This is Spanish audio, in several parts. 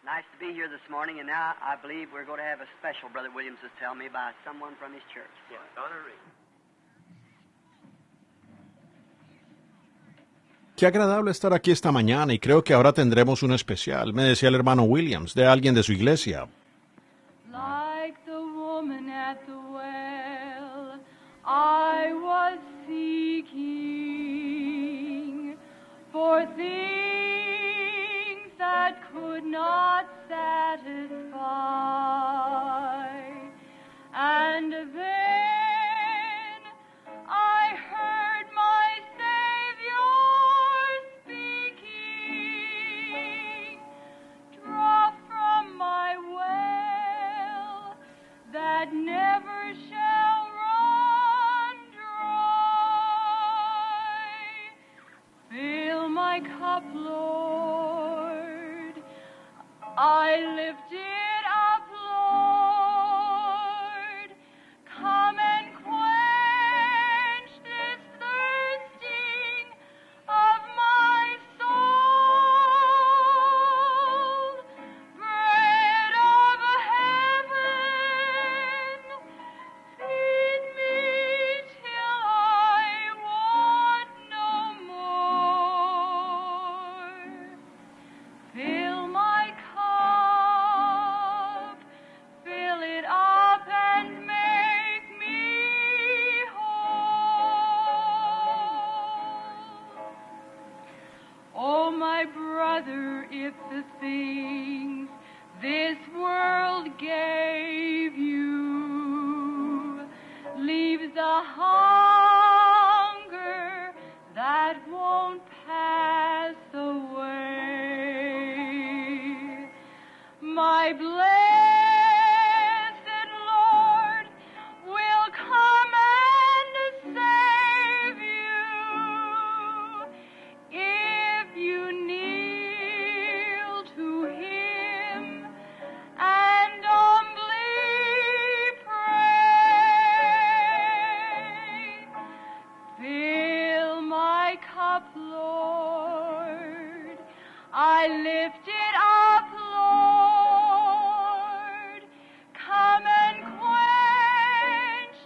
Nice to be here this morning, and now I believe we're going to have a special, Brother Williams is telling me, by someone from his church. Yeah, Donna Reed. Qué agradable estar aquí esta mañana y creo que ahora tendremos un especial, me decía el hermano Williams, de alguien de su iglesia. Like the woman at the well, I was seeking for things that could not satisfy, and then I heard my Savior speaking, draw from my well that never shall run dry. Fill my cup, Lord, I lift it up, Lord. Come and quench this thirsting of my soul. Bread of heaven, feed me till I want no more. Fill my cup, fill it up and make me whole. Oh, my brother, if the things this world gave you leaves a hunger that won't pass away, my blessed Lord will come and save you if you kneel to Him and humbly pray. Fill my cup, Lord, I lift it up, Lord. Come and quench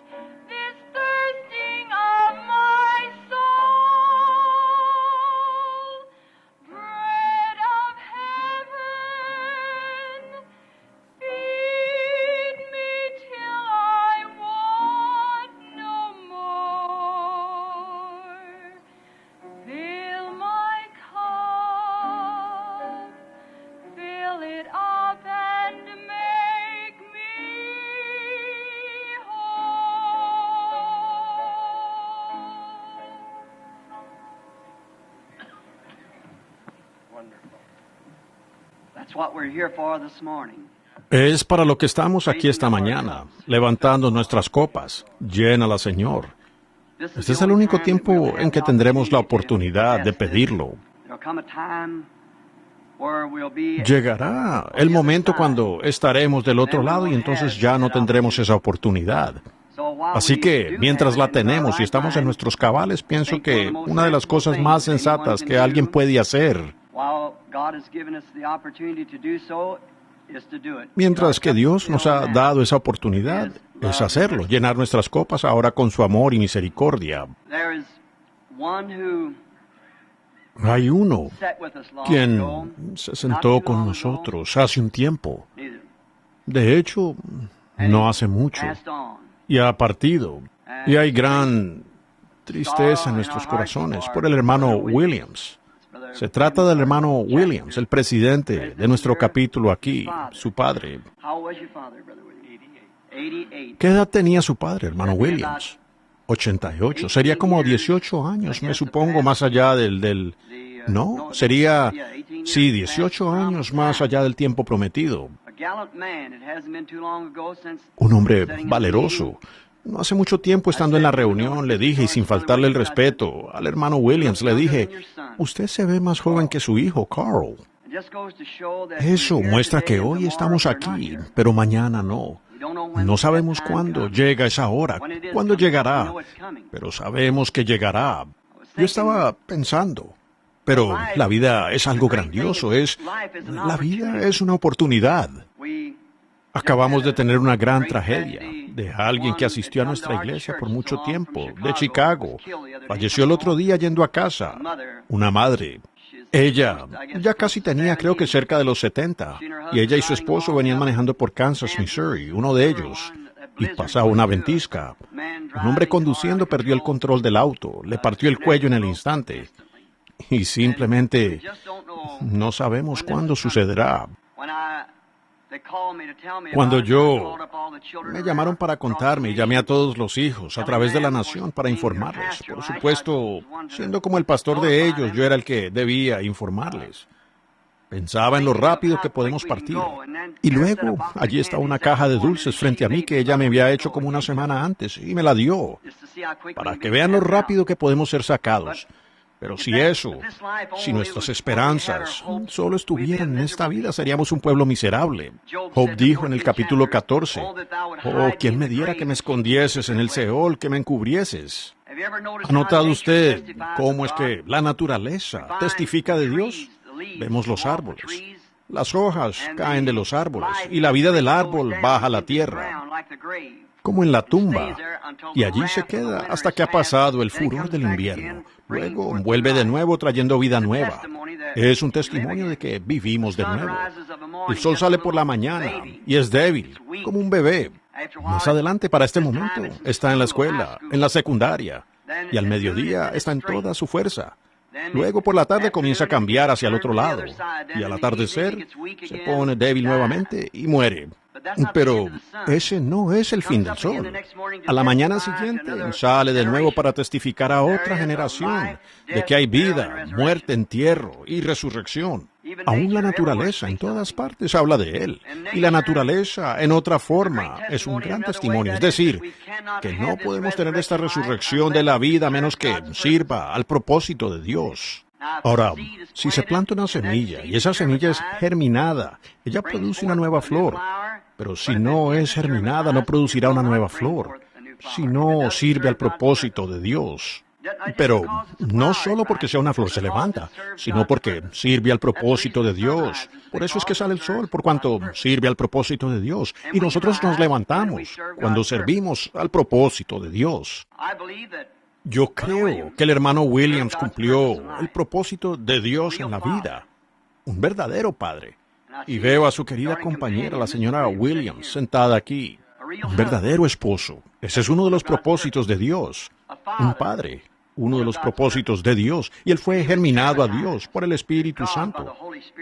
this thirsting of my soul. Bread of heaven, feed me till I want no more. Fill my cup, fill it up and make me whole. Wonderful. That's what we're here for this morning. Es para lo que estamos aquí esta mañana, levantando nuestras copas. Llénala, Señor. Este es el único tiempo en que tendremos la oportunidad de pedirlo. Llegará el momento cuando estaremos del otro lado y entonces ya no tendremos esa oportunidad. Así que, mientras la tenemos y estamos en nuestros cabales, pienso que una de las cosas más sensatas que alguien puede hacer, mientras que Dios nos ha dado esa oportunidad, es hacerlo, llenar nuestras copas ahora con su amor y misericordia. Hay uno quien se sentó con nosotros hace un tiempo. De hecho, no hace mucho. Y ha partido. Y hay gran tristeza en nuestros corazones por el hermano Williams. Se trata del hermano Williams, el presidente de nuestro capítulo aquí, su padre. ¿Qué edad tenía su padre, hermano Williams? 88. Sería como 18 años, me supongo, más allá del... No, sería... Sí, 18 años más allá del tiempo prometido. Un hombre valeroso. No hace mucho tiempo, estando en la reunión, le dije, y sin faltarle el respeto, al hermano Williams, le dije, usted se ve más joven que su hijo, Carl. Eso muestra que hoy estamos aquí, pero mañana no. No sabemos cuándo llega esa hora, cuándo llegará, pero sabemos que llegará. Yo estaba pensando, Pero la vida es algo grandioso, la vida es una oportunidad. Acabamos de tener una gran tragedia de alguien que asistió a nuestra iglesia por mucho tiempo, de Chicago. Falleció el otro día yendo a casa. Una madre. Ella ya casi tenía, creo que cerca de los 70, y ella y su esposo venían manejando por Kansas, Missouri, uno de ellos, y pasaba una ventisca. Un hombre conduciendo perdió el control del auto, le partió el cuello en el instante, y simplemente no sabemos cuándo sucederá. Cuando me llamaron para contarme, y llamé a todos los hijos a través de la nación para informarles. Por supuesto, siendo como el pastor de ellos, yo era el que debía informarles. Pensaba en lo rápido que podemos partir. Y luego, allí estaba una caja de dulces frente a mí que ella me había hecho como una semana antes, y me la dio, para que vean lo rápido que podemos ser sacados. Pero si nuestras esperanzas solo estuvieran en esta vida, seríamos un pueblo miserable. Job dijo en el capítulo 14, «Oh, ¿quién me diera que me escondieses en el Seol, que me encubrieses?» ¿Ha notado usted cómo es que la naturaleza testifica de Dios? Vemos los árboles. Las hojas caen de los árboles, y la vida del árbol baja a la tierra, como en la tumba, y allí se queda hasta que ha pasado el furor del invierno. Luego vuelve de nuevo trayendo vida nueva. Es un testimonio de que vivimos de nuevo. El sol sale por la mañana y es débil, como un bebé. Más adelante, para este momento, está en la escuela, en la secundaria, y al mediodía está en toda su fuerza. Luego por la tarde comienza a cambiar hacia el otro lado, y al atardecer se pone débil nuevamente y muere. Pero ese no es el fin del sol. A la mañana siguiente sale de nuevo para testificar a otra generación de que hay vida, muerte, entierro y resurrección. Aún la naturaleza en todas partes habla de él. Y la naturaleza en otra forma es un gran testimonio. Es decir, que no podemos tener esta resurrección de la vida a menos que sirva al propósito de Dios. Ahora, si se planta una semilla y esa semilla es germinada, ella produce una nueva flor. Pero si no es germinada, no producirá una nueva flor. Si no sirve al propósito de Dios. Pero no solo porque sea una flor se levanta, sino porque sirve al propósito de Dios. Por eso es que sale el sol, por cuanto sirve al propósito de Dios. Y nosotros nos levantamos cuando servimos al propósito de Dios. Yo creo que el hermano Williams cumplió el propósito de Dios en la vida. Un verdadero padre. Y veo a su querida compañera, la señora Williams, sentada aquí. Un verdadero esposo. Ese es uno de los propósitos de Dios. Un padre. Uno de los propósitos de Dios. Y él fue germinado a Dios por el Espíritu Santo.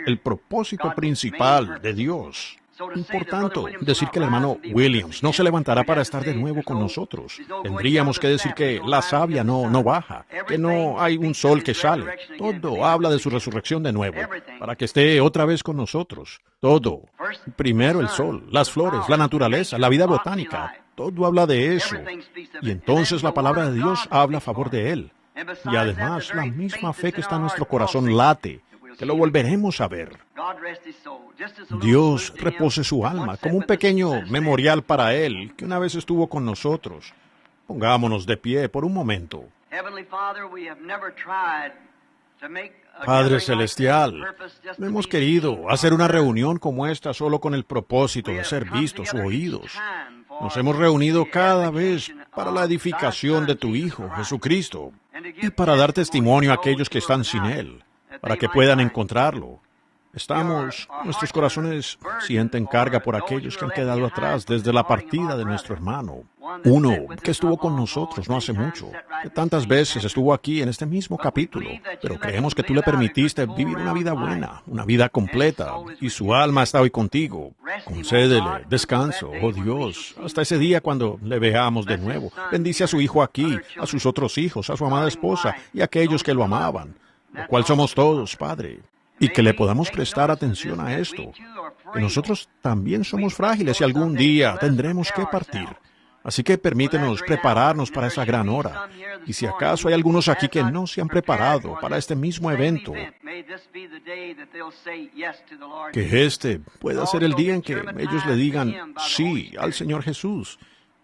El propósito principal de Dios. Por tanto, decir que el hermano Williams no se levantará para estar de nuevo con nosotros. Tendríamos que decir que la savia no baja, que no hay un sol que sale. Todo habla de su resurrección de nuevo, para que esté otra vez con nosotros. Todo. Primero el sol, las flores, la naturaleza, la vida botánica. Todo habla de eso. Y entonces la palabra de Dios habla a favor de él. Y además, la misma fe que está en nuestro corazón late, que lo volveremos a ver. Dios repose su alma como un pequeño memorial para él que una vez estuvo con nosotros. Pongámonos de pie por un momento. Padre Celestial, no hemos querido hacer una reunión como esta solo con el propósito de ser vistos o oídos. Nos hemos reunido cada vez para la edificación de tu Hijo, Jesucristo, y para dar testimonio a aquellos que están sin Él, para que puedan encontrarlo. Nuestros corazones sienten carga por aquellos que han quedado atrás desde la partida de nuestro hermano. Uno que estuvo con nosotros no hace mucho, que tantas veces estuvo aquí en este mismo capítulo, pero creemos que tú le permitiste vivir una vida buena, una vida completa, y su alma está hoy contigo. Concédele descanso, oh Dios, hasta ese día cuando le veamos de nuevo. Bendice a su hijo aquí, a sus otros hijos, a su amada esposa y a aquellos que lo amaban, lo cual somos todos, Padre. Y que le podamos prestar atención a esto, que nosotros también somos frágiles y algún día tendremos que partir. Así que permítenos prepararnos para esa gran hora. Y si acaso hay algunos aquí que no se han preparado para este mismo evento, que este pueda ser el día en que ellos le digan sí al Señor Jesús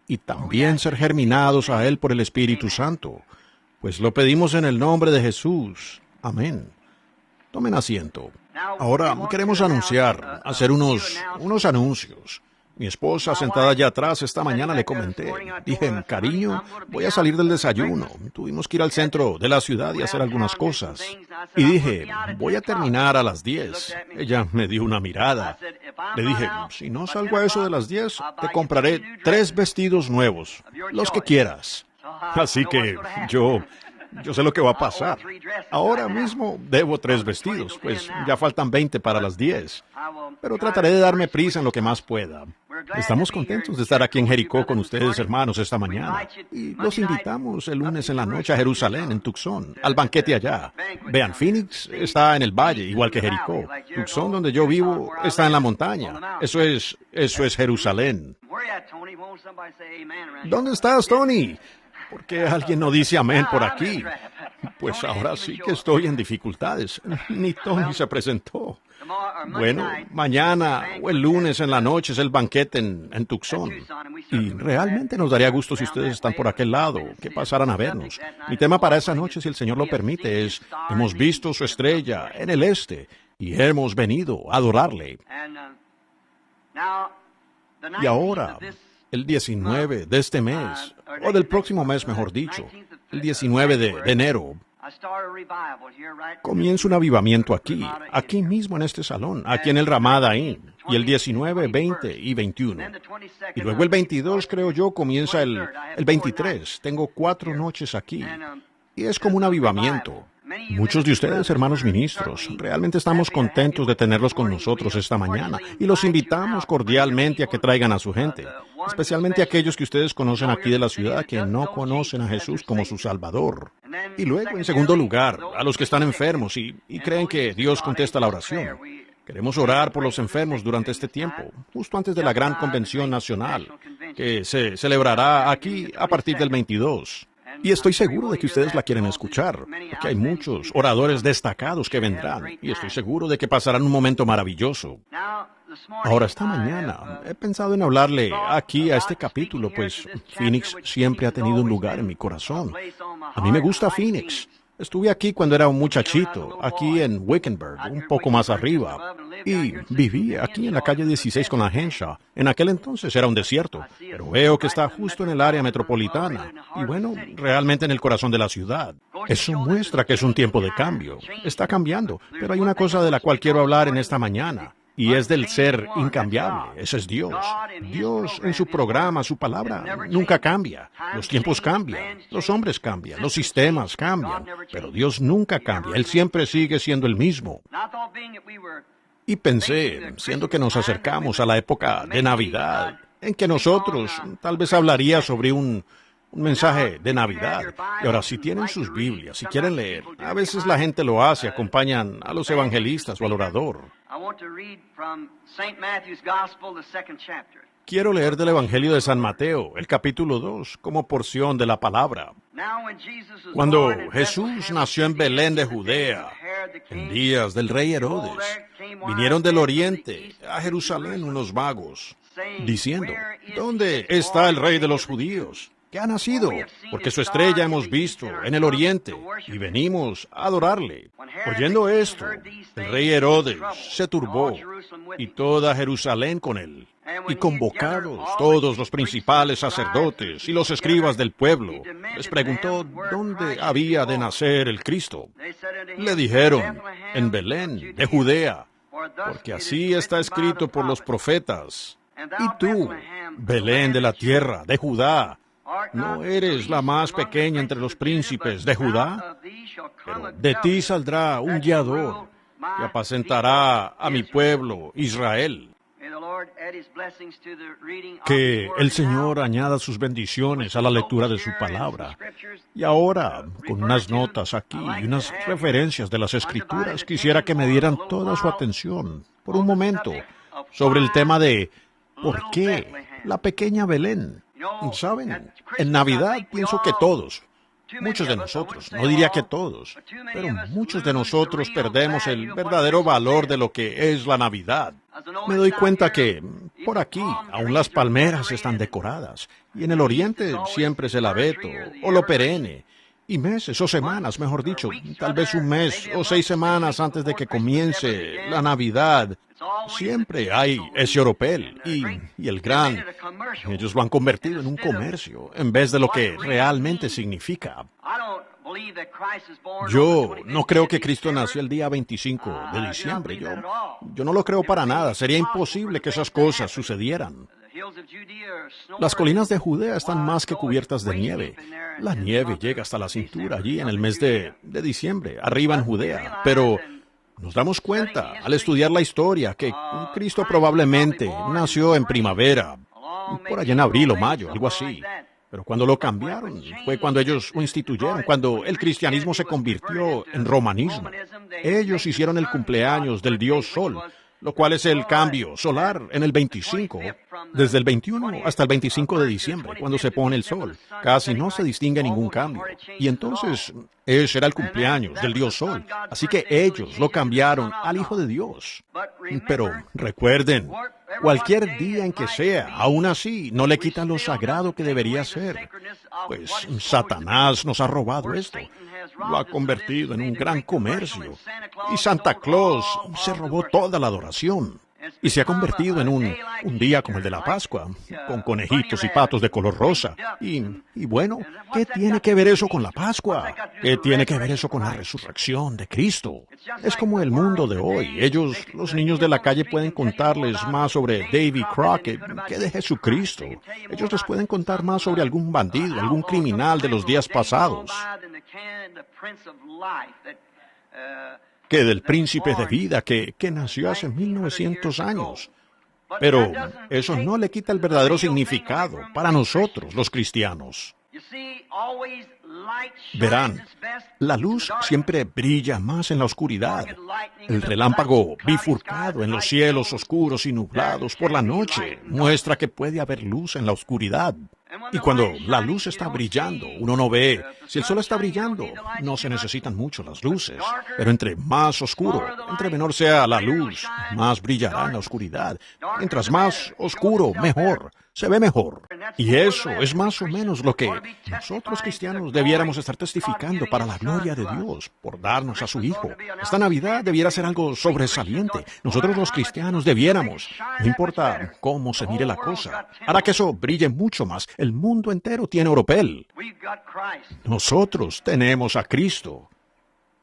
y también ser germinados a Él por el Espíritu Santo. Pues lo pedimos en el nombre de Jesús. Amén. Tomen asiento. Ahora queremos hacer unos anuncios. Mi esposa, sentada allá atrás, esta mañana le comenté. Dije, cariño, voy a salir del desayuno. Tuvimos que ir al centro de la ciudad y hacer algunas cosas. Y dije, voy a terminar a las 10. Ella me dio una mirada. Le dije, si no salgo a eso de las 10, te compraré 3 vestidos nuevos, los que quieras. Así que yo sé lo que va a pasar. Ahora mismo debo 3 vestidos, pues ya faltan 20 para las 10. Pero trataré de darme prisa en lo que más pueda. Estamos contentos de estar aquí en Jericó con ustedes, hermanos, esta mañana. Y los invitamos el lunes en la noche a Jerusalén, en Tucson, al banquete allá. Vean, Phoenix está en el valle, igual que Jericó. Tucson, donde yo vivo, está en la montaña. Eso es Jerusalén. ¿Dónde estás, Tony? ¿Por qué alguien no dice amén por aquí? Pues ahora sí que estoy en dificultades. Ni Tony se presentó. Bueno, mañana o el lunes en la noche es el banquete en Tucson. Y realmente nos daría gusto si ustedes están por aquel lado, que pasaran a vernos. Mi tema para esa noche, si el Señor lo permite, es: hemos visto su estrella en el este y hemos venido a adorarle. Y ahora, el 19 de este mes, o del próximo mes, mejor dicho, el 19 de enero, comienza un avivamiento aquí mismo en este salón, aquí en el Ramada Inn, y el 19, 20 y 21. Y luego el 22, creo yo, comienza el 23. Tengo 4 noches aquí, y es como un avivamiento. Muchos de ustedes, hermanos ministros, realmente estamos contentos de tenerlos con nosotros esta mañana, y los invitamos cordialmente a que traigan a su gente, especialmente aquellos que ustedes conocen aquí de la ciudad que no conocen a Jesús como su Salvador. Y luego, en segundo lugar, a los que están enfermos y creen que Dios contesta la oración. Queremos orar por los enfermos durante este tiempo, justo antes de la gran convención nacional, que se celebrará aquí a partir del 22. Y estoy seguro de que ustedes la quieren escuchar, porque hay muchos oradores destacados que vendrán, y estoy seguro de que pasarán un momento maravilloso. Ahora, esta mañana he pensado en hablarle aquí a este capítulo, pues Phoenix siempre ha tenido un lugar en mi corazón. A mí me gusta Phoenix. Estuve aquí cuando era un muchachito, aquí en Wickenburg, un poco más arriba, y viví aquí en la calle 16 con la Henshaw. En aquel entonces era un desierto, pero veo que está justo en el área metropolitana, y bueno, realmente en el corazón de la ciudad. Eso muestra que es un tiempo de cambio. Está cambiando, pero hay una cosa de la cual quiero hablar en esta mañana. Y es del ser incambiable. Ese es Dios. Dios en su programa, su palabra, nunca cambia. Los tiempos cambian, los hombres cambian, los sistemas cambian, pero Dios nunca cambia. Él siempre sigue siendo el mismo. Y pensé, siendo que nos acercamos a la época de Navidad, en que nosotros tal vez hablaría sobre un mensaje de Navidad. Y ahora, si tienen sus Biblias, si quieren leer, a veces la gente lo hace, acompañan a los evangelistas o al orador. Quiero leer del Evangelio de San Mateo, el capítulo 2, como porción de la palabra. Cuando Jesús nació en Belén de Judea, en días del rey Herodes, vinieron del oriente a Jerusalén unos magos, diciendo: ¿dónde está el rey de los judíos? Que ha nacido, porque su estrella hemos visto en el oriente, y venimos a adorarle. Oyendo esto, el rey Herodes se turbó, y toda Jerusalén con él. Y convocados todos los principales sacerdotes y los escribas del pueblo, les preguntó dónde había de nacer el Cristo. Le dijeron: en Belén, de Judea, porque así está escrito por los profetas. Y tú, Belén de la tierra de Judá, ¿no eres la más pequeña entre los príncipes de Judá? Pero de ti saldrá un guiador que apacentará a mi pueblo Israel. Que el Señor añada sus bendiciones a la lectura de su palabra. Y ahora, con unas notas aquí y unas referencias de las Escrituras, quisiera que me dieran toda su atención, por un momento, sobre el tema de ¿por qué la pequeña Belén? ¿Saben? En Navidad pienso que todos, muchos de nosotros, no diría que todos, pero muchos de nosotros perdemos el verdadero valor de lo que es la Navidad. Me doy cuenta que por aquí aún las palmeras están decoradas, y en el oriente siempre es el abeto o lo perenne, y meses o semanas, mejor dicho, tal vez un mes o 6 semanas antes de que comience la Navidad, siempre hay ese oropel y el gran. Ellos lo han convertido en un comercio en vez de lo que realmente significa. Yo no creo que Cristo nació el día 25 de diciembre. Yo no lo creo para nada. Sería imposible que esas cosas sucedieran. Las colinas de Judea están más que cubiertas de nieve. La nieve llega hasta la cintura allí en el mes de diciembre, arriba en Judea. Pero nos damos cuenta, al estudiar la historia, que Cristo probablemente nació en primavera, por allá en abril o mayo, algo así. Pero cuando lo cambiaron, fue cuando ellos lo instituyeron, cuando el cristianismo se convirtió en romanismo. Ellos hicieron el cumpleaños del dios Sol, lo cual es el cambio solar en el 25, desde el 21 hasta el 25 de diciembre, cuando se pone el sol. Casi no se distingue ningún cambio. Y entonces, ese era el cumpleaños del dios Sol. Así que ellos lo cambiaron al Hijo de Dios. Pero recuerden, cualquier día en que sea, aún así, no le quita lo sagrado que debería ser. Pues Satanás nos ha robado esto. Lo ha convertido en un gran comercio. Y Santa Claus se robó toda la adoración. Y se ha convertido en un día como el de la Pascua, con conejitos y patos de color rosa. Y bueno, ¿qué tiene que ver eso con la Pascua? ¿Qué tiene que ver eso con la resurrección de Cristo? Es como el mundo de hoy. Ellos, los niños de la calle, pueden contarles más sobre Davy Crockett que de Jesucristo. Ellos les pueden contar más sobre algún bandido, algún criminal de los días pasados, que del príncipe de vida que nació hace 1900 años. Pero eso no le quita el verdadero significado para nosotros, los cristianos. Verán, la luz siempre brilla más en la oscuridad. El relámpago bifurcado en los cielos oscuros y nublados por la noche muestra que puede haber luz en la oscuridad. Y cuando la luz está brillando, uno no ve. Si el sol está brillando, no se necesitan mucho las luces. Pero entre más oscuro, entre menor sea la luz, más brillará en la oscuridad. Mientras más oscuro, mejor. Se ve mejor. Y eso es más o menos lo que nosotros cristianos debiéramos estar testificando para la gloria de Dios, por darnos a su Hijo. Esta Navidad debiera ser algo sobresaliente. Nosotros los cristianos debiéramos, no importa cómo se mire la cosa, hará que eso brille mucho más. El mundo entero tiene oropel. Nosotros tenemos a Cristo.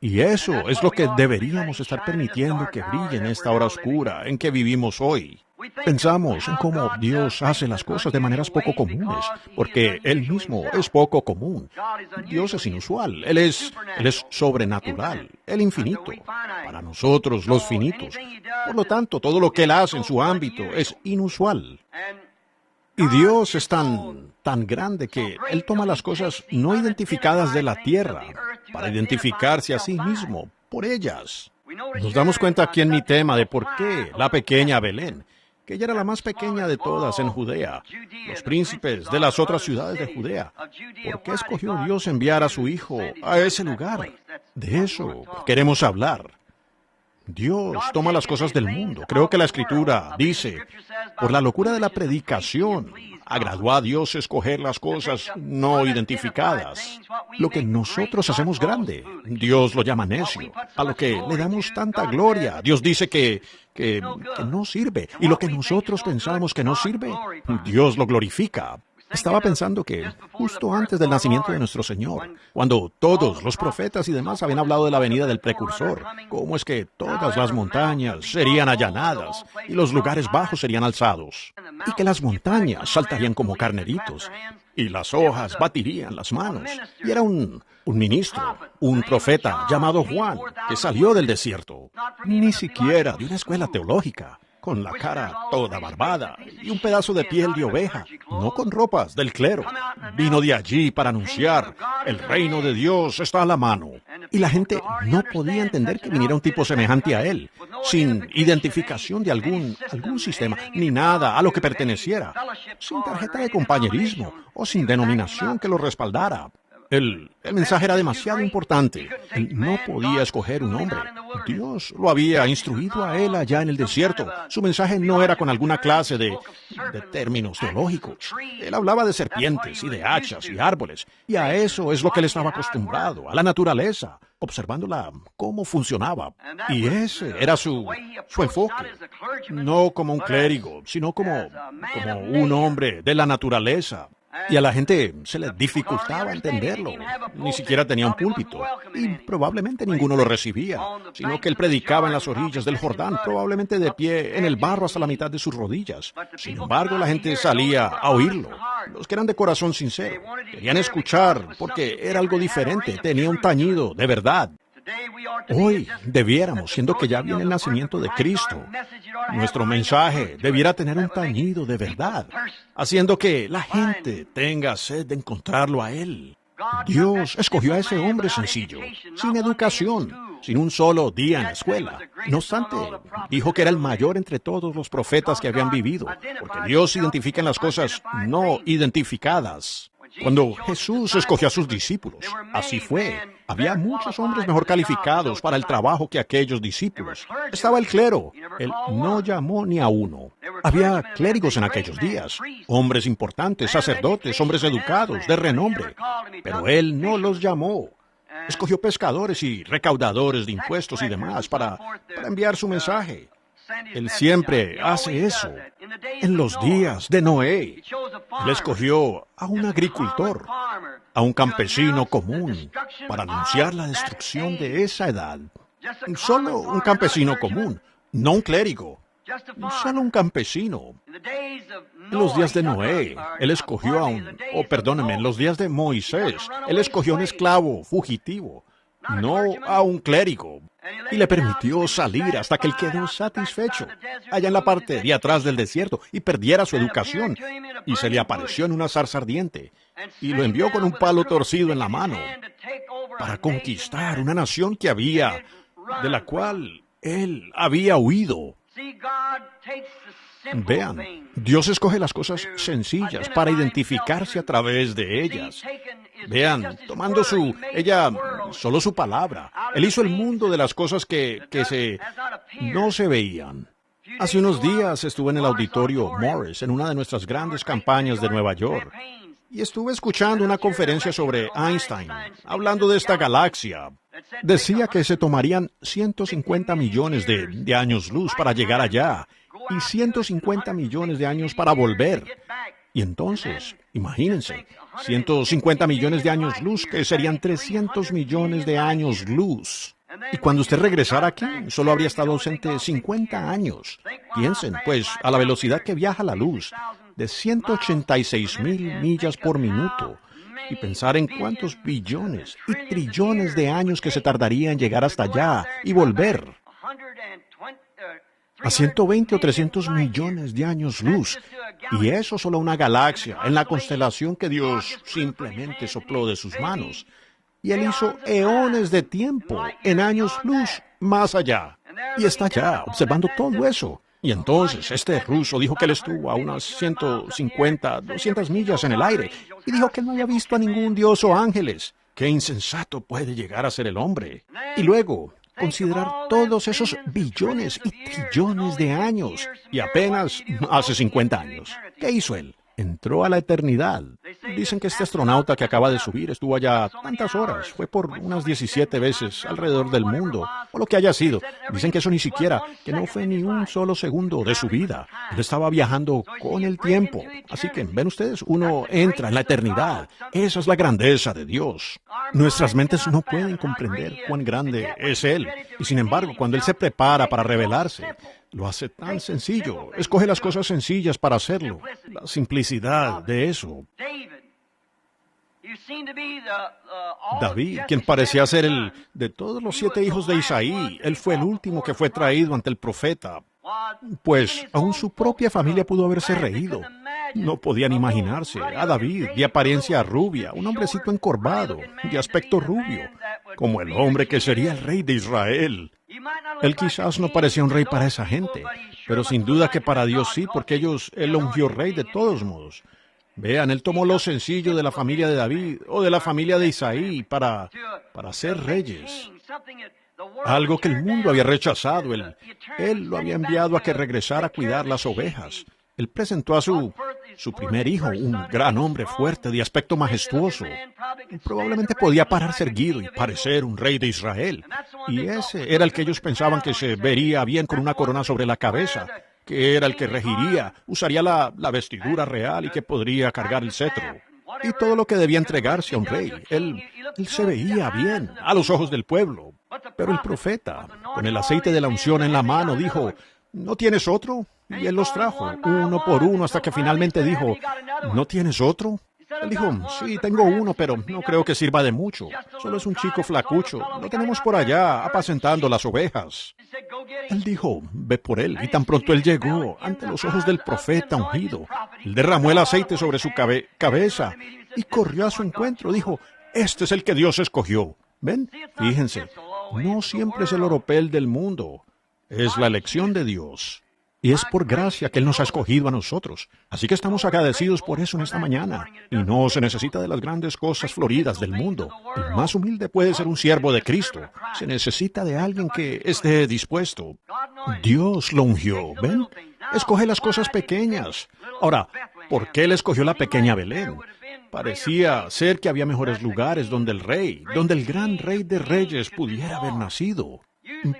Y eso es lo que deberíamos estar permitiendo que brille en esta hora oscura en que vivimos hoy. Pensamos en cómo Dios hace las cosas de maneras poco comunes, porque Él mismo es poco común. Dios es inusual, Él es sobrenatural, el infinito, para nosotros los finitos. Por lo tanto, todo lo que Él hace en su ámbito es inusual. Y Dios es tan grande que Él toma las cosas no identificadas de la tierra para identificarse a sí mismo por ellas. Nos damos cuenta aquí en mi tema de por qué la pequeña Belén, que ella era la más pequeña de todas en Judea, los príncipes de las otras ciudades de Judea, ¿por qué escogió Dios enviar a su Hijo a ese lugar? De eso queremos hablar. Dios toma las cosas del mundo. Creo que la Escritura dice, por la locura de la predicación, agradó a Dios escoger las cosas no identificadas. Lo que nosotros hacemos grande, Dios lo llama necio. A lo que le damos tanta gloria, Dios dice que no sirve. Y lo que nosotros pensamos que no sirve, Dios lo glorifica. Estaba pensando que justo antes del nacimiento de nuestro Señor, cuando todos los profetas y demás habían hablado de la venida del precursor, cómo es que todas las montañas serían allanadas y los lugares bajos serían alzados, y que las montañas saltarían como carneritos, y las hojas batirían las manos. Y era un ministro, un profeta llamado Juan, que salió del desierto, ni siquiera de una escuela teológica, con la cara toda barbada y un pedazo de piel de oveja, no con ropas del clero. Vino de allí para anunciar, el reino de Dios está a la mano. Y la gente no podía entender que viniera un tipo semejante a él, sin identificación de algún sistema, ni nada a lo que perteneciera, sin tarjeta de compañerismo o sin denominación que lo respaldara. El mensaje era demasiado importante. Él no podía escoger un hombre. Dios lo había instruido a él allá en el desierto. Su mensaje no era con alguna clase de términos teológicos. Él hablaba de serpientes y de hachas y árboles. Y a eso es lo que él estaba acostumbrado, a la naturaleza, observándola cómo funcionaba. Y ese era su enfoque. No como un clérigo, sino como un hombre de la naturaleza. Y a la gente se le dificultaba entenderlo. Ni siquiera tenía un púlpito. Y probablemente ninguno lo recibía, sino que él predicaba en las orillas del Jordán, probablemente de pie en el barro hasta la mitad de sus rodillas. Sin embargo, la gente salía a oírlo. Los que eran de corazón sincero querían escuchar porque era algo diferente, tenía un tañido de verdad. Hoy debiéramos, siendo que ya viene el nacimiento de Cristo, nuestro mensaje debiera tener un tañido de verdad, haciendo que la gente tenga sed de encontrarlo a Él. Dios escogió a ese hombre sencillo, sin educación, sin un solo día en la escuela. No obstante, dijo que era el mayor entre todos los profetas que habían vivido, porque Dios identifica en las cosas no identificadas. Cuando Jesús escogió a sus discípulos, así fue. Había muchos hombres mejor calificados para el trabajo que aquellos discípulos. Estaba el clero. Él no llamó ni a uno. Había clérigos en aquellos días, hombres importantes, sacerdotes, hombres educados, de renombre. Pero Él no los llamó. Escogió pescadores y recaudadores de impuestos y demás para enviar su mensaje. Él siempre hace eso. En los días de Noé, Él escogió a un agricultor, a un campesino común, para anunciar la destrucción de esa edad. Solo un campesino común, no un clérigo. Solo un campesino. En los días de Noé, Él escogió en los días de Moisés, Él escogió a un esclavo fugitivo, no a un clérigo. Y le permitió salir hasta que él quedó satisfecho, allá en la parte de atrás del desierto, y perdiera su educación. Y se le apareció en una zarza ardiente, y lo envió con un palo torcido en la mano, para conquistar una nación de la cual él había huido. Vean, Dios escoge las cosas sencillas para identificarse a través de ellas. Vean, tomando solo su palabra. Él hizo el mundo de las cosas que no se veían. Hace unos días estuve en el auditorio Morris en una de nuestras grandes campañas de Nueva York. Y estuve escuchando una conferencia sobre Einstein, hablando de esta galaxia. Decía que se tomarían 150 millones de años luz para llegar allá, y 150 millones de años para volver. Y entonces, imagínense, 150 millones de años luz, que serían 300 millones de años luz. Y cuando usted regresara aquí, solo habría estado ausente 50 años. Piensen, pues, a la velocidad que viaja la luz, de 186,000 millas por minuto, y pensar en cuántos billones y trillones de años que se tardaría en llegar hasta allá y volver. A 120 o 300 millones de años luz. Y eso solo una galaxia, en la constelación que Dios simplemente sopló de sus manos. Y Él hizo eones de tiempo, en años luz, más allá. Y está allá, observando todo eso. Y entonces este ruso dijo que él estuvo a unas 150, 200 millas en el aire. Y dijo que no había visto a ningún dios o ángeles. ¡Qué insensato puede llegar a ser el hombre! Y luego considerar todos esos billones y trillones de años, y apenas hace 50 años. ¿Qué hizo él? Entró a la eternidad. Dicen que este astronauta que acaba de subir estuvo allá tantas horas, fue por unas 17 veces alrededor del mundo, o lo que haya sido. Dicen que eso que no fue ni un solo segundo de su vida. Él estaba viajando con el tiempo. Así que, ven ustedes, uno entra en la eternidad. Esa es la grandeza de Dios. Nuestras mentes no pueden comprender cuán grande es Él. Y sin embargo, cuando Él se prepara para revelarse, lo hace tan sencillo. Escoge las cosas sencillas para hacerlo. La simplicidad de eso. David, quien parecía ser el de todos los 7 hijos de Isaí, él fue el último que fue traído ante el profeta. Pues aún su propia familia pudo haberse reído. No podían imaginarse a David, de apariencia rubia, un hombrecito encorvado, de aspecto rubio, como el hombre que sería el rey de Israel. Él quizás no parecía un rey para esa gente, pero sin duda que para Dios sí, porque él lo ungió rey de todos modos. Vean, él tomó lo sencillo de la familia de David o de la familia de Isaí para ser reyes. Algo que el mundo había rechazado. Él lo había enviado a que regresara a cuidar las ovejas. Él presentó a su primer hijo, un gran hombre fuerte, de aspecto majestuoso. Probablemente podía pararse erguido y parecer un rey de Israel. Y ese era el que ellos pensaban que se vería bien con una corona sobre la cabeza, que era el que regiría, usaría la vestidura real y que podría cargar el cetro. Y todo lo que debía entregarse a un rey. Él se veía bien a los ojos del pueblo. Pero el profeta, con el aceite de la unción en la mano, dijo, ¿no tienes otro? Y él los trajo, uno por uno, hasta que finalmente dijo, ¿no tienes otro? Él dijo, sí, tengo uno, pero no creo que sirva de mucho. Solo es un chico flacucho. Lo tenemos por allá, apacentando las ovejas. Él dijo, ve por él. Y tan pronto él llegó, ante los ojos del profeta ungido, él derramó el aceite sobre su cabeza y corrió a su encuentro. Dijo, este es el que Dios escogió. ¿Ven? Fíjense, no siempre es el oropel del mundo. Es la elección de Dios. Y es por gracia que Él nos ha escogido a nosotros. Así que estamos agradecidos por eso en esta mañana. Y no se necesita de las grandes cosas floridas del mundo. El más humilde puede ser un siervo de Cristo. Se necesita de alguien que esté dispuesto. Dios lo ungió, ¿ven? Escoge las cosas pequeñas. Ahora, ¿por qué Él escogió la pequeña Belén? Parecía ser que había mejores lugares donde el gran rey de reyes pudiera haber nacido.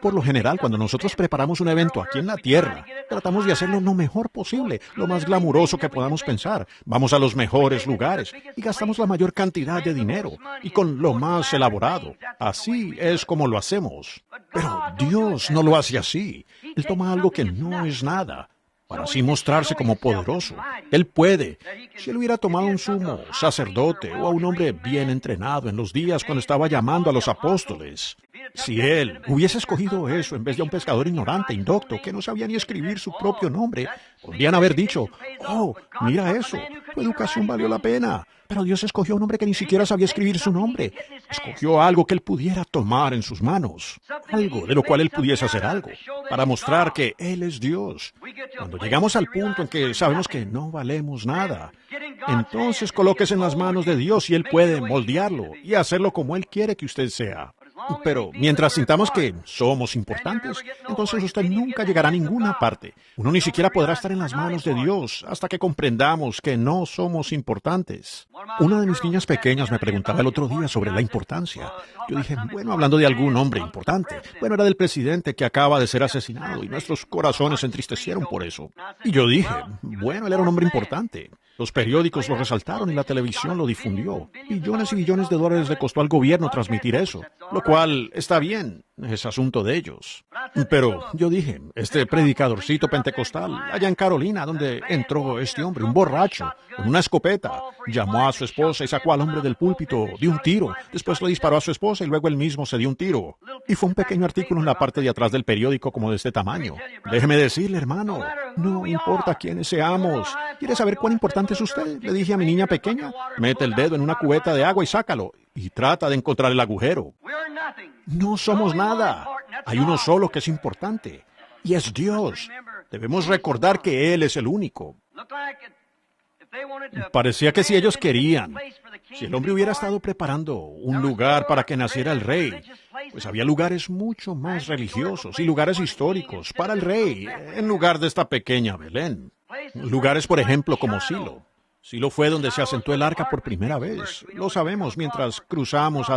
Por lo general, cuando nosotros preparamos un evento aquí en la tierra, tratamos de hacerlo lo mejor posible, lo más glamuroso que podamos pensar. Vamos a los mejores lugares y gastamos la mayor cantidad de dinero y con lo más elaborado. Así es como lo hacemos. Pero Dios no lo hace así. Él toma algo que no es nada, para así mostrarse como poderoso. Él puede. Si él hubiera tomado un sumo sacerdote o a un hombre bien entrenado en los días cuando estaba llamando a los apóstoles, si él hubiese escogido eso en vez de un pescador ignorante, indocto, que no sabía ni escribir su propio nombre, podrían haber dicho, oh, mira eso, tu educación valió la pena. Pero Dios escogió a un hombre que ni siquiera sabía escribir su nombre. Escogió algo que él pudiera tomar en sus manos, algo de lo cual él pudiese hacer algo, para mostrar que Él es Dios. Cuando llegamos al punto en que sabemos que no valemos nada, entonces colóquese en las manos de Dios y Él puede moldearlo y hacerlo como Él quiere que usted sea. Pero mientras sintamos que somos importantes, entonces usted nunca llegará a ninguna parte. Uno ni siquiera podrá estar en las manos de Dios hasta que comprendamos que no somos importantes. Una de mis niñas pequeñas me preguntaba el otro día sobre la importancia. Yo dije, bueno, hablando de algún hombre importante. Bueno, era del presidente que acaba de ser asesinado y nuestros corazones se entristecieron por eso. Y yo dije, bueno, él era un hombre importante. Los periódicos lo resaltaron y la televisión lo difundió. Billones y billones de dólares le costó al gobierno transmitir eso, lo cual está bien, es asunto de ellos. Pero yo dije, este predicadorcito pentecostal, allá en Carolina, donde entró este hombre, un borracho, con una escopeta, llamó a su esposa y sacó al hombre del púlpito, dio un tiro, después le disparó a su esposa y luego él mismo se dio un tiro. Y fue un pequeño artículo en la parte de atrás del periódico como de este tamaño. Déjeme decirle, hermano, no importa quiénes seamos. ¿Quiere saber cuán importante es usted? Le dije a mi niña pequeña, mete el dedo en una cubeta de agua y sácalo, y trata de encontrar el agujero. No somos nada. Hay uno solo que es importante, y es Dios. Debemos recordar que Él es el único. Parecía que si ellos querían, si el hombre hubiera estado preparando un lugar para que naciera el rey, pues había lugares mucho más religiosos y lugares históricos para el rey, en lugar de esta pequeña Belén. Lugares, por ejemplo, como Silo. Silo fue donde se asentó el arca por primera vez. Lo sabemos mientras cruzamos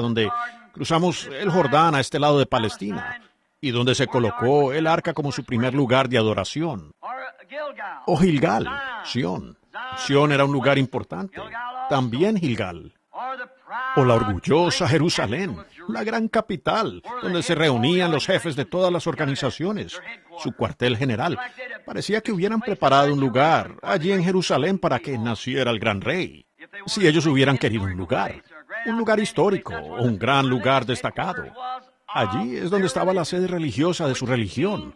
el Jordán a este lado de Palestina, y donde se colocó el arca como su primer lugar de adoración. O Gilgal, Sión. Sión era un lugar importante. También Gilgal. O la orgullosa Jerusalén, la gran capital, donde se reunían los jefes de todas las organizaciones, su cuartel general. Parecía que hubieran preparado un lugar allí en Jerusalén para que naciera el gran rey. Si ellos hubieran querido un lugar histórico o un gran lugar destacado. Allí es donde estaba la sede religiosa de su religión,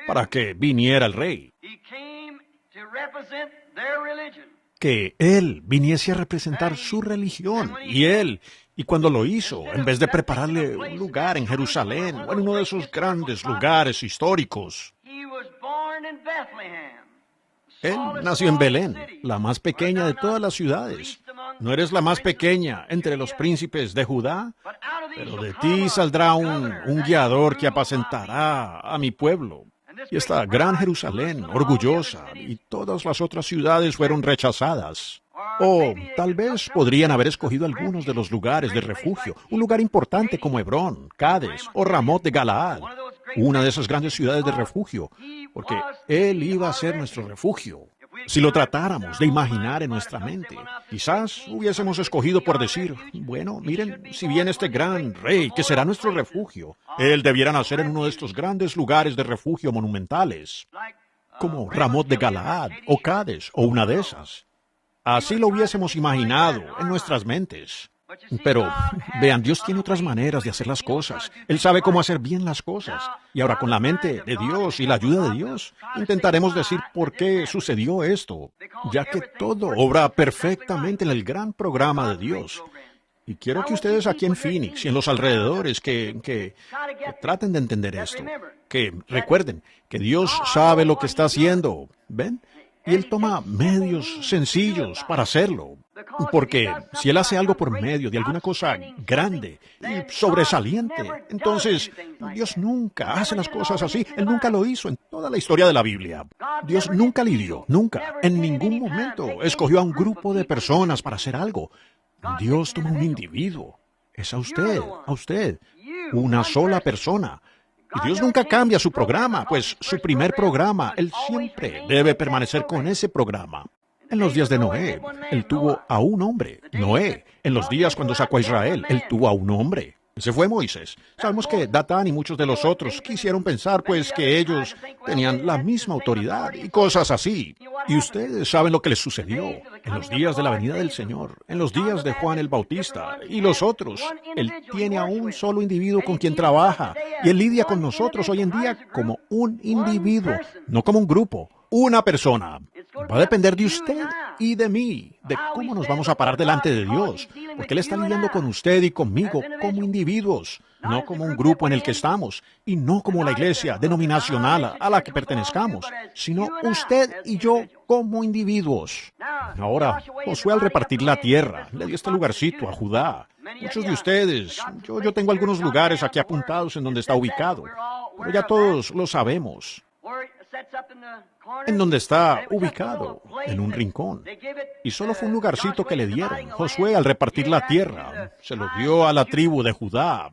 para que viniera el rey. Que Él viniese a representar su religión, y cuando lo hizo, en vez de prepararle un lugar en Jerusalén o en uno de esos grandes lugares históricos, Él nació en Belén, la más pequeña de todas las ciudades. No eres la más pequeña entre los príncipes de Judá, pero de ti saldrá un guiador que apacentará a mi pueblo. Y esta gran Jerusalén, orgullosa, y todas las otras ciudades fueron rechazadas. O tal vez podrían haber escogido algunos de los lugares de refugio, un lugar importante como Hebrón, Cades o Ramot de Galaad, una de esas grandes ciudades de refugio, porque Él iba a ser nuestro refugio. Si lo tratáramos de imaginar en nuestra mente, quizás hubiésemos escogido por decir, bueno, miren, si viene este gran rey que será nuestro refugio, Él debiera nacer en uno de estos grandes lugares de refugio monumentales, como Ramot de Galaad o Cades o una de esas. Así lo hubiésemos imaginado en nuestras mentes. Pero, vean, Dios tiene otras maneras de hacer las cosas. Él sabe cómo hacer bien las cosas. Y ahora con la mente de Dios y la ayuda de Dios, intentaremos decir por qué sucedió esto, ya que todo obra perfectamente en el gran programa de Dios. Y quiero que ustedes aquí en Phoenix y en los alrededores que traten de entender esto. Que recuerden que Dios sabe lo que está haciendo. ¿Ven? Y Él toma medios sencillos para hacerlo. Porque si Él hace algo por medio de alguna cosa grande y sobresaliente, entonces Dios nunca hace las cosas así. Él nunca lo hizo en toda la historia de la Biblia. Dios nunca lidió, nunca, en ningún momento escogió a un grupo de personas para hacer algo. Dios toma un individuo. Es a usted, una sola persona. Y Dios nunca cambia su programa, pues su primer programa, Él siempre debe permanecer con ese programa. En los días de Noé, Él tuvo a un hombre, Noé. En los días cuando sacó a Israel, Él tuvo a un hombre. Ese fue Moisés. Sabemos que Datán y muchos de los otros quisieron pensar, pues, que ellos tenían la misma autoridad y cosas así. Y ustedes saben lo que les sucedió en los días de la venida del Señor, en los días de Juan el Bautista y los otros. Él tiene a un solo individuo con quien trabaja y Él lidia con nosotros hoy en día como un individuo, no como un grupo, una persona. Va a depender de usted y de mí, de cómo nos vamos a parar delante de Dios, porque Él está lidiando con usted y conmigo como individuos, no como un grupo en el que estamos, y no como la iglesia denominacional a la que pertenezcamos, sino usted y yo como individuos. Ahora, Josué al repartir la tierra, le dio este lugarcito a Judá. Muchos de ustedes, yo tengo algunos lugares aquí apuntados en donde está ubicado, pero ya todos lo sabemos. En donde está ubicado, en un rincón. Y solo fue un lugarcito que le dieron. Josué, al repartir la tierra, se lo dio a la tribu de Judá.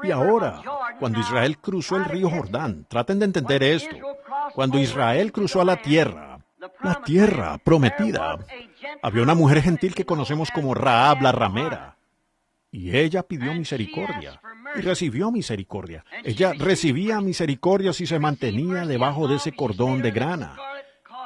Y ahora, cuando Israel cruzó el río Jordán, traten de entender esto. Cuando Israel cruzó a la tierra prometida, había una mujer gentil que conocemos como Rahab la ramera. Y ella pidió misericordia, y recibió misericordia. Ella recibía misericordia si se mantenía debajo de ese cordón de grana.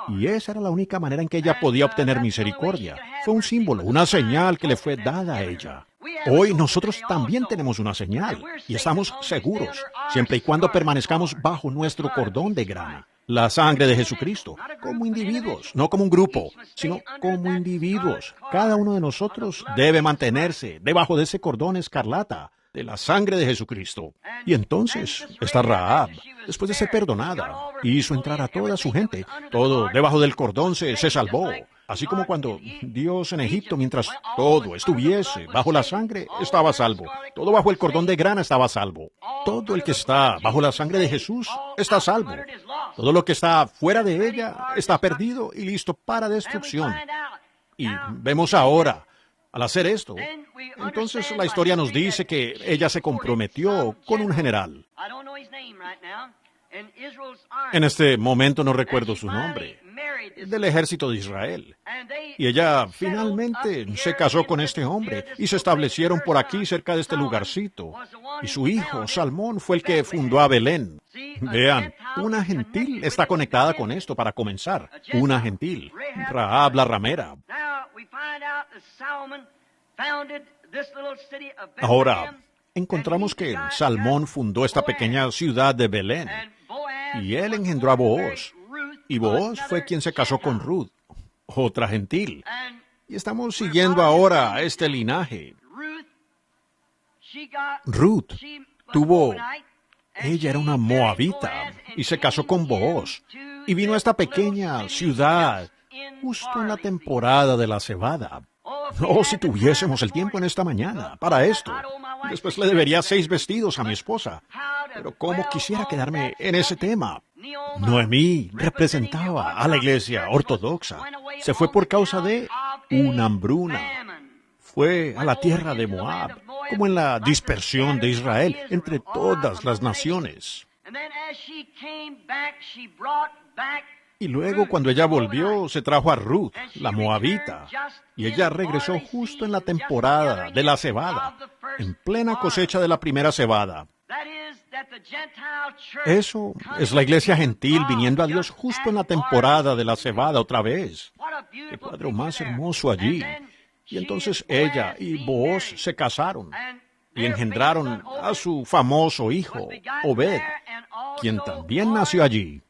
Y esa era la única manera en que ella podía obtener misericordia. Fue un símbolo, una señal que le fue dada a ella. Hoy nosotros también tenemos una señal, y estamos seguros, siempre y cuando permanezcamos bajo nuestro cordón de grana. La sangre de Jesucristo, como individuos, no como un grupo, sino como individuos. Cada uno de nosotros debe mantenerse debajo de ese cordón escarlata de la sangre de Jesucristo. Y entonces, esta Rahab, después de ser perdonada, hizo entrar a toda su gente. Todo debajo del cordón se salvó. Así como cuando Dios en Egipto, mientras todo estuviese bajo la sangre, estaba salvo. Todo bajo el cordón de grana estaba salvo. Todo el que está bajo la sangre de Jesús está salvo. Todo lo que está fuera de ella está perdido y listo para destrucción. Y vemos ahora, al hacer esto, entonces la historia nos dice que ella se comprometió con un general. En este momento no recuerdo su nombre, del ejército de Israel. Y ella finalmente se casó con este hombre y se establecieron por aquí cerca de este lugarcito. Y su hijo, Salmón, fue el que fundó a Belén. Vean, una gentil está conectada con esto para comenzar. Una gentil, Rahab la ramera. Ahora, encontramos que Salmón fundó esta pequeña ciudad de Belén. Y él engendró a Booz. Y Booz fue quien se casó con Ruth, otra gentil. Y estamos siguiendo ahora este linaje. Ruth tuvo ella era una moabita y se casó con Booz y vino a esta pequeña ciudad justo en la temporada de la cebada. Oh, si tuviésemos el tiempo en esta mañana para esto. Después le debería 6 vestidos a mi esposa. Pero cómo quisiera quedarme en ese tema. Noemí representaba a la iglesia ortodoxa. Se fue por causa de una hambruna. Fue a la tierra de Moab, como en la dispersión de Israel entre todas las naciones. Y luego, cuando ella volvió, se trajo a Ruth, la moabita, y ella regresó justo en la temporada de la cebada, en plena cosecha de la primera cebada. Eso es la iglesia gentil viniendo a Dios justo en la temporada de la cebada otra vez. Qué cuadro más hermoso allí. Y entonces ella y Booz se casaron y engendraron a su famoso hijo, Obed, quien también nació allí.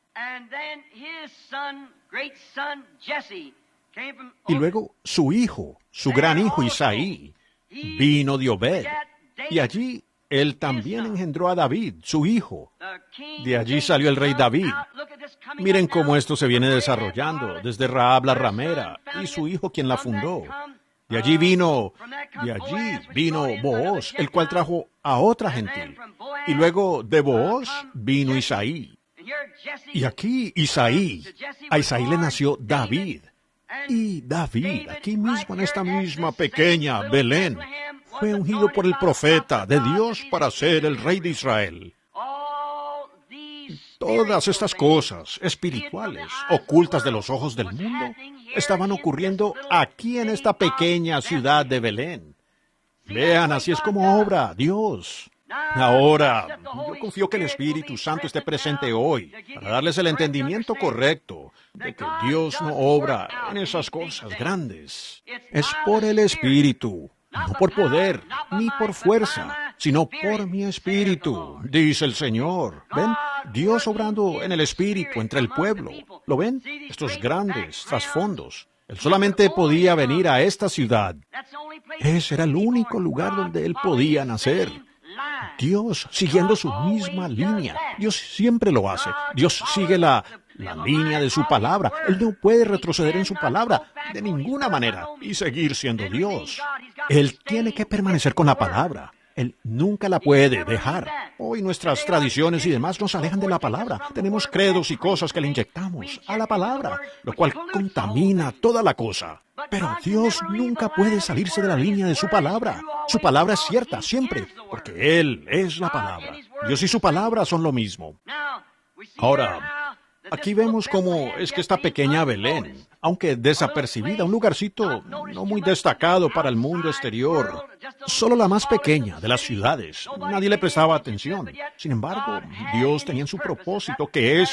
Y luego su hijo, su gran hijo Isaí, vino de Obed. Y allí él también engendró a David, su hijo. De allí salió el rey David. Miren cómo esto se viene desarrollando, desde Rahab la ramera y su hijo quien la fundó. De allí vino Booz, el cual trajo a otra gentil. Y luego de Booz vino Isaí. Y aquí a Isaí le nació David. Y David, aquí mismo en esta misma pequeña Belén, fue ungido por el profeta de Dios para ser el rey de Israel. Todas estas cosas espirituales, ocultas de los ojos del mundo, estaban ocurriendo aquí en esta pequeña ciudad de Belén. Vean, así es como obra Dios. Ahora, yo confío que el Espíritu Santo esté presente hoy para darles el entendimiento correcto de que Dios no obra en esas cosas grandes. Es por el Espíritu, no por poder, ni por fuerza, sino por mi Espíritu, dice el Señor. ¿Ven? Dios obrando en el Espíritu entre el pueblo. ¿Lo ven? Estos grandes trasfondos. Él solamente podía venir a esta ciudad. Ese era el único lugar donde Él podía nacer. Dios siguiendo su misma línea. Dios siempre lo hace. Dios sigue la línea de su palabra. Él no puede retroceder en su palabra de ninguna manera y seguir siendo Dios. Él tiene que permanecer con la palabra. Él nunca la puede dejar. Hoy nuestras tradiciones y demás nos alejan de la palabra. Tenemos credos y cosas que le inyectamos a la palabra, lo cual contamina toda la cosa. Pero Dios nunca puede salirse de la línea de su palabra. Su palabra es cierta siempre, porque Él es la palabra. Dios y su palabra son lo mismo. Ahora, aquí vemos cómo es que esta pequeña Belén, aunque desapercibida, un lugarcito no muy destacado para el mundo exterior, solo la más pequeña de las ciudades, nadie le prestaba atención. Sin embargo, Dios tenía en su propósito que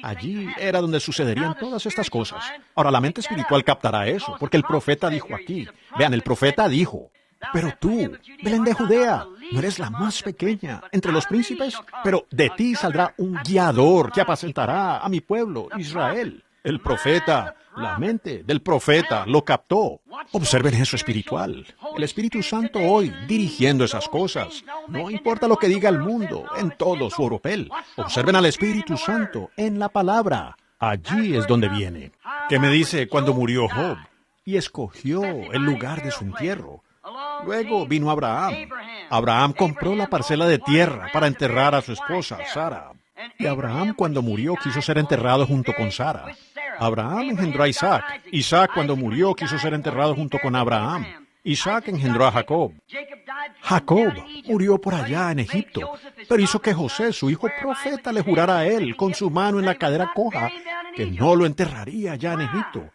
allí era donde sucederían todas estas cosas. Ahora, la mente espiritual captará eso, porque el profeta dijo aquí, vean, el profeta dijo, pero tú, Belén de Judea, no eres la más pequeña entre los príncipes, pero de ti saldrá un guiador que apacentará a mi pueblo, Israel. El profeta, la mente del profeta lo captó. Observen eso espiritual. El Espíritu Santo hoy dirigiendo esas cosas. No importa lo que diga el mundo en todo su oropel. Observen al Espíritu Santo en la palabra. Allí es donde viene. ¿Qué me dice cuando murió Job? Y escogió el lugar de su entierro. Luego vino Abraham. Abraham compró la parcela de tierra para enterrar a su esposa, Sara. Y Abraham, cuando murió, quiso ser enterrado junto con Sara. Abraham engendró a Isaac. Isaac, cuando murió, quiso ser enterrado junto con Abraham. Isaac engendró a Jacob. Jacob murió por allá en Egipto, pero hizo que José, su hijo profeta, le jurara a él, con su mano en la cadera coja, que no lo enterraría allá en Egipto.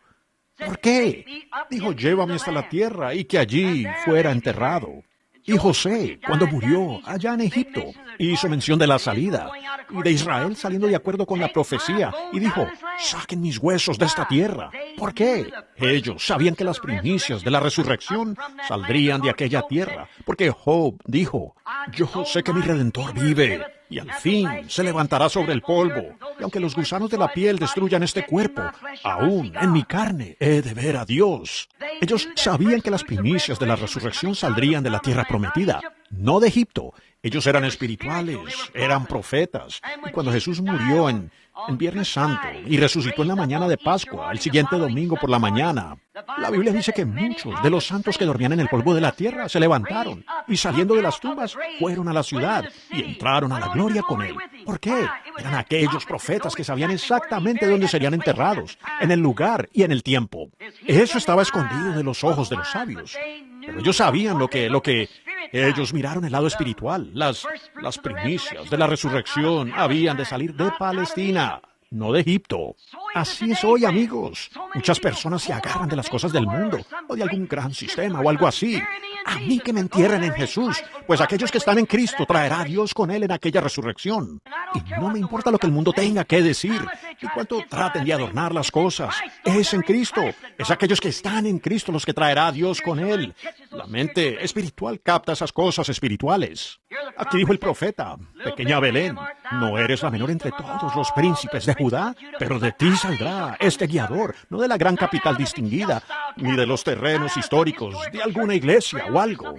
¿Por qué? Dijo, llévame hasta la tierra y que allí fuera enterrado. Y José, cuando murió allá en Egipto, hizo mención de la salida y de Israel saliendo de acuerdo con la profecía y dijo, saquen mis huesos de esta tierra. ¿Por qué? Ellos sabían que las primicias de la resurrección saldrían de aquella tierra, porque Job dijo, yo sé que mi Redentor vive y al fin se levantará sobre el polvo. Y aunque los gusanos de la piel destruyan este cuerpo, aún en mi carne he de ver a Dios. Ellos sabían que las primicias de la resurrección saldrían de la tierra prometida. no de Egipto. Ellos eran espirituales, eran profetas. Y cuando Jesús murió en Viernes Santo y resucitó en la mañana de Pascua, el siguiente domingo por la mañana, la Biblia dice que muchos de los santos que dormían en el polvo de la tierra se levantaron y saliendo de las tumbas fueron a la ciudad y entraron a la gloria con Él. ¿Por qué? Eran aquellos profetas que sabían exactamente dónde serían enterrados, en el lugar y en el tiempo. Eso estaba escondido de los ojos de los sabios. Pero ellos sabían lo que ellos miraron el lado espiritual. Las primicias de la resurrección habían de salir de Palestina, no de Egipto. Así es hoy, amigos. Muchas personas se agarran de las cosas del mundo o de algún gran sistema o algo así. A mí que me entierren en Jesús, pues aquellos que están en Cristo traerá a Dios con Él en aquella resurrección. Y no me importa lo que el mundo tenga que decir y cuánto traten de adornar las cosas. Es en Cristo. Es aquellos que están en Cristo los que traerá a Dios con Él. La mente espiritual capta esas cosas espirituales. Aquí dijo el profeta: pequeña Belén, no eres la menor entre todos los príncipes de Judá, pero de ti saldrá este guiador, no de la gran capital distinguida, ni de los terrenos históricos de alguna iglesia o algo,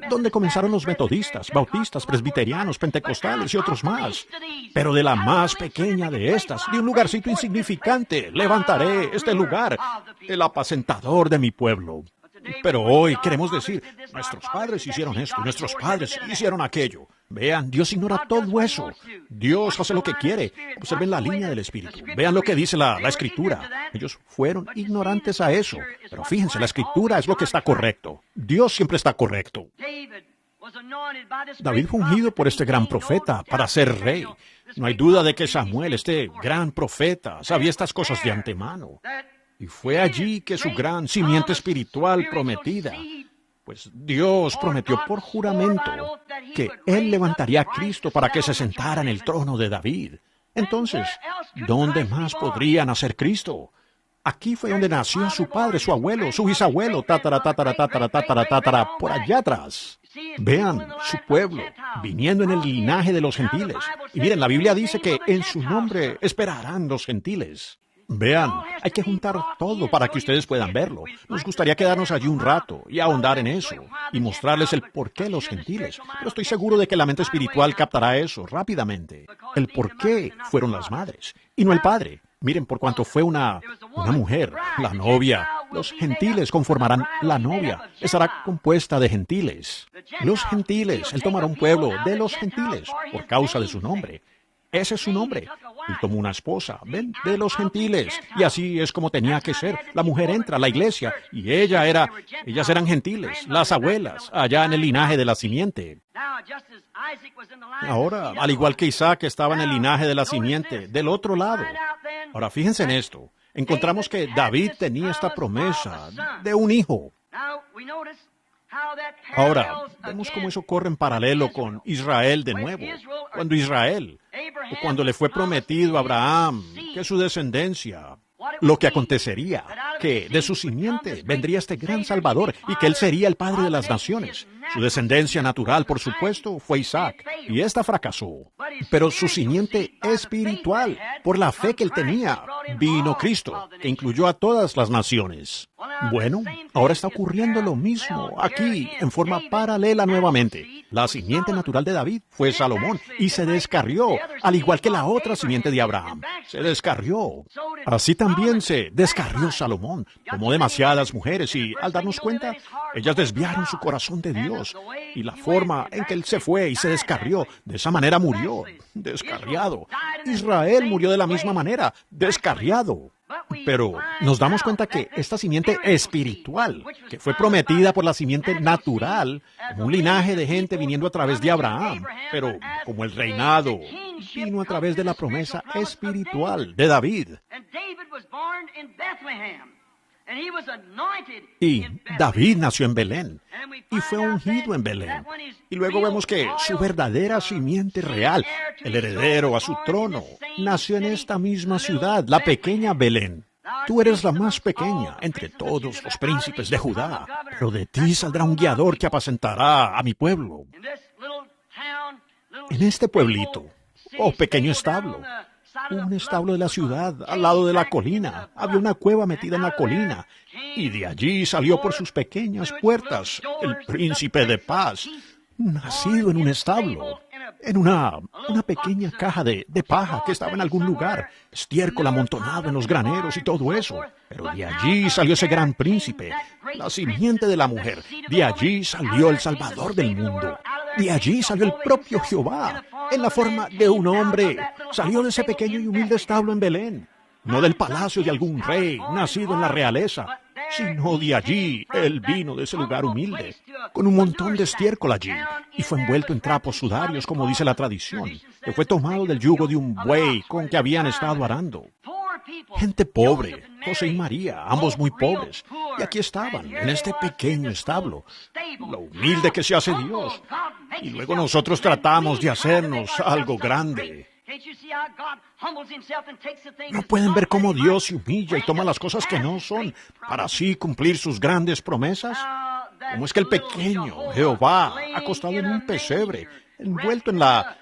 donde comenzaron los metodistas, bautistas, presbiterianos, pentecostales y otros más, pero de la más pequeña de estas, de un lugarcito insignificante, levantaré este lugar, el apacentador de mi pueblo. Pero hoy queremos decir, nuestros padres hicieron esto, nuestros padres hicieron aquello. Vean, Dios ignora todo eso. Dios hace lo que quiere. Observen la línea del Espíritu. Vean lo que dice la Escritura. Ellos fueron ignorantes a eso. Pero fíjense, la Escritura es lo que está correcto. Dios siempre está correcto. David fue ungido por este gran profeta para ser rey. No hay duda de que Samuel, este gran profeta, sabía estas cosas de antemano. Y fue allí que su gran simiente espiritual prometida, pues Dios prometió por juramento que Él levantaría a Cristo para que se sentara en el trono de David. Entonces, ¿dónde más podría nacer Cristo? Aquí fue donde nació su padre, su abuelo, su bisabuelo, tatara, por allá atrás. Vean, su pueblo, viniendo en el linaje de los gentiles. Y miren, la Biblia dice que en su nombre esperarán los gentiles. Vean, hay que juntar todo para que ustedes puedan verlo. Nos gustaría quedarnos allí un rato y ahondar en eso y mostrarles el por qué los gentiles. Pero estoy seguro de que la mente espiritual captará eso rápidamente. El por qué fueron las madres y no el padre. Miren, por cuanto fue una mujer, la novia. Los gentiles conformarán la novia. Estará compuesta de gentiles. Los gentiles, Él tomará un pueblo de los gentiles por causa de su nombre. Ese es su nombre. Él tomó una esposa, ven, de los gentiles. Y así es como tenía que ser. La mujer entra a la iglesia y ellas eran gentiles, las abuelas, allá en el linaje de la simiente. Ahora, al igual que Isaac estaba en el linaje de la simiente, del otro lado. Ahora, fíjense en esto. Encontramos que David tenía esta promesa de un hijo. Ahora, vemos cómo eso corre en paralelo con Israel de nuevo. Cuando le fue prometido a Abraham que su descendencia, lo que acontecería, que de su simiente vendría este gran Salvador y que él sería el padre de las naciones. Su descendencia natural, por supuesto, fue Isaac, y ésta fracasó. Pero su simiente espiritual, por la fe que él tenía, vino Cristo, que incluyó a todas las naciones. Bueno, ahora está ocurriendo lo mismo aquí, en forma paralela nuevamente. La simiente natural de David fue Salomón, y se descarrió, al igual que la otra simiente de Abraham. Se descarrió. Así también se descarrió Salomón. Tomó demasiadas mujeres y, al darnos cuenta, ellas desviaron su corazón de Dios. Y la forma en que él se fue y se descarrió, de esa manera murió, descarriado. Israel murió de la misma manera, descarriado. Pero nos damos cuenta que esta simiente espiritual, que fue prometida por la simiente natural, como un linaje de gente viniendo a través de Abraham, pero como el reinado vino a través de la promesa espiritual de David. Y David nació en Belén y fue ungido en Belén. Y luego vemos que su verdadera simiente real, el heredero a su trono, nació en esta misma ciudad, la pequeña Belén. Tú eres la más pequeña entre todos los príncipes de Judá, pero de ti saldrá un guiador que apacentará a mi pueblo. En este pueblito, pequeño establo, un establo de la ciudad, al lado de la colina. Había una cueva metida en la colina, y de allí salió por sus pequeñas puertas el príncipe de paz. nacido en un establo, en una pequeña caja de paja que estaba en algún lugar, estiércol amontonado en los graneros y todo eso. Pero de allí salió ese gran príncipe, la simiente de la mujer. De allí salió el Salvador del mundo. De allí salió el propio Jehová, en la forma de un hombre. Salió de ese pequeño y humilde establo en Belén. No del palacio de algún rey, nacido en la realeza, sino de allí. Él vino de ese lugar humilde, con un montón de estiércol allí, y fue envuelto en trapos sudarios, como dice la tradición, que fue tomado del yugo de un buey con que habían estado arando. Gente pobre, José y María, ambos muy pobres, y aquí estaban, en este pequeño establo. Lo humilde que se hace Dios, y luego nosotros tratamos de hacernos algo grande. ¿No pueden ver cómo Dios se humilla y toma las cosas que no son para así cumplir sus grandes promesas? ¿Cómo es que el pequeño Jehová, acostado en un pesebre, envuelto en la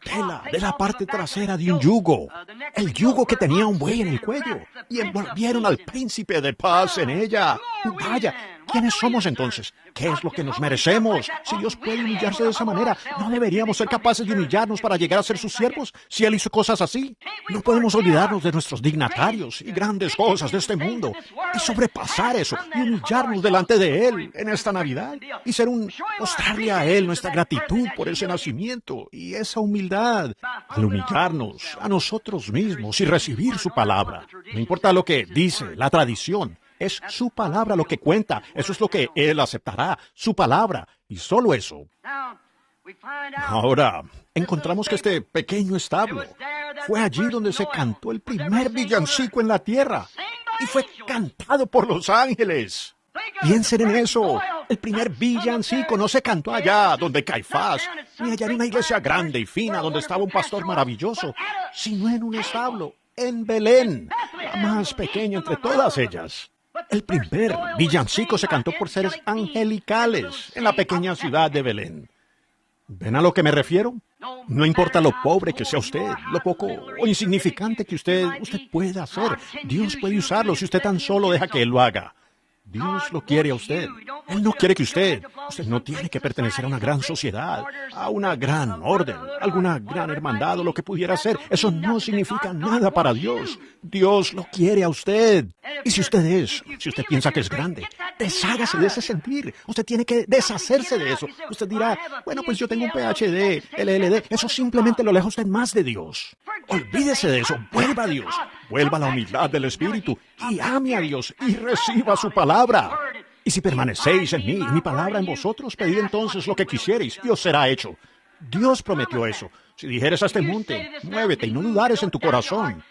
tela de la parte trasera de un yugo, el yugo que tenía un buey en el cuello, y envolvieron al príncipe de paz en ella? Vaya, ¿quiénes somos entonces? ¿Qué es lo que nos merecemos? Si Dios puede humillarse de esa manera, ¿no deberíamos ser capaces de humillarnos para llegar a ser sus siervos si Él hizo cosas así? No podemos olvidarnos de nuestros dignatarios y grandes cosas de este mundo y sobrepasar eso y humillarnos delante de Él en esta Navidad y mostrarle a Él nuestra gratitud por ese nacimiento y esa humildad al humillarnos a nosotros mismos y recibir su palabra. No importa lo que dice la tradición. Es su palabra lo que cuenta. Eso es lo que Él aceptará, su palabra, y solo eso. Ahora, encontramos que este pequeño establo fue allí donde se cantó el primer villancico en la tierra, y fue cantado por los ángeles. Piensen en eso. El primer villancico no se cantó allá donde Caifás, ni allá en una iglesia grande y fina donde estaba un pastor maravilloso, sino en un establo, en Belén, la más pequeña entre todas ellas. El primer villancico se cantó por seres angelicales en la pequeña ciudad de Belén. ¿Ven a lo que me refiero? No importa lo pobre que sea usted, lo poco o insignificante que usted pueda hacer, Dios puede usarlo si usted tan solo deja que Él lo haga. Dios lo quiere a usted. Él no quiere que usted no tiene que pertenecer a una gran sociedad, a una gran orden, alguna gran hermandad o lo que pudiera ser. Eso no significa nada para Dios. Dios lo quiere a usted. Y si usted piensa que es grande, deshágase de ese sentir. Usted tiene que deshacerse de eso. Usted dirá, bueno, pues yo tengo un PhD, LLD. Eso simplemente lo aleja a usted más de Dios. Olvídese de eso. Vuelva a Dios. Vuelva a la humildad del Espíritu y ame a Dios y reciba su palabra. Y si permanecéis en mí y mi palabra en vosotros, pedid entonces lo que quisierais y os será hecho. Dios prometió eso. Si dijeres a este monte, muévete y no dudares en tu corazón.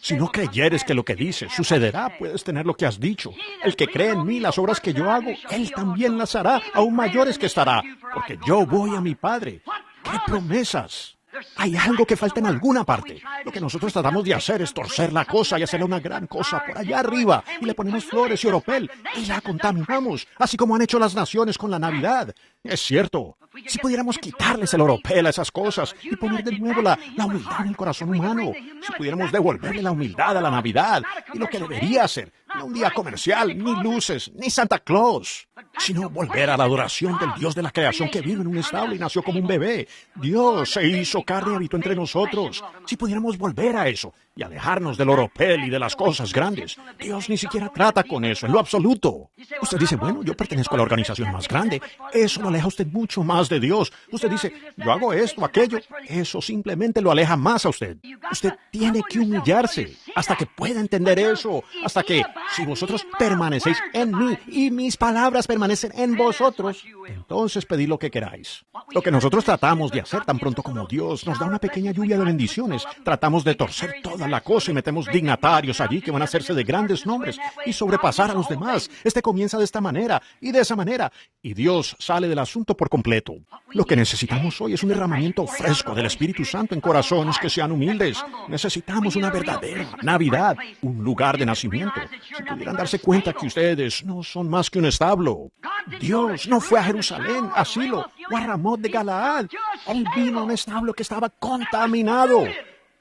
Si no creyeres que lo que dices sucederá, puedes tener lo que has dicho. El que cree en mí, las obras que yo hago, él también las hará, aún mayores que estará, porque yo voy a mi Padre. ¡Qué promesas! Hay algo que falta en alguna parte. Lo que nosotros tratamos de hacer es torcer la cosa y hacerle una gran cosa por allá arriba. Y le ponemos flores y oropel y la contaminamos, así como han hecho las naciones con la Navidad. Es cierto. Si pudiéramos quitarles el oropel a esas cosas y poner de nuevo la humildad en el corazón humano, si pudiéramos devolverle la humildad a la Navidad y lo que debería ser, no un día comercial, ni luces, ni Santa Claus, sino volver a la adoración del Dios de la creación que vino en un establo y nació como un bebé. Dios se hizo carne y habitó entre nosotros. Si pudiéramos volver a eso y alejarnos del oropel y de las cosas grandes, Dios ni siquiera trata con eso, en lo absoluto. Usted dice, bueno, yo pertenezco a la organización más grande. Eso lo aleja a usted mucho más de Dios. Usted dice, yo hago esto, aquello. Eso simplemente lo aleja más a usted. Usted tiene que humillarse hasta que pueda entender eso, hasta que, si vosotros permanecéis en mí y mis palabras permanecen en vosotros, entonces pedid lo que queráis. Lo que nosotros tratamos de hacer tan pronto como Dios nos da una pequeña lluvia de bendiciones, tratamos de torcer toda la cosa y metemos dignatarios allí que van a hacerse de grandes nombres y sobrepasar a los demás. Este comienza de esta manera y de esa manera, y Dios sale del asunto por completo. Lo que necesitamos hoy es un derramamiento fresco del Espíritu Santo en corazones que sean humildes. Necesitamos una verdadera Navidad, un lugar de nacimiento. Si pudieran darse cuenta que ustedes no son más que un establo. Dios no fue a Jerusalén, a Silo o a Ramot de Galaad. Él vino a un establo que estaba contaminado.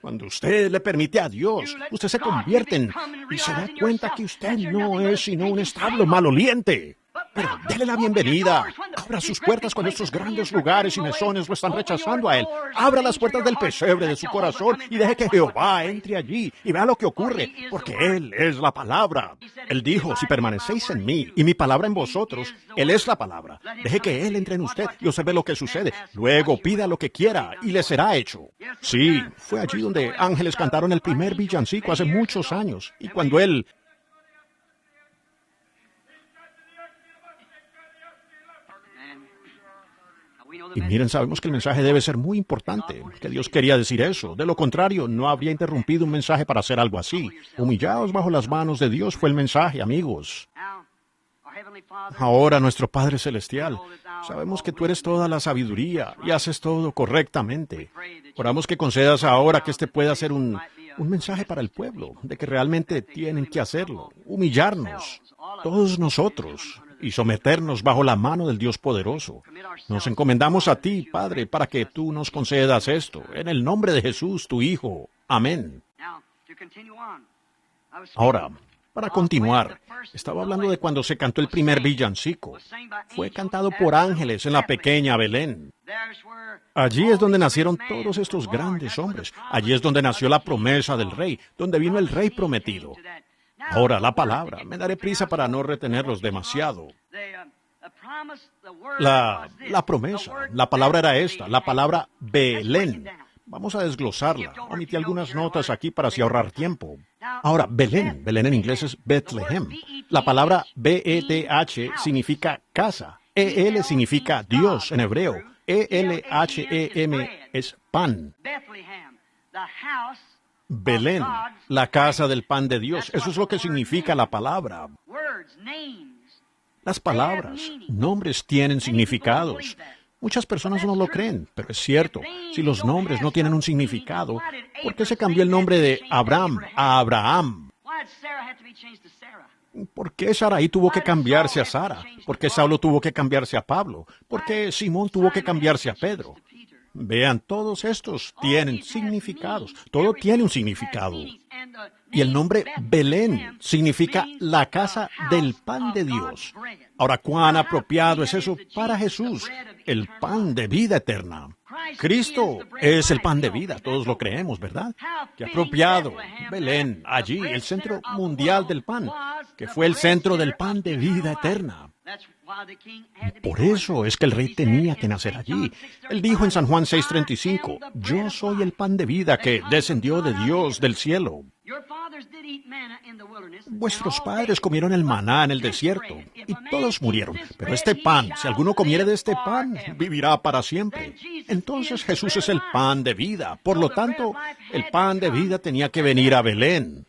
Cuando usted le permite a Dios, usted se convierte y se da cuenta que usted no es sino un establo maloliente. Pero dele la bienvenida. Abra sus puertas cuando estos grandes lugares y mesones lo están rechazando a él. Abra las puertas del pesebre de su corazón y deje que Jehová entre allí y vea lo que ocurre, porque Él es la palabra. Él dijo, si permanecéis en mí y mi palabra en vosotros, Él es la palabra. Deje que Él entre en usted y observe lo que sucede. Luego pida lo que quiera y le será hecho. Sí, fue allí donde ángeles cantaron el primer villancico hace muchos años. Y cuando Él... Y miren, sabemos que el mensaje debe ser muy importante, que Dios quería decir eso. De lo contrario, no habría interrumpido un mensaje para hacer algo así. Humillaos bajo las manos de Dios fue el mensaje, amigos. Ahora, nuestro Padre Celestial, sabemos que tú eres toda la sabiduría y haces todo correctamente. Oramos que concedas ahora que este pueda ser un mensaje para el pueblo, de que realmente tienen que hacerlo, humillarnos, todos nosotros, y someternos bajo la mano del Dios poderoso. Nos encomendamos a ti, Padre, para que tú nos concedas esto, en el nombre de Jesús, tu Hijo. Amén. Ahora, para continuar, estaba hablando de cuando se cantó el primer villancico. Fue cantado por ángeles en la pequeña Belén. Allí es donde nacieron todos estos grandes hombres. Allí es donde nació la promesa del rey, donde vino el rey prometido. Ahora, la palabra. Me daré prisa para no retenerlos demasiado. La promesa. La palabra era esta, la palabra Belén. Vamos a desglosarla. Omití algunas notas aquí para así ahorrar tiempo. Ahora, Belén. Belén en inglés es Bethlehem. La palabra B-E-T-H significa casa. E-L significa Dios en hebreo. E-L-H-E-M es pan. Belén, la casa del pan de Dios. Eso es lo que significa la palabra. Las palabras, nombres tienen significados. Muchas personas no lo creen, pero es cierto. Si los nombres no tienen un significado, ¿por qué se cambió el nombre de Abraham a Abraham? ¿Por qué Sarai tuvo que cambiarse a Sara? ¿Por qué Saulo tuvo que cambiarse a Pablo? ¿Por qué Simón tuvo que cambiarse a Pedro? Vean, todos estos tienen significados. Todo tiene un significado. Y el nombre Belén significa la casa del pan de Dios. Ahora, ¿cuán apropiado es eso para Jesús? El pan de vida eterna. Cristo es el pan de vida, todos lo creemos, ¿verdad? Qué apropiado. Belén, allí, el centro mundial del pan, que fue el centro del pan de vida eterna. Por eso es que el rey tenía que nacer allí. Él dijo en San Juan 6:35, yo soy el pan de vida que descendió de Dios del cielo. Vuestros padres comieron el maná en el desierto y todos murieron. Pero este pan, si alguno comiere de este pan, vivirá para siempre. Entonces Jesús es el pan de vida. Por lo tanto, el pan de vida tenía que venir a Belén.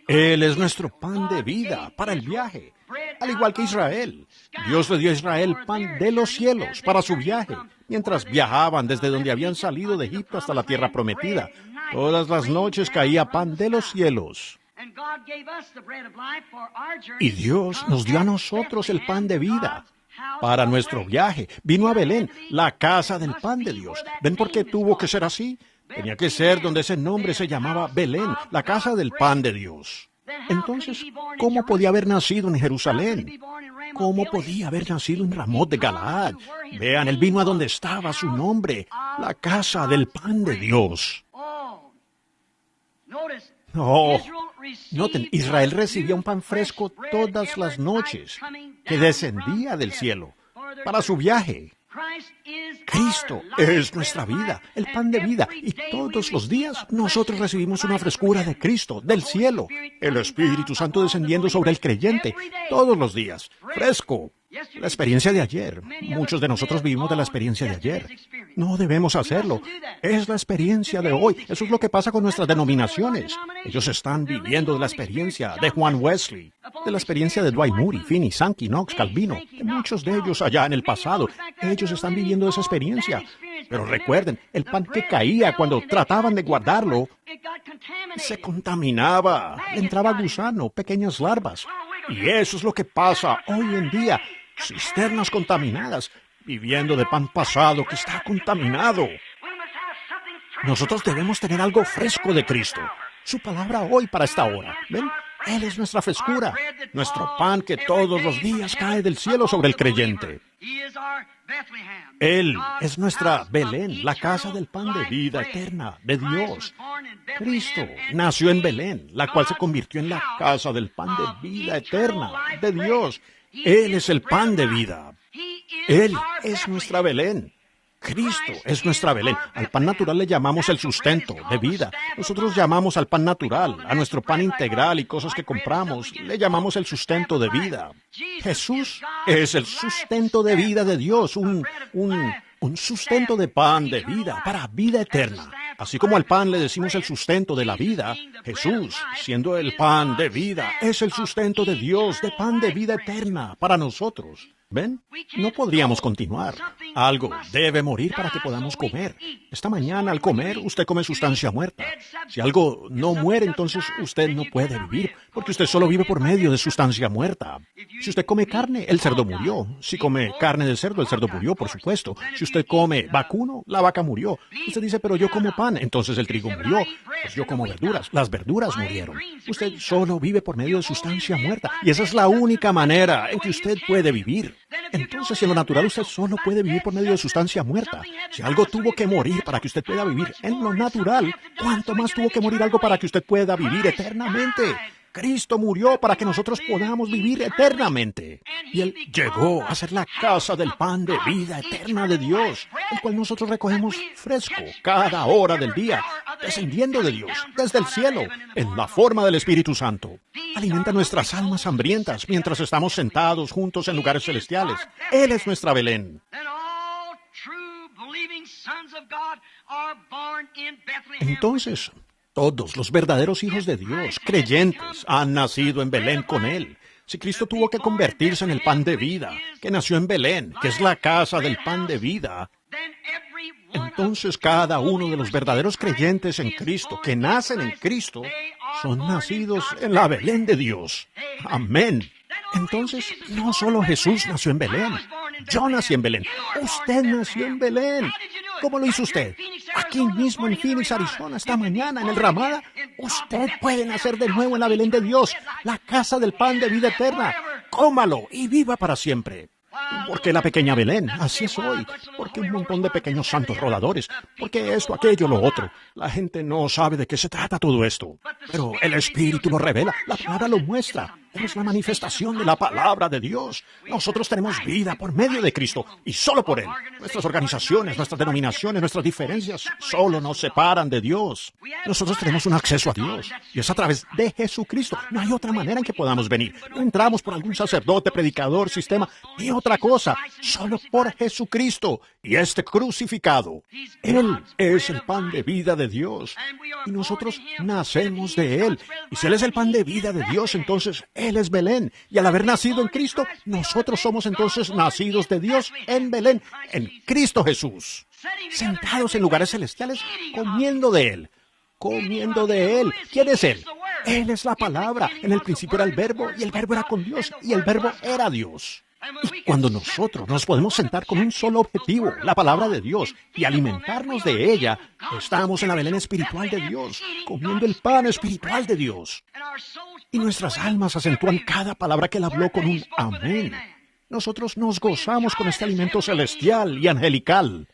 Él es nuestro pan de vida para el viaje, al igual que Israel. Dios le dio a Israel pan de los cielos para su viaje, mientras viajaban desde donde habían salido de Egipto hasta la tierra prometida. Todas las noches caía pan de los cielos. Y Dios nos dio a nosotros el pan de vida para nuestro viaje. Vino a Belén, la casa del pan de Dios. ¿Ven por qué tuvo que ser así? Tenía que ser donde ese nombre se llamaba Belén, la casa del pan de Dios. Entonces, ¿cómo podía haber nacido en Jerusalén? ¿Cómo podía haber nacido en Ramot de Galaad? Vean, él vino a donde estaba su nombre, la casa del pan de Dios. Oh, noten, Israel recibía un pan fresco todas las noches, que descendía del cielo, para su viaje. Cristo es nuestra vida, el pan de vida, y todos los días nosotros recibimos una frescura de Cristo, del cielo, el Espíritu Santo descendiendo sobre el creyente, todos los días, fresco. La experiencia de ayer, muchos de nosotros vivimos de la experiencia de ayer. No debemos hacerlo, es la experiencia de hoy. Eso es lo que pasa con nuestras denominaciones. Ellos están viviendo de la experiencia de Juan Wesley, de la experiencia de Dwight Moody, Finney, Sankey, Knox, Calvino, de muchos de ellos allá en el pasado. Ellos están viviendo de esa experiencia. Pero recuerden, el pan que caía cuando trataban de guardarlo, se contaminaba, le entraba gusano, pequeñas larvas. Y eso es lo que pasa hoy en día. Cisternas contaminadas, viviendo de pan pasado que está contaminado. Nosotros debemos tener algo fresco de Cristo. Su palabra hoy para esta hora. ¿Ven? Él es nuestra frescura, nuestro pan que todos los días cae del cielo sobre el creyente. Él es nuestra Belén, la casa del pan de vida eterna de Dios. Cristo nació en Belén, la cual se convirtió en la casa del pan de vida eterna de Dios. Él es el pan de vida. Él es nuestra Belén. Cristo es nuestra Belén. Al pan natural le llamamos el sustento de vida. Nosotros llamamos al pan natural, a nuestro pan integral y cosas que compramos, le llamamos el sustento de vida. Jesús es el sustento de vida de Dios, un sustento de pan de vida para vida eterna. Así como al pan le decimos el sustento de la vida, Jesús, siendo el pan de vida, es el sustento de Dios, de pan de vida eterna para nosotros. ¿Ven? No podríamos continuar. Algo debe morir para que podamos comer. Esta mañana, al comer, usted come sustancia muerta. Si algo no muere, entonces usted no puede vivir, porque usted solo vive por medio de sustancia muerta. Si usted come carne, el cerdo murió. Si come carne de cerdo, el cerdo murió, por supuesto. Si usted come vacuno, la vaca murió. Usted dice, pero yo como pan, entonces el trigo murió. Pues yo como verduras, las verduras murieron. Usted solo vive por medio de sustancia muerta, y esa es la única manera en que usted puede vivir. Entonces, en lo natural, usted solo puede vivir por medio de sustancia muerta. Si algo tuvo que morir para que usted pueda vivir en lo natural, ¿cuánto más tuvo que morir algo para que usted pueda vivir eternamente? Cristo murió para que nosotros podamos vivir eternamente. Y Él llegó a ser la casa del pan de vida eterna de Dios, el cual nosotros recogemos fresco cada hora del día, descendiendo de Dios, desde el cielo, en la forma del Espíritu Santo. Alimenta nuestras almas hambrientas mientras estamos sentados juntos en lugares celestiales. Él es nuestra Belén. Entonces, todos los verdaderos hijos de Dios, creyentes, han nacido en Belén con Él. Si Cristo tuvo que convertirse en el pan de vida, que nació en Belén, que es la casa del pan de vida, entonces cada uno de los verdaderos creyentes en Cristo, que nacen en Cristo, son nacidos en la Belén de Dios. Amén. Entonces, no solo Jesús nació en Belén, yo nací en Belén, usted nació en Belén. ¿Cómo lo hizo usted? Aquí mismo en Phoenix, Arizona, esta mañana, en el Ramada, usted puede nacer de nuevo en la Belén de Dios, la casa del pan de vida eterna. Cómalo y viva para siempre. ¿Por qué la pequeña Belén? Así es hoy. ¿Por qué un montón de pequeños santos rodadores? ¿Por qué esto, aquello, lo otro? La gente no sabe de qué se trata todo esto. Pero el Espíritu lo revela, la palabra lo muestra. Es la manifestación de la palabra de Dios. Nosotros tenemos vida por medio de Cristo y solo por Él. Nuestras organizaciones, nuestras denominaciones, nuestras diferencias solo nos separan de Dios. Nosotros tenemos un acceso a Dios y es a través de Jesucristo. No hay otra manera en que podamos venir. No entramos por algún sacerdote, predicador, sistema, ni otra cosa. Solo por Jesucristo y este crucificado. Él es el pan de vida de Dios y nosotros nacemos de Él. Y si Él es el pan de vida de Dios, entonces Él es Belén, y al haber nacido en Cristo, nosotros somos entonces nacidos de Dios en Belén, en Cristo Jesús, sentados en lugares celestiales, comiendo de Él. Comiendo de Él. ¿Quién es Él? Él es la palabra. En el principio era el Verbo, y el Verbo era con Dios, y el Verbo era Dios. Y cuando nosotros nos podemos sentar con un solo objetivo, la palabra de Dios, y alimentarnos de ella, estamos en la Belén espiritual de Dios, comiendo el pan espiritual de Dios. Y nuestras almas acentúan cada palabra que Él habló con un amén. Nosotros nos gozamos con este alimento celestial y angelical.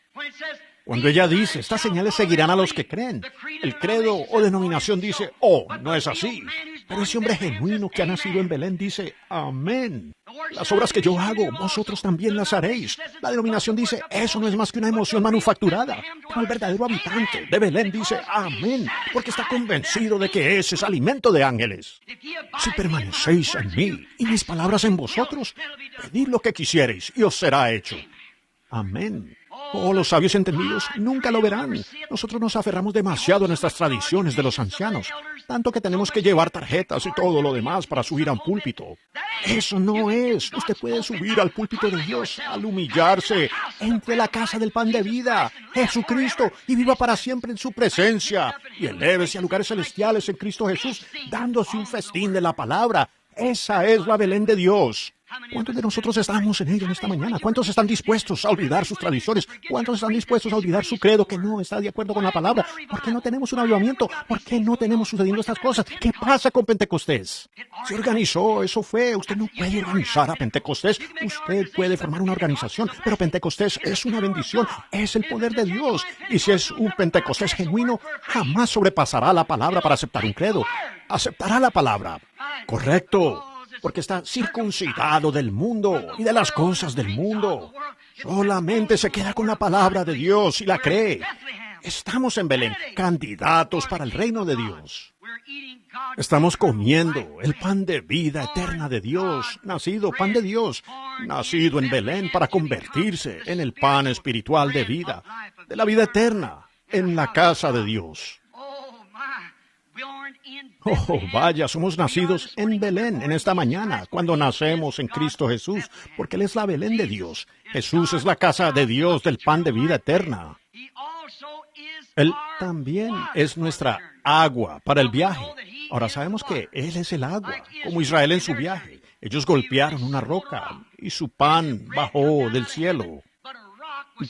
Cuando ella dice, estas señales seguirán a los que creen, el credo o denominación dice, oh, no es así. Pero ese hombre genuino que ha nacido en Belén dice, amén. Las obras que yo hago, vosotros también las haréis. La denominación dice, eso no es más que una emoción manufacturada. Pero el verdadero habitante de Belén dice, amén, porque está convencido de que ese es alimento de ángeles. Si permanecéis en mí y mis palabras en vosotros, pedid lo que quisiereis y os será hecho. Amén. Oh, los sabios entendidos nunca lo verán. Nosotros nos aferramos demasiado a nuestras tradiciones de los ancianos, tanto que tenemos que llevar tarjetas y todo lo demás para subir a un púlpito. Eso no es. Usted puede subir al púlpito de Dios al humillarse, entre la casa del pan de vida, Jesucristo, y viva para siempre en su presencia. Y elévese a lugares celestiales en Cristo Jesús, dándose un festín de la palabra. Esa es la Belén de Dios. ¿Cuántos de nosotros estamos en ella en esta mañana? ¿Cuántos están dispuestos a olvidar sus tradiciones? ¿Cuántos están dispuestos a olvidar su credo que no está de acuerdo con la palabra? ¿Por qué no tenemos un avivamiento? ¿Por qué no tenemos sucediendo estas cosas? ¿Qué pasa con Pentecostés? Se organizó, eso fue. Usted no puede organizar a Pentecostés. Usted puede formar una organización, pero Pentecostés es una bendición, es el poder de Dios. Y si es un Pentecostés genuino, jamás sobrepasará la palabra para aceptar un credo. Aceptará la palabra. Correcto. Porque está circuncidado del mundo y de las cosas del mundo. Solamente se queda con la palabra de Dios y la cree. Estamos en Belén, candidatos para el reino de Dios. Estamos comiendo el pan de vida eterna de Dios, nacido pan de Dios, nacido en Belén para convertirse en el pan espiritual de vida, de la vida eterna, en la casa de Dios. Oh, vaya, somos nacidos en Belén en esta mañana, cuando nacemos en Cristo Jesús, porque Él es la Belén de Dios. Jesús es la casa de Dios del pan de vida eterna. Él también es nuestra agua para el viaje. Ahora sabemos que Él es el agua, como Israel en su viaje. Ellos golpearon una roca y su pan bajó del cielo.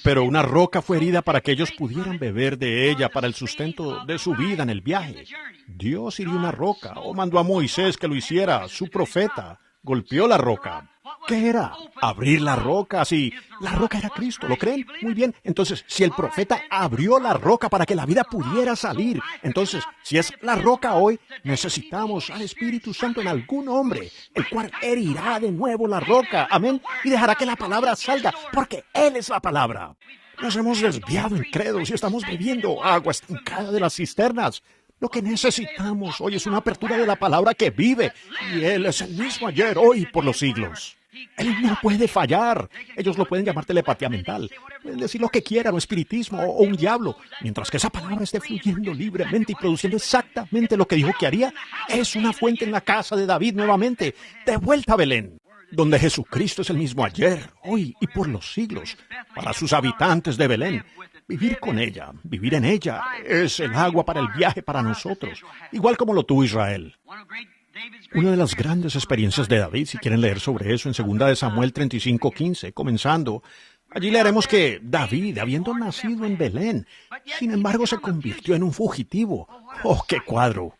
Pero una roca fue herida para que ellos pudieran beber de ella para el sustento de su vida en el viaje. Dios hirió una roca o mandó a Moisés que lo hiciera, su profeta. Golpeó la roca. ¿Qué era? Abrir la roca. Sí, la roca era Cristo, ¿lo creen? Muy bien. Entonces, si el profeta abrió la roca para que la vida pudiera salir, entonces, si es la roca hoy, necesitamos al Espíritu Santo en algún hombre, el cual herirá de nuevo la roca. Amén. Y dejará que la palabra salga, porque Él es la palabra. Nos hemos desviado en credos y estamos bebiendo agua estancada de las cisternas. Lo que necesitamos hoy es una apertura de la palabra que vive, y Él es el mismo ayer, hoy y por los siglos. Él no puede fallar. Ellos lo pueden llamar telepatía mental, pueden decir lo que quieran, o espiritismo, o un diablo. Mientras que esa palabra esté fluyendo libremente y produciendo exactamente lo que dijo que haría, es una fuente en la casa de David nuevamente, de vuelta a Belén, donde Jesucristo es el mismo ayer, hoy y por los siglos, para sus habitantes de Belén. Vivir con ella, vivir en ella, es el agua para el viaje para nosotros, igual como lo tuvo Israel. Una de las grandes experiencias de David, si quieren leer sobre eso, en 2 de Samuel 35:15, comenzando, allí leeremos que David, habiendo nacido en Belén, sin embargo se convirtió en un fugitivo. ¡Oh, qué cuadro!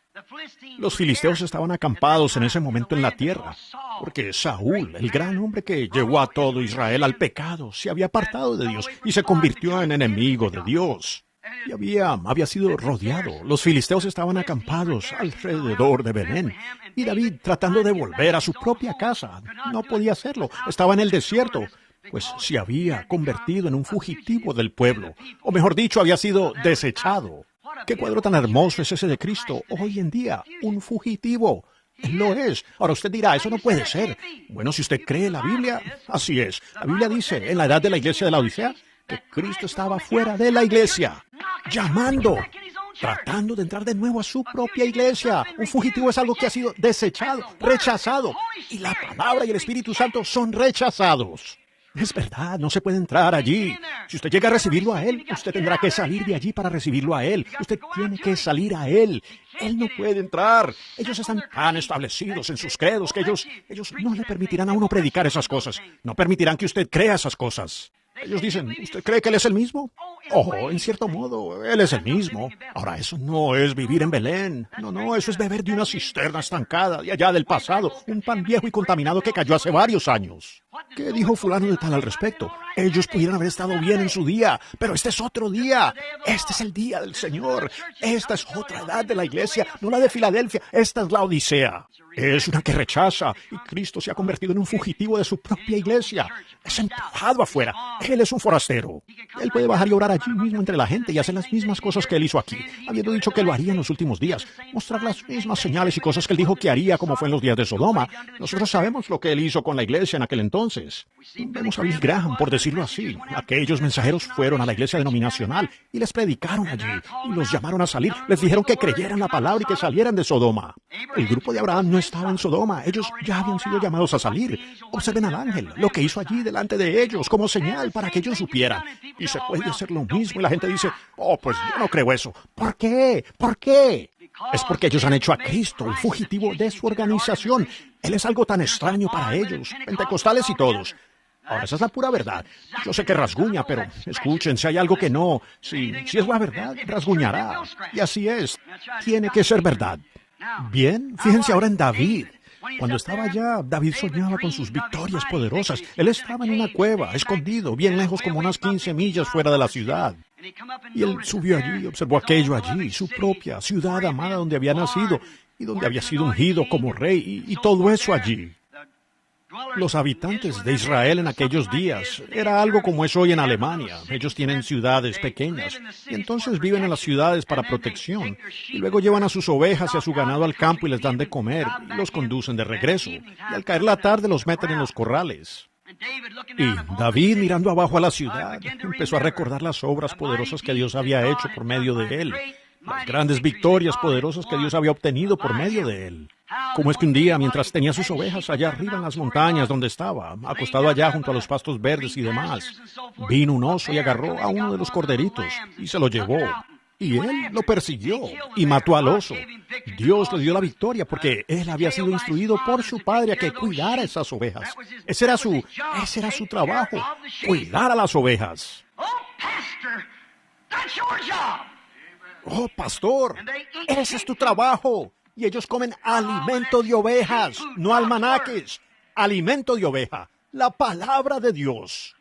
Los filisteos estaban acampados en ese momento en la tierra, porque Saúl, el gran hombre que llevó a todo Israel al pecado, se había apartado de Dios y se convirtió en enemigo de Dios. Y había sido rodeado. Los filisteos estaban acampados alrededor de Belén. Y David, tratando de volver a su propia casa, no podía hacerlo. Estaba en el desierto, pues se había convertido en un fugitivo del pueblo. O mejor dicho, había sido desechado. ¿Qué cuadro tan hermoso es ese de Cristo hoy en día? Un fugitivo. Él lo es. Ahora usted dirá, eso no puede ser. Bueno, si usted cree la Biblia, así es. La Biblia dice, en la edad de la iglesia de la Odisea, que Cristo estaba fuera de la iglesia, llamando, tratando de entrar de nuevo a su propia iglesia. Un fugitivo es algo que ha sido desechado, rechazado. Y la palabra y el Espíritu Santo son rechazados. Es verdad, no se puede entrar allí. Si usted llega a recibirlo a Él, usted tendrá que salir de allí para recibirlo a Él. Usted tiene que salir a Él. Él no puede entrar. Ellos están tan establecidos en sus credos que ellos no le permitirán a uno predicar esas cosas. No permitirán que usted crea esas cosas. Ellos dicen, ¿usted cree que Él es el mismo? Oh, en cierto modo, Él es el mismo. Ahora, eso no es vivir en Belén. No, eso es beber de una cisterna estancada de allá del pasado, un pan viejo y contaminado que cayó hace varios años. ¿Qué dijo fulano de tal al respecto? Ellos pudieran haber estado bien en su día, pero este es otro día. Este es el día del Señor. Esta es otra edad de la iglesia, no la de Filadelfia. Esta es la Odisea. Es una que rechaza, y Cristo se ha convertido en un fugitivo de su propia iglesia. Es empujado afuera. Él es un forastero. Él puede bajar y orar allí mismo entre la gente y hacer las mismas cosas que Él hizo aquí, habiendo dicho que lo haría en los últimos días. Mostrar las mismas señales y cosas que Él dijo que haría, como fue en los días de Sodoma. Nosotros sabemos lo que Él hizo con la iglesia en aquel entonces. Vemos a Bill Graham, por decirlo así. Aquellos mensajeros fueron a la iglesia denominacional y les predicaron allí, y los llamaron a salir. Les dijeron que creyeran la palabra y que salieran de Sodoma. El grupo de Abraham no estaba en Sodoma. Ellos ya habían sido llamados a salir. Observen al ángel, lo que hizo allí delante de ellos, como señal para que ellos supieran. Y se puede hacer lo mismo, y la gente dice, oh, pues yo no creo eso. ¿Por qué? ¿Por qué? Es porque ellos han hecho a Cristo un fugitivo de su organización. Él es algo tan extraño para ellos, pentecostales y todos. Ahora, esa es la pura verdad. Yo sé que rasguña, pero escuchen, si hay algo que no, si es la verdad, rasguñará. Y así es. Tiene que ser verdad. Bien, fíjense ahora en David. Cuando estaba allá, David soñaba con sus victorias poderosas. Él estaba en una cueva, escondido, bien lejos, como unas 15 millas fuera de la ciudad. Y él subió allí, observó aquello allí, su propia ciudad amada donde había nacido y donde había sido ungido como rey y todo eso allí. Los habitantes de Israel en aquellos días era algo como es hoy en Alemania. Ellos tienen ciudades pequeñas y entonces viven en las ciudades para protección y luego llevan a sus ovejas y a su ganado al campo y les dan de comer y los conducen de regreso. Y al caer la tarde los meten en los corrales. Y David, mirando abajo a la ciudad, empezó a recordar las obras poderosas que Dios había hecho por medio de él, las grandes victorias poderosas que Dios había obtenido por medio de él. Cómo es que un día, mientras tenía sus ovejas allá arriba en las montañas donde estaba, acostado allá junto a los pastos verdes y demás, vino un oso y agarró a uno de los corderitos y se lo llevó. Y él lo persiguió y mató al oso. Dios le dio la victoria porque él había sido instruido por su padre a que cuidara esas ovejas. Ese era su trabajo, cuidar a las ovejas. Oh, pastor, ese es tu trabajo. Y ellos comen alimento de ovejas, no almanaques. Alimento de oveja, la palabra de Dios.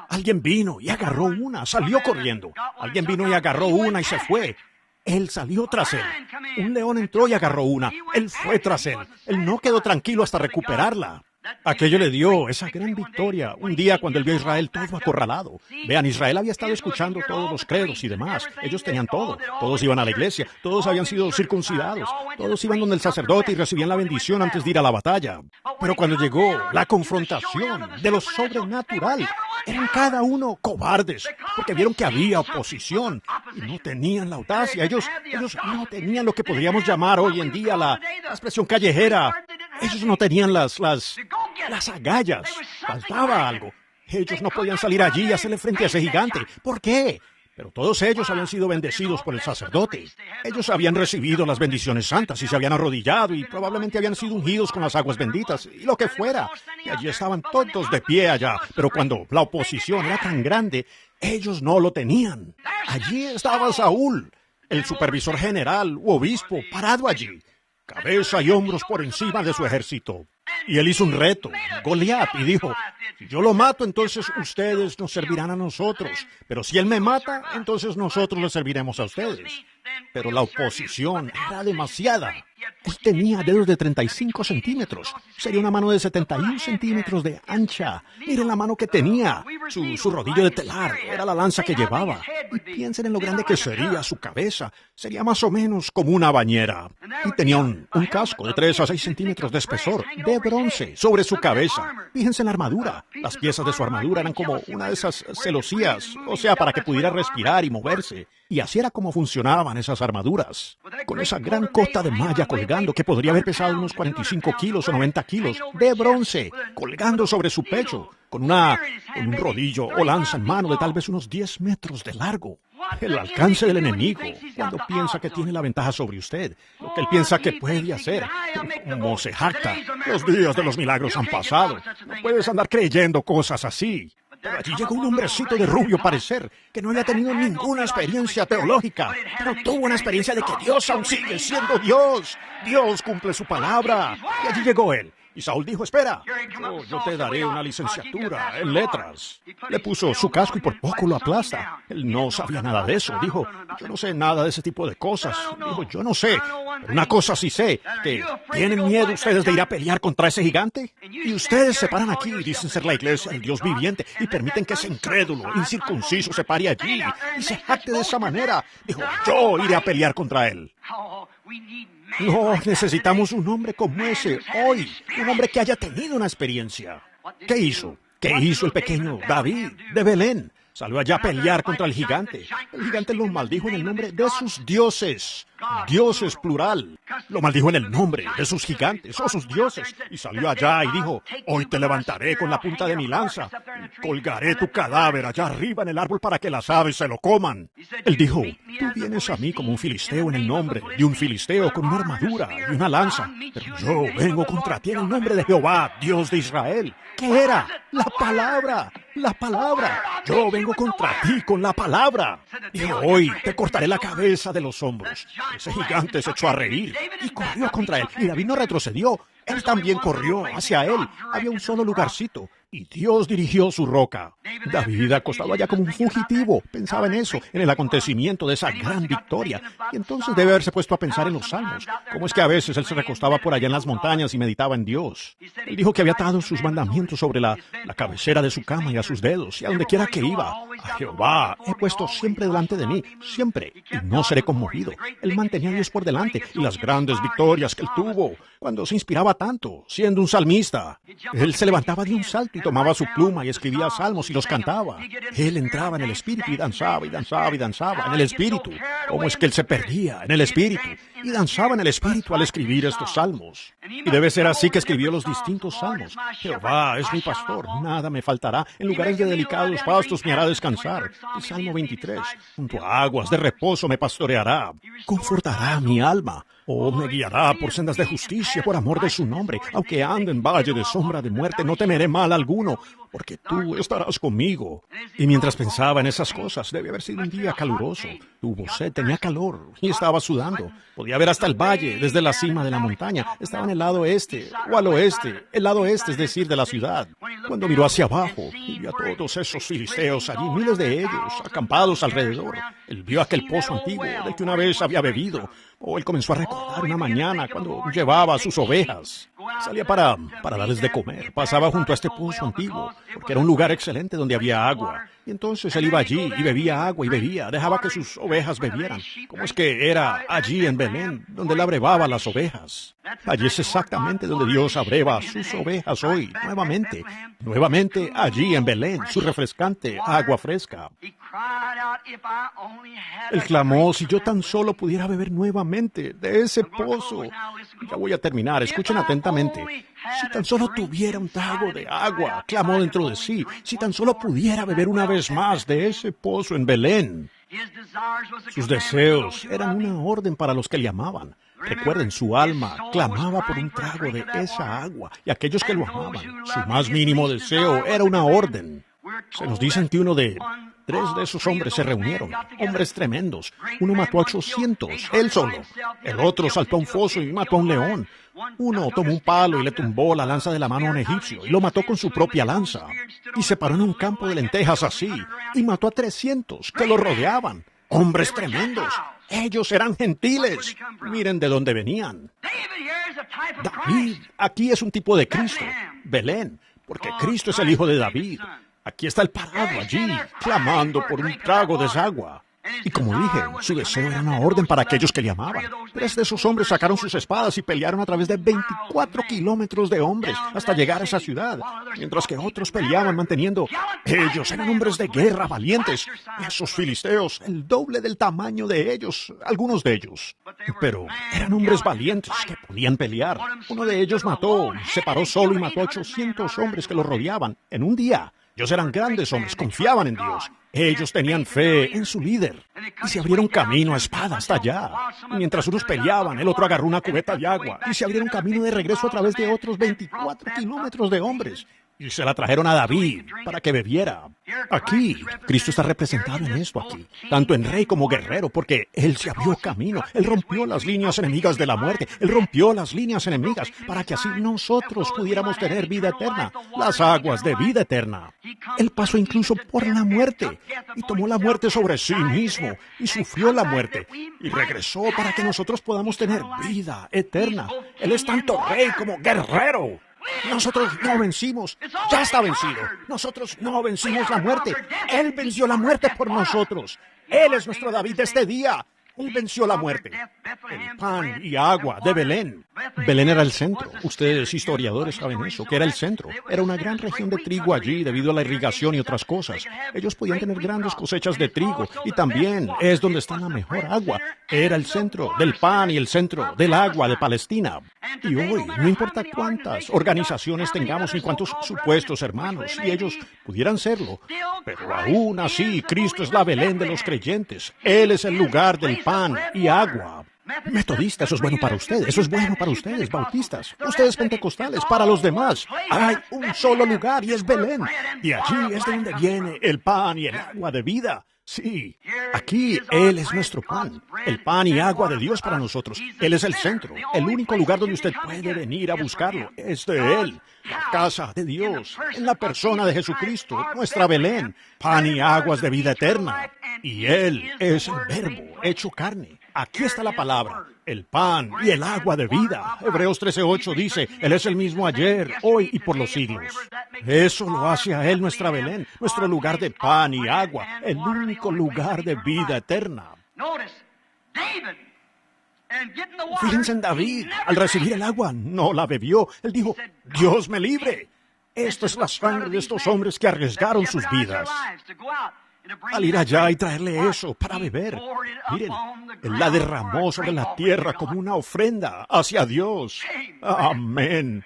Alguien vino y agarró una, salió corriendo. Alguien vino y agarró una y se fue. Él salió tras él. Un león entró y agarró una. Él fue tras él. Él no quedó tranquilo hasta recuperarla. Aquello le dio esa gran victoria un día cuando él vio a Israel todo acorralado. Vean, Israel había estado escuchando todos los credos y demás. Ellos tenían todo. Todos iban a la iglesia. Todos habían sido circuncidados. Todos iban donde el sacerdote y recibían la bendición antes de ir a la batalla. Pero cuando llegó la confrontación de lo sobrenatural, eran cada uno cobardes, porque vieron que había oposición y no tenían la audacia. Ellos no tenían lo que podríamos llamar hoy en día la expresión callejera. Ellos no tenían las agallas. Faltaba algo. Ellos no podían salir allí y hacerle frente a ese gigante. ¿Por qué? Pero todos ellos habían sido bendecidos por el sacerdote. Ellos habían recibido las bendiciones santas y se habían arrodillado y probablemente habían sido ungidos con las aguas benditas y lo que fuera. Y allí estaban todos de pie allá. Pero cuando la oposición era tan grande, ellos no lo tenían. Allí estaba Saúl, el supervisor general u obispo, parado allí, cabeza y hombros por encima de su ejército. Y él hizo un reto, Goliat, y dijo, si yo lo mato, entonces ustedes nos servirán a nosotros. Pero si él me mata, entonces nosotros les serviremos a ustedes. Pero la oposición era demasiada. Él tenía dedos de 35 centímetros. Sería una mano de 71 centímetros de ancha. Miren la mano que tenía. Su rodillo de telar era la lanza que llevaba. Y piensen en lo grande que sería su cabeza. Sería más o menos como una bañera. Y tenía un casco de 3 a 6 centímetros de espesor, de bronce, sobre su cabeza. Fíjense en la armadura. Las piezas de su armadura eran como una de esas celosías, o sea, para que pudiera respirar y moverse. Y así era como funcionaban esas armaduras. Con esa gran cota de malla colgando, que podría haber pesado unos 45 kilos o 90 kilos, de bronce, colgando sobre su pecho, con un rodillo o lanza en mano de tal vez unos 10 metros de largo. El alcance del enemigo, cuando piensa que tiene la ventaja sobre usted, lo que él piensa que puede hacer, como se jacta. Los días de los milagros han pasado. No puedes andar creyendo cosas así. Pero allí llegó un hombrecito de rubio parecer, que no había tenido ninguna experiencia teológica, pero tuvo una experiencia de que Dios aún sigue siendo Dios. Dios cumple su palabra. Y allí llegó él. Y Saúl dijo, espera, yo te daré una licenciatura en letras. Le puso su casco y por poco lo aplasta. Él no sabía nada de eso. Dijo, yo no sé nada de ese tipo de cosas. Dijo, yo no sé, pero una cosa sí sé, que ¿tienen miedo ustedes de ir a pelear contra ese gigante? Y ustedes se paran aquí y dicen ser la iglesia del Dios viviente y permiten que ese incrédulo, incircunciso se pare allí y se jacte de esa manera. Dijo, yo iré a pelear contra él. No, necesitamos un hombre como ese hoy, un hombre que haya tenido una experiencia. ¿Qué hizo? ¿Qué hizo el pequeño David de Belén? Salió allá a pelear contra el gigante. El gigante lo maldijo en el nombre de sus dioses. Dioses plural. Lo maldijo en el nombre de sus gigantes o sus dioses. Y salió allá y dijo, hoy te levantaré con la punta de mi lanza. colgaré tu cadáver allá arriba en el árbol para que las aves se lo coman. Él dijo, tú vienes a mí como un filisteo en el nombre de un filisteo con una armadura y una lanza, pero yo vengo contra ti en el nombre de Jehová, Dios de Israel. ¿Qué era? La palabra, la palabra. Yo vengo contra ti con la palabra. Y hoy te cortaré la cabeza de los hombros. Ese gigante se echó a reír y corrió contra él. Y David no retrocedió. Él también corrió hacia él. Había un solo lugarcito. Y Dios dirigió su roca. David, acostado allá como un fugitivo, pensaba en eso, en el acontecimiento de esa gran victoria. Y entonces debe haberse puesto a pensar en los salmos. Cómo es que a veces él se recostaba por allá en las montañas y meditaba en Dios. Él dijo que había atado sus mandamientos sobre la cabecera de su cama y a sus dedos, y a donde quiera que iba. A Jehová he puesto siempre delante de mí, siempre, y no seré conmovido. Él mantenía a Dios por delante, y las grandes victorias que él tuvo, cuando se inspiraba tanto, siendo un salmista. Él se levantaba de un salto y tomaba su pluma y escribía salmos y los cantaba. Él entraba en el espíritu y danzaba y danzaba y danzaba en el espíritu. ¿Cómo es que él se perdía en el espíritu? Y danzaba en el espíritu al escribir estos salmos. Y debe ser así que escribió los distintos salmos. Jehová es mi pastor, nada me faltará. En lugares de delicados pastos me hará descansar. El Salmo 23. Junto a aguas de reposo me pastoreará. Confortará mi alma. Oh, me guiará por sendas de justicia por amor de su nombre. Aunque ande en valle de sombra de muerte, no temeré mal alguno, porque tú estarás conmigo. Y mientras pensaba en esas cosas, debe haber sido un día caluroso. Tuvo sed, tenía calor y estaba sudando. Podía ver hasta el valle desde la cima de la montaña. Estaba en el lado este o al oeste, el lado este, es decir, de la ciudad. Cuando miró hacia abajo y vio a todos esos filisteos allí, miles de ellos, acampados alrededor. Él vio aquel pozo antiguo del que una vez había bebido. Él comenzó a recordar una mañana cuando llevaba a sus ovejas. Salía para darles de comer. Pasaba junto a este pozo antiguo, porque era un lugar excelente donde había agua. Y entonces él iba allí y bebía agua y bebía. Dejaba que sus ovejas bebieran. ¿Cómo es que era allí en Belén, donde él abrevaba las ovejas? Allí es exactamente donde Dios abreva sus ovejas hoy, nuevamente. Nuevamente allí en Belén, su refrescante agua fresca. Él clamó, si yo tan solo pudiera beber nuevamente de ese pozo. Ya voy a terminar, escuchen atentamente. Si tan solo tuviera un trago de agua, clamó dentro de sí. Si tan solo pudiera beber una vez más de ese pozo en Belén. Sus deseos eran una orden para los que le amaban. Recuerden, su alma clamaba por un trago de esa agua, y aquellos que lo amaban, su más mínimo deseo era una orden. Se nos dice que tres de esos hombres se reunieron, hombres tremendos. Uno mató a 800, él solo. El otro saltó a un foso y mató a un león. Uno tomó un palo y le tumbó la lanza de la mano a un egipcio y lo mató con su propia lanza. Y se paró en un campo de lentejas así y mató a 300 que lo rodeaban. Hombres tremendos. Ellos eran gentiles. Miren de dónde venían. David, aquí es un tipo de Cristo. Belén, porque Cristo es el hijo de David. Aquí está el parado allí, clamando por un trago de esa agua. Y como dije, su deseo era una orden para aquellos que le amaban. 3 de esos hombres sacaron sus espadas y pelearon a través de 24 kilómetros de hombres hasta llegar a esa ciudad, mientras que otros peleaban manteniendo. Ellos eran hombres de guerra valientes. Esos filisteos, el doble del tamaño de ellos, algunos de ellos. Pero eran hombres valientes que podían pelear. Uno de ellos se paró solo y mató a 800 hombres que lo rodeaban en un día. Ellos eran grandes hombres, confiaban en Dios. Ellos tenían fe en su líder y se abrieron camino a espada hasta allá. Y mientras unos peleaban, el otro agarró una cubeta de agua y se abrieron camino de regreso a través de otros 24 kilómetros de hombres. Y se la trajeron a David para que bebiera. Aquí, Cristo está representado en esto aquí, tanto en rey como guerrero, porque Él se abrió camino. Él rompió las líneas enemigas de la muerte. Él rompió las líneas enemigas para que así nosotros pudiéramos tener vida eterna, las aguas de vida eterna. Él pasó incluso por la muerte y tomó la muerte sobre sí mismo y sufrió la muerte y regresó para que nosotros podamos tener vida eterna. Él es tanto rey como guerrero. Nosotros no vencimos, ya está vencido. Nosotros no vencimos la muerte. Él venció la muerte por nosotros. Él es nuestro David de este día. Él venció la muerte. El pan y agua de Belén. Belén era el centro. Ustedes, historiadores, saben eso, que era el centro. Era una gran región de trigo allí debido a la irrigación y otras cosas. Ellos podían tener grandes cosechas de trigo y también es donde está la mejor agua. Era el centro del pan y el centro del agua de Palestina. Y hoy, no importa cuántas organizaciones tengamos ni cuántos supuestos hermanos, y ellos pudieran serlo, pero aún así, Cristo es la Belén de los creyentes. Él es el lugar del pan y agua. Metodistas, eso es bueno para ustedes, eso es bueno para ustedes, bautistas, ustedes pentecostales, para los demás. Hay un solo lugar y es Belén. Y allí es de donde viene el pan y el agua de vida. Sí, aquí Él es nuestro pan, el pan y agua de Dios para nosotros. Él es el centro, el único lugar donde usted puede venir a buscarlo. Es de Él, la casa de Dios, en la persona de Jesucristo, nuestra Belén, pan y aguas de vida eterna. Y Él es el Verbo hecho carne. Aquí está la palabra, el pan y el agua de vida. Hebreos 13:8 dice, Él es el mismo ayer, hoy y por los siglos. Eso lo hace a Él nuestra Belén, nuestro lugar de pan y agua, el único lugar de vida eterna. Fíjense en David, al recibir el agua, no la bebió. Él dijo, Dios me libre. Esta es la sangre de estos hombres que arriesgaron sus vidas al ir allá y traerle eso para beber. Miren, Él la derramó sobre la tierra como una ofrenda hacia Dios. Amén.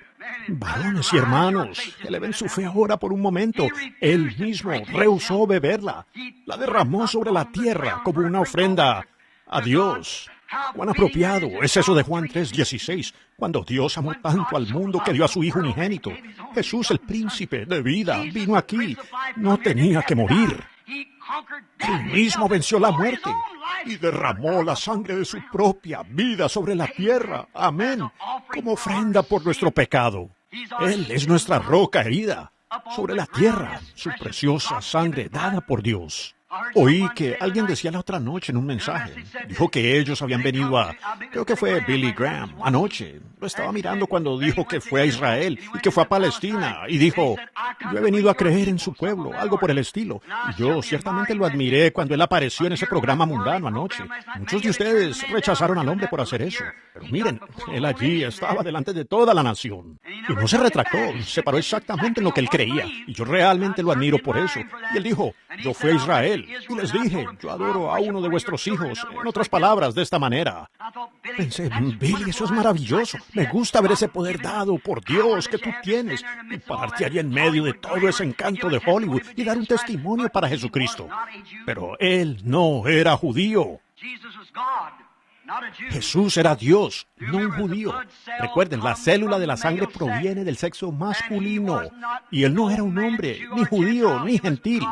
Varones y hermanos, eleven su fe ahora por un momento. Él mismo rehusó beberla. La derramó sobre la tierra como una ofrenda a Dios. Cuán apropiado es eso de Juan 3:16, cuando Dios amó tanto al mundo que dio a su Hijo unigénito. Jesús, el príncipe de vida, vino aquí. No tenía que morir. Él mismo venció la muerte y derramó la sangre de su propia vida sobre la tierra. Amén. Como ofrenda por nuestro pecado. Él es nuestra roca herida sobre la tierra, su preciosa sangre dada por Dios. Oí que alguien decía la otra noche en un mensaje, dijo que ellos habían venido creo que fue Billy Graham, anoche. Lo estaba mirando cuando dijo que fue a Israel y que fue a Palestina, y dijo, yo he venido a creer en su pueblo, algo por el estilo. Y yo ciertamente lo admiré cuando él apareció en ese programa mundano anoche. Muchos de ustedes rechazaron al hombre por hacer eso. Pero miren, él allí estaba delante de toda la nación. Y no se retractó, se paró exactamente en lo que él creía. Y yo realmente lo admiro por eso. Y él dijo, yo fui a Israel. Y les dije, yo adoro a uno de vuestros hijos, en otras palabras, de esta manera. Pensé, Billy, eso es maravilloso. Me gusta ver ese poder dado por Dios que tú tienes y pararte allí en medio de todo ese encanto de Hollywood y dar un testimonio para Jesucristo. Pero él no era judío. Jesús era Dios, no un judío. Recuerden, la célula de la sangre proviene del sexo masculino. Y él no era un hombre, ni judío, ni gentil.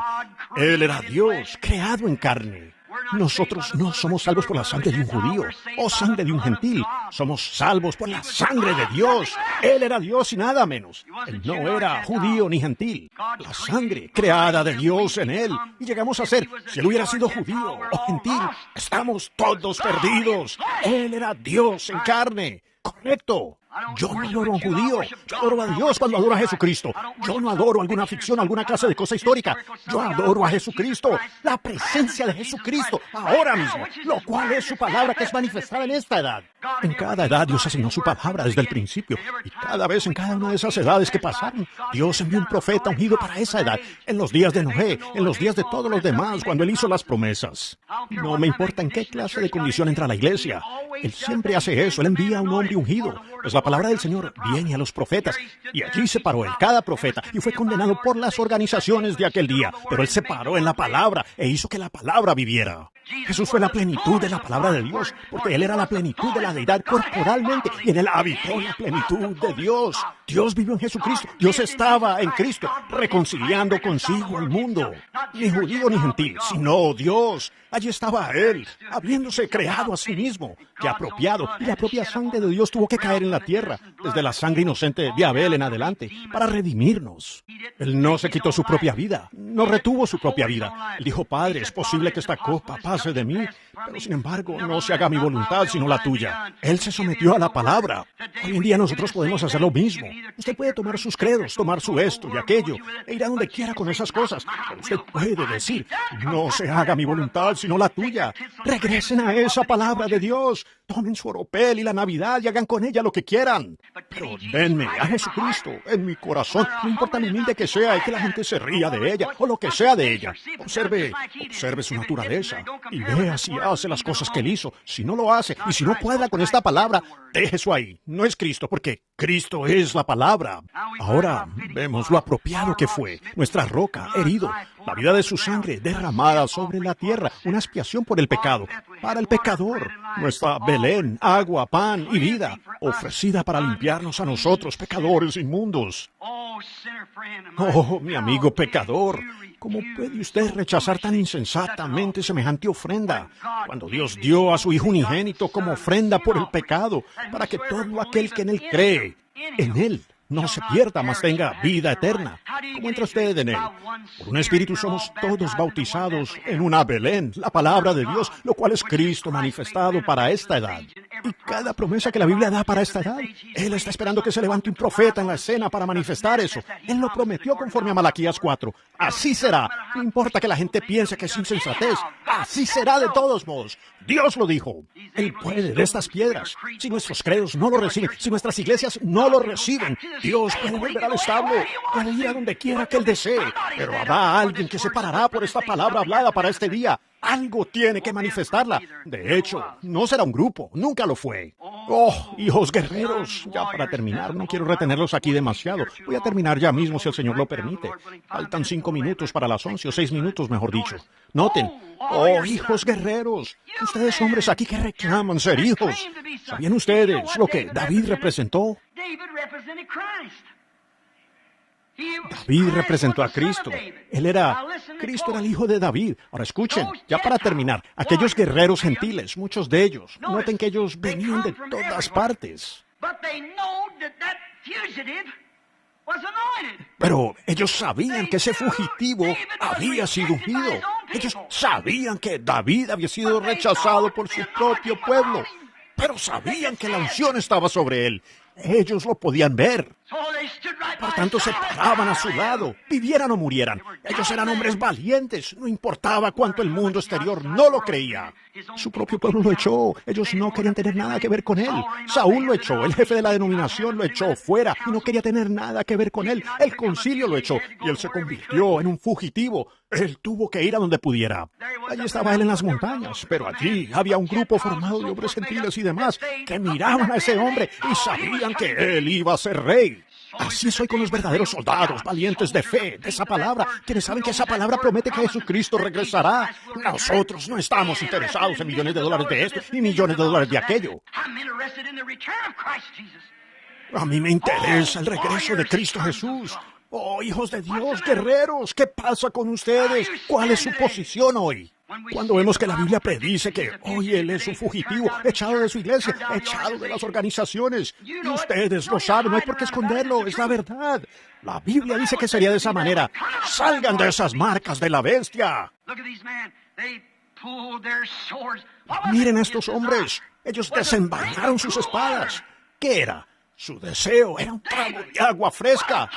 Él era Dios, creado en carne. Nosotros no somos salvos por la sangre de un judío o sangre de un gentil. Somos salvos por la sangre de Dios. Él era Dios y nada menos. Él no era judío ni gentil. La sangre creada de Dios en él. Y llegamos a ser, si él hubiera sido judío o gentil, estamos todos perdidos. Él era Dios en carne. Correcto. Yo no adoro a un judío, yo adoro a Dios cuando adoro a Jesucristo. Yo no adoro alguna ficción, alguna clase de cosa histórica. Yo adoro a Jesucristo, la presencia de Jesucristo, ahora mismo, lo cual es su palabra que es manifestada en esta edad. En cada edad Dios asignó su palabra desde el principio, y cada vez en cada una de esas edades que pasaron, Dios envió un profeta ungido para esa edad, en los días de Noé, en los días de todos los demás, cuando Él hizo las promesas. No me importa en qué clase de condición entra la iglesia, Él siempre hace eso, Él envía a un hombre ungido, pues la palabra del Señor viene a los profetas, y allí se paró él, cada profeta, y fue condenado por las organizaciones de aquel día, pero él se paró en la palabra e hizo que la palabra viviera. Jesús fue la plenitud de la palabra de Dios, porque Él era la plenitud de la deidad corporalmente, y en Él habitó la plenitud de Dios. Dios vivió en Jesucristo, Dios estaba en Cristo, reconciliando consigo al mundo. Ni judío ni gentil, sino Dios. Allí estaba Él, habiéndose creado a sí mismo, que apropiado, y la propia sangre de Dios tuvo que caer en la tierra, desde la sangre inocente de Abel en adelante, para redimirnos. Él no se quitó su propia vida, no retuvo su propia vida. Él dijo, Padre, es posible que esta copa pase de mí, Pero sin embargo, no se haga mi voluntad, sino la tuya. Él se sometió a la palabra. Hoy en día nosotros podemos hacer lo mismo. Usted puede tomar sus credos, tomar su esto y aquello, e ir a donde quiera con esas cosas. Pero usted puede decir, no se haga mi voluntad, sino la tuya. Regresen a esa palabra de Dios. Tomen su oropel y la Navidad y hagan con ella lo que quieran. Pero denme a Jesucristo en mi corazón, no importa lo humilde que sea y que la gente se ría de ella o lo que sea de ella. Observe su naturaleza y vea si hace las cosas que él hizo. Si no lo hace y si no cuadra con esta palabra, deje eso ahí. No es Cristo, porque Cristo es la palabra. Ahora vemos lo apropiado que fue. Nuestra roca, herido, la vida de su sangre derramada sobre la tierra, una expiación por el pecado, para el pecador. Nuestra Belén, agua, pan y vida, ofrecida para limpiarnos a nosotros, pecadores inmundos. Oh, mi amigo pecador, ¿cómo puede usted rechazar tan insensatamente semejante ofrenda? Cuando Dios dio a su Hijo unigénito como ofrenda por el pecado, para que todo aquel que en Él cree, en Él, no se pierda, mas tenga vida eterna. ¿Cómo entra usted en Él? Por un Espíritu somos todos bautizados en una Belén, la palabra de Dios, lo cual es Cristo manifestado para esta edad. Y cada promesa que la Biblia da para esta edad, Él está esperando que se levante un profeta en la escena para manifestar eso. Él lo prometió conforme a Malaquías 4. Así será. No importa que la gente piense que es insensatez. Así será de todos modos. Dios lo dijo. Él puede de estas piedras. Si nuestros credos no lo reciben, si nuestras iglesias no lo reciben, Dios puede volver al establo, puede ir a donde quiera que Él desee, pero habrá alguien que se parará por esta palabra hablada para este día. Algo tiene que manifestarla. De hecho, no será un grupo, nunca lo fue. Oh, hijos guerreros, ya para terminar, no quiero retenerlos aquí demasiado. Voy a terminar ya mismo si el Señor lo permite. Faltan 5 minutos para las 11, o 6 minutos, mejor dicho. Noten, oh, hijos guerreros, ustedes hombres aquí que reclaman ser hijos. ¿Sabían ustedes lo que David representó? David representó a Cristo. Cristo era el hijo de David. Ahora escuchen, ya para terminar, aquellos guerreros gentiles, muchos de ellos, noten que ellos venían de todas partes. Pero ellos sabían que ese fugitivo había sido ungido. Ellos sabían que David había sido rechazado por su propio pueblo. Pero sabían que la unción estaba sobre él. Ellos lo podían ver. Por tanto, se paraban a su lado, vivieran o murieran. Ellos eran hombres valientes, no importaba cuánto el mundo exterior no lo creía. Su propio pueblo lo echó, ellos no querían tener nada que ver con él. Saúl lo echó, el jefe de la denominación lo echó fuera y no quería tener nada que ver con él. El concilio lo echó y él se convirtió en un fugitivo. Él tuvo que ir a donde pudiera. Allí estaba él en las montañas, pero allí había un grupo formado de hombres gentiles y demás que miraban a ese hombre y sabían que él iba a ser rey. Así soy con los verdaderos soldados, valientes de fe, de esa palabra, quienes saben que esa palabra promete que Jesucristo regresará. Nosotros no estamos interesados en millones de dólares de esto y millones de dólares de aquello. A mí me interesa el regreso de Cristo Jesús. Oh, hijos de Dios, guerreros, ¿qué pasa con ustedes? ¿Cuál es su posición hoy? Cuando vemos que la Biblia predice que hoy Él es un fugitivo, echado de su iglesia, echado de las organizaciones, y ustedes lo saben, no hay por qué esconderlo, es la verdad. La Biblia dice que sería de esa manera. ¡Salgan de esas marcas de la bestia! Miren a estos hombres, ellos desenvainaron sus espadas. ¿Qué era? Su deseo era un trago de agua fresca.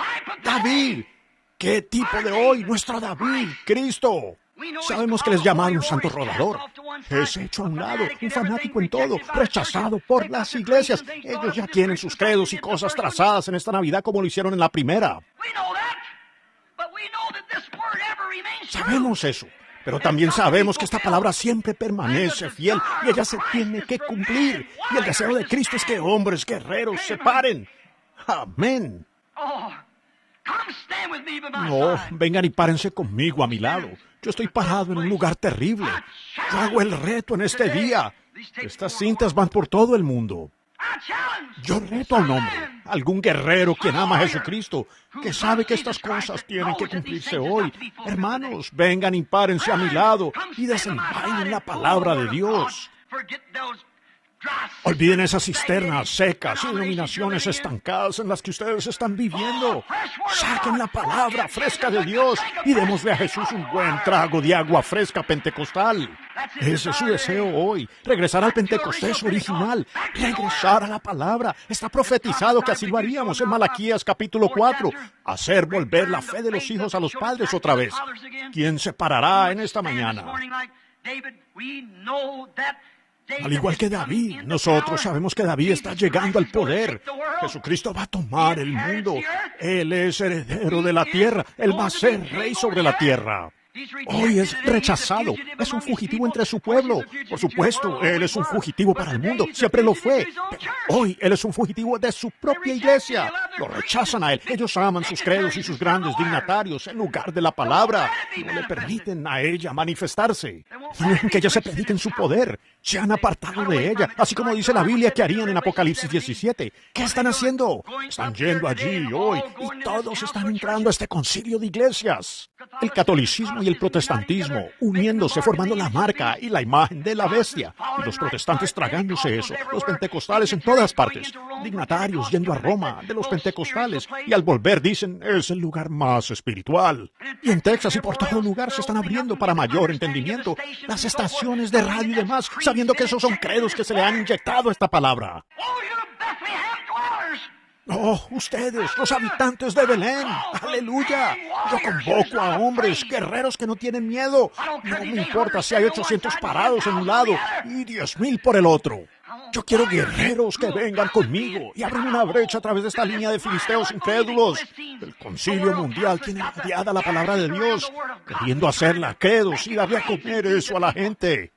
David, ¿qué tipo de hoy? Nuestro David, Cristo. Sabemos que les llamaron un santo rodador. Es hecho a un lado, un fanático en todo, rechazado por las iglesias. Ellos ya tienen sus credos y cosas trazadas en esta Navidad como lo hicieron en la primera. Sabemos eso, pero también sabemos que esta palabra siempre permanece fiel y ella se tiene que cumplir. Y el deseo de Cristo es que hombres guerreros se paren. Amén. No, vengan y párense conmigo a mi lado. Yo estoy parado en un lugar terrible. Yo hago el reto en este día. Estas cintas van por todo el mundo. Yo reto a un hombre, algún guerrero quien ama a Jesucristo, que sabe que estas cosas tienen que cumplirse hoy. Hermanos, vengan y párense a mi lado y desenvainen la palabra de Dios. Olviden esas cisternas secas y denominaciones estancadas en las que ustedes están viviendo. Saquen la palabra fresca de Dios y démosle a Jesús un buen trago de agua fresca pentecostal. Ese es su deseo hoy, regresar al Pentecostés original, regresar a la palabra. Está profetizado que así lo haríamos en Malaquías capítulo 4, hacer volver la fe de los hijos a los padres otra vez. ¿Quién se parará en esta mañana? Al igual que David, nosotros sabemos que David está llegando al poder. Jesucristo va a tomar el mundo. Él es heredero de la tierra. Él va a ser rey sobre la tierra. Hoy es rechazado, es un fugitivo entre su pueblo. Por supuesto, Él es un fugitivo para el mundo, siempre lo fue. Pero hoy Él es un fugitivo de su propia iglesia. Lo rechazan a Él. Ellos aman sus credos y sus grandes dignatarios en lugar de la palabra. No le permiten a ella manifestarse. Quieren que ella se predique en su poder. Se han apartado de ella, así como dice la Biblia que harían en Apocalipsis 17. ¿Qué están haciendo? Están yendo allí hoy y todos están entrando a este concilio de iglesias. El catolicismo y el protestantismo uniéndose, formando la marca y la imagen de la bestia. Y los protestantes tragándose eso. Los pentecostales en todas partes. Dignatarios yendo a Roma de los pentecostales. Y al volver dicen, es el lugar más espiritual. Y en Texas y por todo lugar se están abriendo para mayor entendimiento las estaciones de radio y demás, sabiendo que esos son credos que se le han inyectado a esta palabra. Oh, ustedes, los habitantes de Belén, aleluya. Yo convoco a hombres, guerreros que no tienen miedo. No me importa si hay 800 parados en un lado y 10,000 por el otro. Yo quiero guerreros que vengan conmigo y abran una brecha a través de esta línea de filisteos incrédulos. El concilio mundial tiene rodeada la palabra de Dios, queriendo hacerla credos y darle a comer eso a la gente.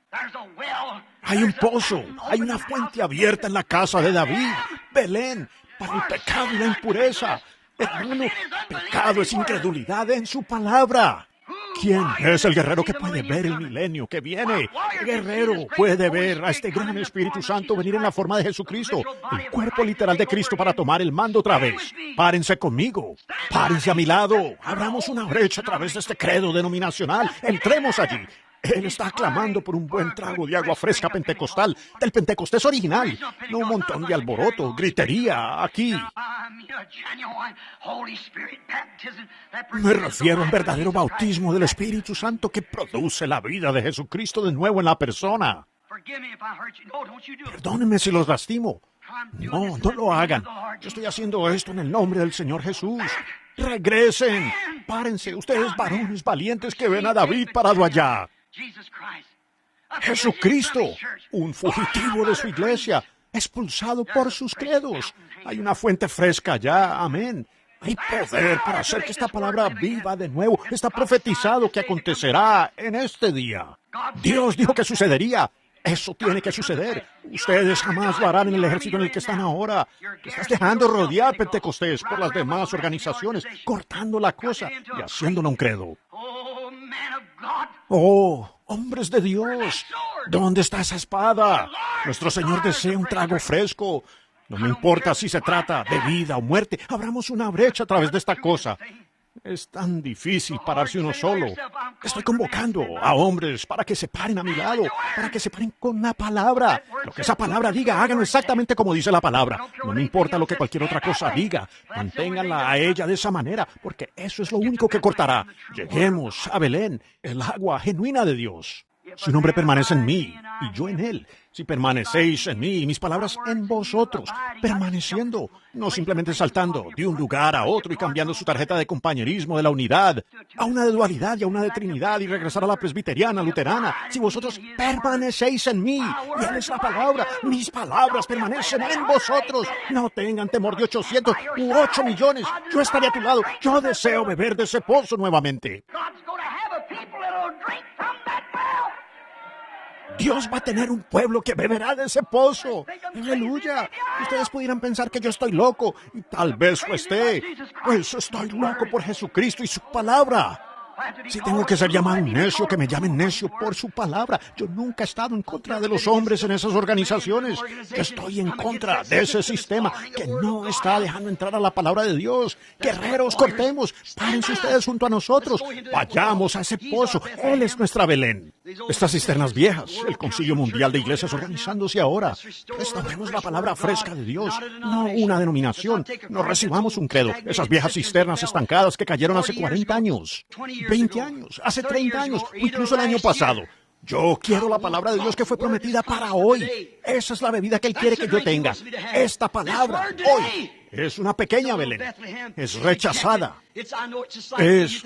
Hay un pozo, hay una fuente abierta en la casa de David, Belén, para el pecado y la impureza. Hermano, pecado es incredulidad en su palabra. ¿Quién es el guerrero que puede ver el milenio que viene? El guerrero puede ver a este gran Espíritu Santo venir en la forma de Jesucristo, el cuerpo literal de Cristo para tomar el mando otra vez. Párense conmigo, párense a mi lado, abramos una brecha a través de este credo denominacional, entremos allí. Él está clamando por un buen trago de agua fresca pentecostal, del Pentecostés original, no un montón de alboroto, gritería aquí. Me refiero a un verdadero bautismo del Espíritu Santo que produce la vida de Jesucristo de nuevo en la persona. Perdónenme si los lastimo. No, no lo hagan. Yo estoy haciendo esto en el nombre del Señor Jesús. Regresen, párense, ustedes varones valientes que ven a David parado allá. Jesucristo, un fugitivo de su iglesia, expulsado por sus credos. Hay una fuente fresca allá, amén. Hay poder para hacer que esta palabra viva de nuevo. Está profetizado que acontecerá en este día. Dios dijo que sucedería. Eso tiene que suceder. Ustedes jamás lo harán en el ejército en el que están ahora. Te estás dejando rodear, Pentecostés, por las demás organizaciones, cortando la cosa y haciéndola un credo. Oh, hombres de Dios, ¿dónde está esa espada? Nuestro Señor desea un trago fresco. No me importa si se trata de vida o muerte. Abramos una brecha a través de esta cosa. Es tan difícil pararse uno solo. Estoy convocando a hombres para que se paren a mi lado, para que se paren con la palabra. Lo que esa palabra diga, háganlo exactamente como dice la palabra. No me importa lo que cualquier otra cosa diga. Manténganla a ella de esa manera, porque eso es lo único que cortará. Lleguemos a Belén, el agua genuina de Dios. Si un hombre permanece en mí y yo en él, si permanecéis en mí y mis palabras en vosotros, permaneciendo, no simplemente saltando de un lugar a otro y cambiando su tarjeta de compañerismo de la unidad a una de dualidad y a una de trinidad y regresar a la presbiteriana, luterana, si vosotros permanecéis en mí y él es la palabra, mis palabras permanecen en vosotros, no tengan temor de 800 u 8 millones, yo estaré a tu lado, yo deseo beber de ese pozo nuevamente. Dios va a tener un pueblo que beberá de ese pozo. ¡Aleluya! Ustedes pudieran pensar que yo estoy loco, y tal vez lo esté. Pues estoy loco por Jesucristo y su palabra. Si tengo que ser llamado un necio, que me llamen necio por su palabra. Yo nunca he estado en contra de los hombres en esas organizaciones. Yo estoy en contra de ese sistema que no está dejando entrar a la palabra de Dios. Guerreros, cortemos. Párense ustedes junto a nosotros. Vayamos a ese pozo. Él es nuestra Belén. Estas cisternas viejas, el Concilio Mundial de Iglesias organizándose ahora. Restauremos la palabra fresca de Dios, no una denominación. No recibamos un credo. Esas viejas cisternas estancadas que cayeron hace 40 años, 20 años, hace 30 años, o incluso el año pasado. Yo quiero la palabra de Dios que fue prometida para hoy. Esa es la bebida que Él quiere que yo tenga. Esta palabra, hoy, es una pequeña Belén. Es rechazada.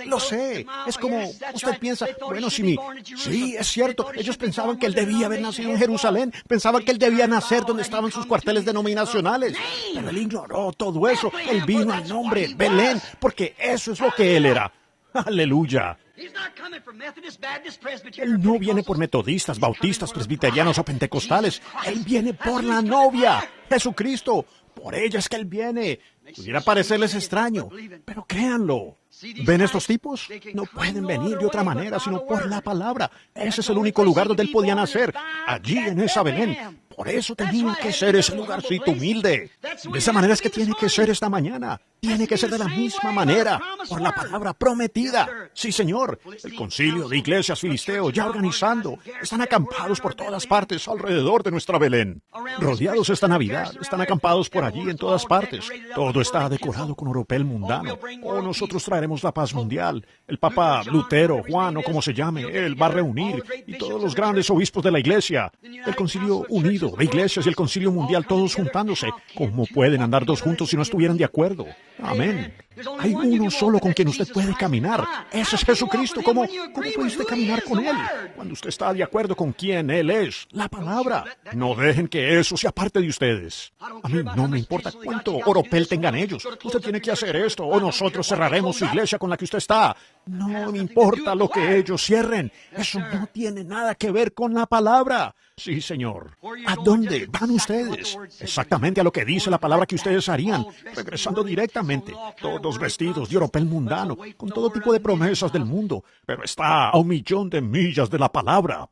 Lo sé. Es como usted piensa, bueno, sí, es cierto. Ellos pensaban que Él debía haber nacido en Jerusalén. Pensaban que Él debía nacer donde estaban sus cuarteles denominacionales. Pero Él ignoró todo eso. Él vino al nombre Belén, porque eso es lo que Él era. Aleluya. Él no viene por metodistas, bautistas, presbiterianos o pentecostales. Él viene por la novia, Jesucristo. Por ella es que Él viene. Pudiera parecerles extraño, pero créanlo. ¿Ven estos tipos? No pueden venir de otra manera sino por la palabra. Ese es el único lugar donde Él podía nacer, allí en esa Belén. Por eso tenía que ser ese lugarcito humilde. De esa manera es que tiene que ser esta mañana. Tiene que ser de la misma manera, por la palabra prometida. Sí, Señor. El concilio de iglesias filisteo ya organizando. Están acampados por todas partes alrededor de nuestra Belén. Rodeados esta Navidad. Están acampados por allí en todas partes. Todo está decorado con oropel mundano. Nosotros traeremos la paz mundial. El Papa Lutero, Juan o como se llame, él va a reunir. Y todos los grandes obispos de la iglesia. El concilio unido de iglesias y el concilio mundial todos juntándose. ¿Cómo pueden andar dos juntos si no estuvieran de acuerdo? Amén. Hay uno solo con quien usted puede caminar. Ese es Jesucristo. ¿Cómo puede usted caminar con Él? Cuando usted está de acuerdo con quién Él es, la palabra. No dejen que eso sea parte de ustedes. A mí no me importa cuánto oropel tengan ellos. Usted tiene que hacer esto o nosotros cerraremos su iglesia con la que usted está. No me importa lo que ellos cierren. Eso no tiene nada que ver con la palabra. Sí, Señor. ¿A dónde van ustedes? Exactamente a lo que dice la palabra que ustedes harían, regresando directamente, todos vestidos de oropel mundano, con todo tipo de promesas del mundo, pero está a 1,000,000 de millas de la palabra.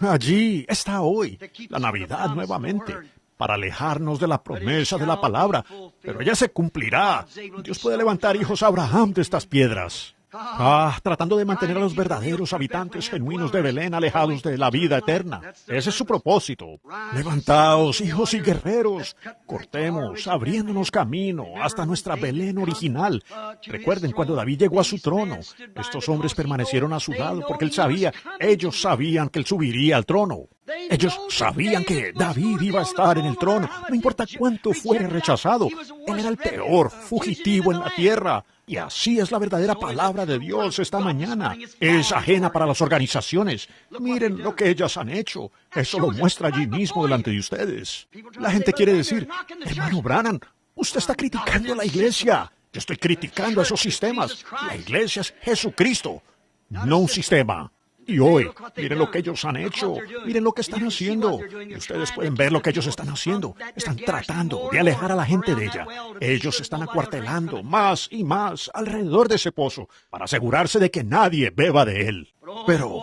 Allí está hoy, la Navidad nuevamente, para alejarnos de la promesa de la palabra, pero ella se cumplirá. Dios puede levantar hijos a Abraham de estas piedras. Tratando de mantener a los verdaderos habitantes genuinos de Belén alejados de la vida eterna. Ese es su propósito. Levantaos, hijos y guerreros. Cortemos, abriéndonos camino hasta nuestra Belén original. Recuerden cuando David llegó a su trono. Estos hombres permanecieron a su lado porque ellos sabían que él subiría al trono. Ellos sabían que David iba a estar en el trono, no importa cuánto fuera rechazado. Él era el peor fugitivo en la tierra. Y así es la verdadera palabra de Dios esta mañana. Es ajena para las organizaciones. Miren lo que ellas han hecho. Eso lo muestra allí mismo delante de ustedes. La gente quiere decir, hermano Branham, usted está criticando a la iglesia. Yo estoy criticando a esos sistemas. La iglesia es Jesucristo, no un sistema. Y hoy, miren lo que ellos han hecho, miren lo que están haciendo. Y ustedes pueden ver lo que ellos están haciendo. Están tratando de alejar a la gente de ella. Ellos están acuartelando más y más alrededor de ese pozo para asegurarse de que nadie beba de él. Pero,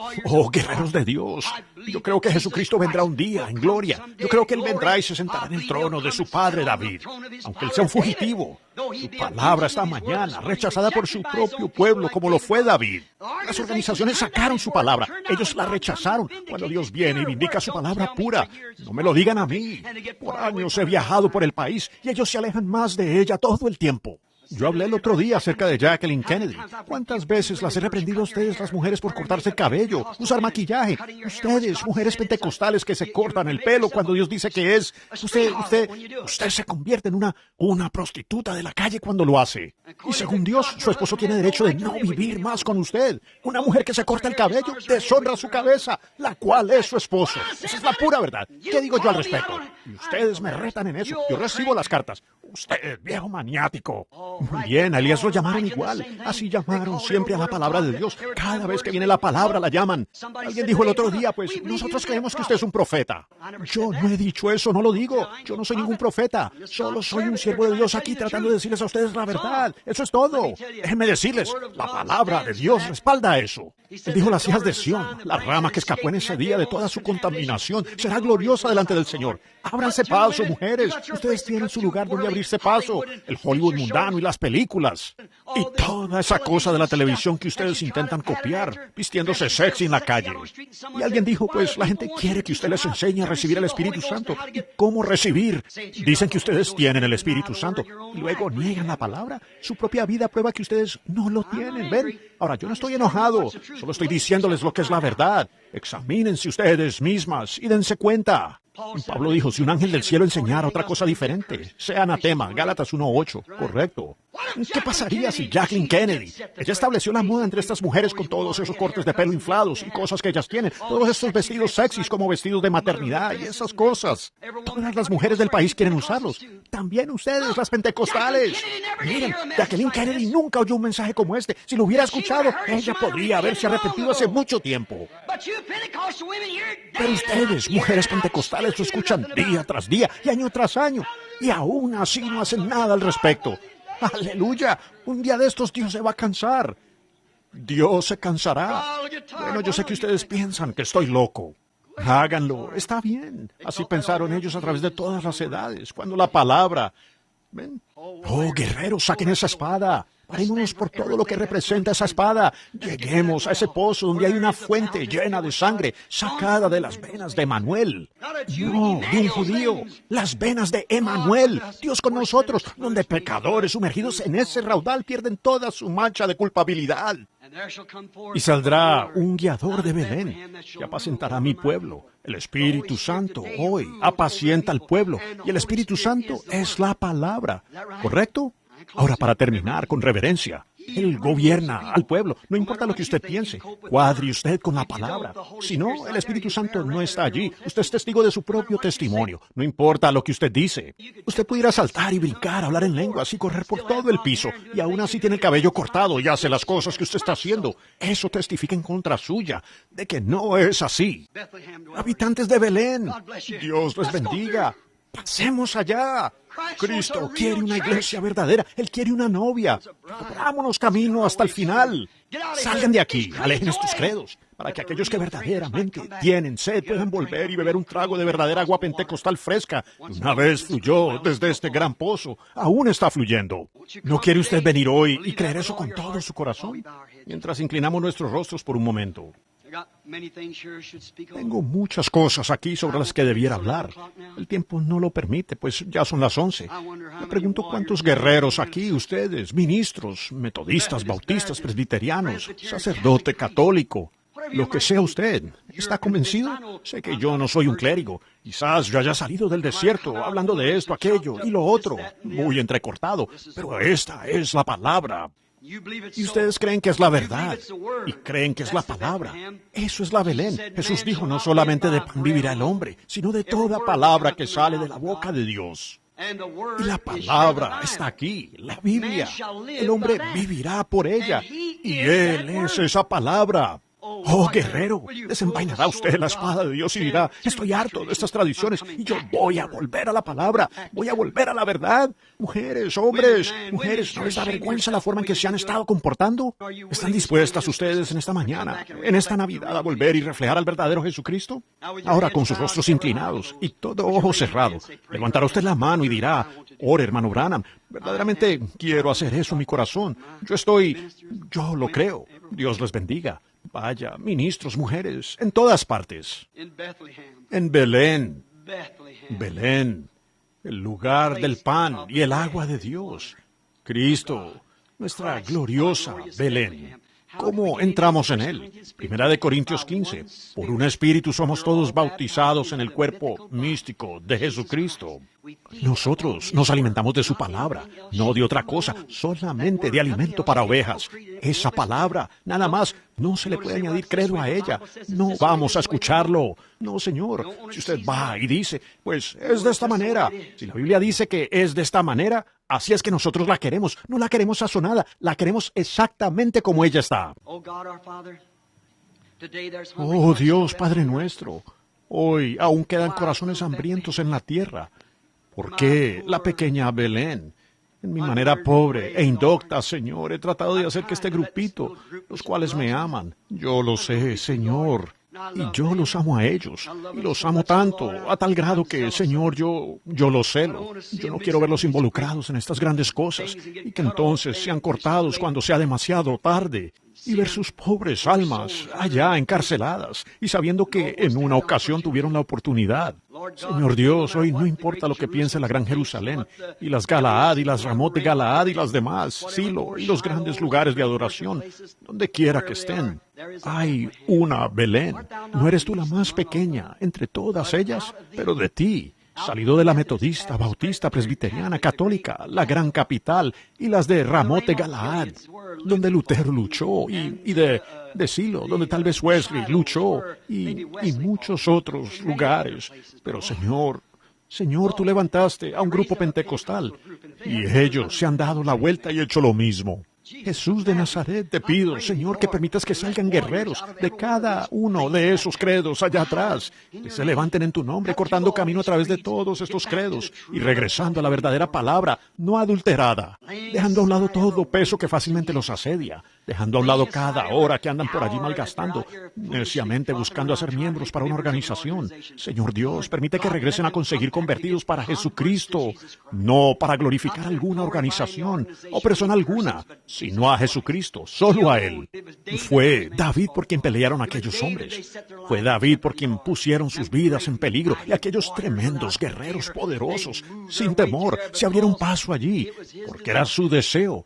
guerreros de Dios, yo creo que Jesucristo vendrá un día en gloria. Yo creo que Él vendrá y se sentará en el trono de su padre David, aunque Él sea un fugitivo. Su palabra esta mañana, rechazada por su propio pueblo, como lo fue David. Las organizaciones sacaron su palabra. Ellos la rechazaron cuando Dios viene y vindica su palabra pura. No me lo digan a mí. Por años he viajado por el país y ellos se alejan más de ella todo el tiempo. Yo hablé el otro día acerca de Jacqueline Kennedy. ¿Cuántas veces las he reprendido a ustedes, las mujeres, por cortarse el cabello, usar maquillaje? Ustedes, mujeres pentecostales que se cortan el pelo cuando Dios dice que es... Usted se convierte en una prostituta de la calle cuando lo hace. Y según Dios, su esposo tiene derecho de no vivir más con usted. Una mujer que se corta el cabello deshonra su cabeza, la cual es su esposo. Esa es la pura verdad. ¿Qué digo yo al respecto? Y ustedes me retan en eso. Yo recibo las cartas. Usted, viejo maniático. Muy bien, a Elías lo llamaron igual. Así llamaron siempre a la palabra de Dios. Cada vez que viene la palabra la llaman. Alguien dijo el otro día, pues nosotros creemos que usted es un profeta. Yo no he dicho eso, no lo digo. Yo no soy ningún profeta. Solo soy un siervo de Dios aquí tratando de decirles a ustedes la verdad. Eso es todo. Déjenme decirles, la palabra de Dios respalda eso. Él dijo las hijas de Sión, la rama que escapó en ese día de toda su contaminación, será gloriosa delante del Señor. Ábranse paso, mujeres. Ustedes tienen su lugar donde abrirse paso. El Hollywood mundano y las películas. Y toda esa cosa de la televisión que ustedes intentan copiar, vistiéndose sexy en la calle. Y alguien dijo, pues la gente quiere que usted les enseñe a recibir el Espíritu Santo. ¿Y cómo recibir? Dicen que ustedes tienen el Espíritu Santo. Y luego niegan la palabra. Su propia vida prueba que ustedes no lo tienen, ¿ven? Ahora, yo no estoy enojado. Solo estoy diciéndoles lo que es la verdad. Examínense ustedes mismas y dense cuenta. Pablo dijo, si un ángel del cielo enseñara otra cosa diferente, sea anatema, Gálatas 1:8, correcto. ¿Qué pasaría si Jacqueline Kennedy, ella estableció la moda entre estas mujeres con todos esos cortes de pelo inflados y cosas que ellas tienen, todos estos vestidos sexys como vestidos de maternidad y esas cosas? Todas las mujeres del país quieren usarlos. También ustedes, las pentecostales. Miren, Jacqueline Kennedy nunca oyó un mensaje como este. Si lo hubiera escuchado, ella podría haberse arrepentido hace mucho tiempo. Pero ustedes, mujeres pentecostales, lo escuchan día tras día y año tras año, y aún así no hacen nada al respecto. ¡Aleluya! Un día de estos Dios se va a cansar. Dios se cansará. Bueno, yo sé que ustedes piensan que estoy loco. Háganlo, está bien. Así pensaron ellos a través de todas las edades, cuando la palabra... ¿Ven? Oh, guerreros, saquen esa espada. Parémonos por todo lo que representa esa espada. Lleguemos a ese pozo donde hay una fuente llena de sangre sacada de las venas de Emanuel. No, de un judío. Las venas de Emanuel. Dios con nosotros, donde pecadores sumergidos en ese raudal pierden toda su mancha de culpabilidad. Y saldrá un guiador de Belén que apacentará a mi pueblo. El Espíritu Santo hoy apacienta al pueblo y el Espíritu Santo es la palabra. ¿Correcto? Ahora, para terminar, con reverencia, Él gobierna al pueblo. No importa lo que usted piense, cuadre usted con la palabra. Si no, el Espíritu Santo no está allí. Usted es testigo de su propio testimonio. No importa lo que usted dice. Usted pudiera saltar y brincar, hablar en lenguas y correr por todo el piso, y aún así tiene el cabello cortado y hace las cosas que usted está haciendo. Eso testifica en contra suya, de que no es así. Habitantes de Belén, Dios les bendiga. Pasemos allá. Cristo quiere una iglesia verdadera. Él quiere una novia. Abrámonos camino hasta el final. Salgan de aquí, alejen estos credos, para que aquellos que verdaderamente tienen sed puedan volver y beber un trago de verdadera agua pentecostal fresca. Una vez fluyó desde este gran pozo, aún está fluyendo. ¿No quiere usted venir hoy y creer eso con todo su corazón? Mientras inclinamos nuestros rostros por un momento. Tengo muchas cosas aquí sobre las que debiera hablar. El tiempo no lo permite, pues ya son las 11. Me pregunto cuántos guerreros aquí, ustedes, ministros, metodistas, bautistas, presbiterianos, sacerdote católico, lo que sea usted. ¿Está convencido? Sé que yo no soy un clérigo. Quizás yo haya salido del desierto hablando de esto, aquello y lo otro, muy entrecortado, pero esta es la palabra. Y ustedes creen que es la verdad, y creen que es la palabra. Eso es la Belén. Jesús dijo, no solamente de pan vivirá el hombre, sino de toda palabra que sale de la boca de Dios. Y la palabra está aquí, la Biblia. El hombre vivirá por ella, y Él es esa palabra. Oh, guerrero, desenvainará usted la espada de Dios y dirá, estoy harto de estas tradiciones y yo voy a volver a la palabra, voy a volver a la verdad. Mujeres, hombres, mujeres, ¿no les da vergüenza la forma en que se han estado comportando? ¿Están dispuestas ustedes en esta mañana, en esta Navidad, a volver y reflejar al verdadero Jesucristo? Ahora, con sus rostros inclinados y todo ojo cerrado, levantará usted la mano y dirá, ore, hermano Branham, verdaderamente quiero hacer eso en mi corazón. Yo lo creo. Dios les bendiga. Vaya, ministros, mujeres, en todas partes. En Belén, Belén, el lugar del pan y el agua de Dios. Cristo, nuestra gloriosa Belén. ¿Cómo entramos en Él? 1 Corintios 15. Por un espíritu somos todos bautizados en el cuerpo místico de Jesucristo. Nosotros nos alimentamos de su palabra, no de otra cosa, solamente de alimento para ovejas. Esa palabra, nada más, no se le puede añadir credo a ella. No vamos a escucharlo. No, Señor. Si usted va y dice, pues es de esta manera. Si la Biblia dice que es de esta manera, así es que nosotros la queremos. No la queremos sazonada, la queremos exactamente como ella está. Oh Dios, Padre nuestro, hoy aún quedan corazones hambrientos en la tierra. ¿Por qué la pequeña Belén? En mi manera pobre e indocta, Señor, he tratado de hacer que este grupito, los cuales me aman, yo lo sé, Señor. Y yo los amo a ellos, y los amo tanto, a tal grado que, Señor, yo los celo. Yo no quiero verlos involucrados en estas grandes cosas, y que entonces sean cortados cuando sea demasiado tarde, y ver sus pobres almas allá encarceladas, y sabiendo que en una ocasión tuvieron la oportunidad. Señor Dios, hoy no importa lo que piense la Gran Jerusalén, y las Galaad, y las Ramot de Galaad, y las demás, Silo, y los grandes lugares de adoración, donde quiera que estén. Hay una Belén. No eres tú la más pequeña entre todas ellas, pero de ti, salido de la metodista, bautista, presbiteriana, católica, la gran capital, y las de Ramot de Galaad, donde Lutero luchó, y de Silo, donde tal vez Wesley luchó, y muchos otros lugares. Pero Señor, tú levantaste a un grupo pentecostal, y ellos se han dado la vuelta y hecho lo mismo. Jesús de Nazaret, te pido, Señor, que permitas que salgan guerreros de cada uno de esos credos allá atrás, que se levanten en tu nombre, cortando camino a través de todos estos credos y regresando a la verdadera palabra, no adulterada, dejando a un lado todo peso que fácilmente los asedia, dejando a un lado cada hora que andan por allí malgastando, neciamente buscando hacer miembros para una organización. Señor Dios, permite que regresen a conseguir convertidos para Jesucristo, no para glorificar alguna organización o persona alguna, sino a Jesucristo, solo a Él. Fue David por quien pelearon aquellos hombres. Fue David por quien pusieron sus vidas en peligro, y aquellos tremendos guerreros poderosos, sin temor, se abrieron paso allí, porque era su deseo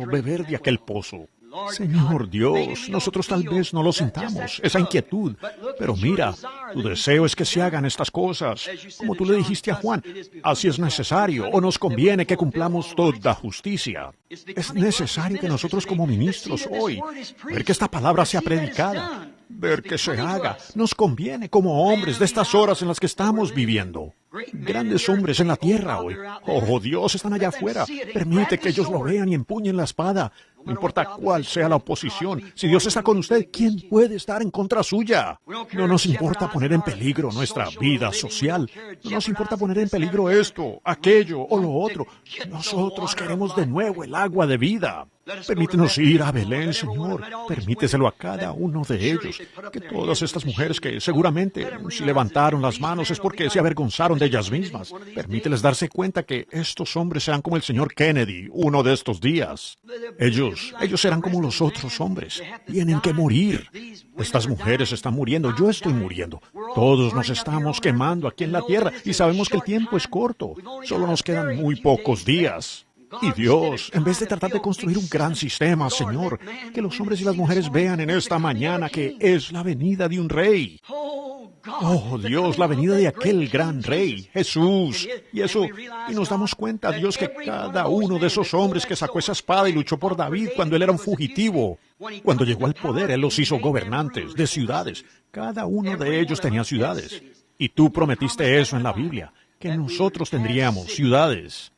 beber de aquel pozo. Señor Dios, nosotros tal vez no lo sintamos, esa inquietud, pero mira, tu deseo es que se hagan estas cosas, como tú le dijiste a Juan, así es necesario o nos conviene que cumplamos toda justicia. Es necesario que nosotros como ministros hoy, ver que esta palabra sea predicada, ver que se haga, nos conviene como hombres de estas horas en las que estamos viviendo. Grandes hombres en la tierra hoy. Oh, Dios, están allá afuera. Permite que ellos lo vean y empuñen la espada. No importa cuál sea la oposición. Si Dios está con usted, ¿quién puede estar en contra suya? No nos importa poner en peligro nuestra vida social. No nos importa poner en peligro esto, aquello o lo otro. Nosotros queremos de nuevo el agua de vida. Permítenos ir a Belén, Señor. Permíteselo a cada uno de ellos. Que todas estas mujeres que seguramente si levantaron las manos es porque se avergonzaron de ellas mismas. Permíteles darse cuenta que estos hombres serán como el señor Kennedy uno de estos días. Ellos serán como los otros hombres. Tienen que morir. Estas mujeres están muriendo. Yo estoy muriendo. Todos nos estamos quemando aquí en la tierra y sabemos que el tiempo es corto. Solo nos quedan muy pocos días. Y Dios, en vez de tratar de construir un gran sistema, Señor, que los hombres y las mujeres vean en esta mañana que es la venida de un rey. Oh, Dios, la venida de aquel gran rey, Jesús. Y nos damos cuenta, Dios, que cada uno de esos hombres que sacó esa espada y luchó por David cuando él era un fugitivo, cuando llegó al poder, él los hizo gobernantes de ciudades. Cada uno de ellos tenía ciudades. Y tú prometiste eso en la Biblia, que nosotros tendríamos ciudades.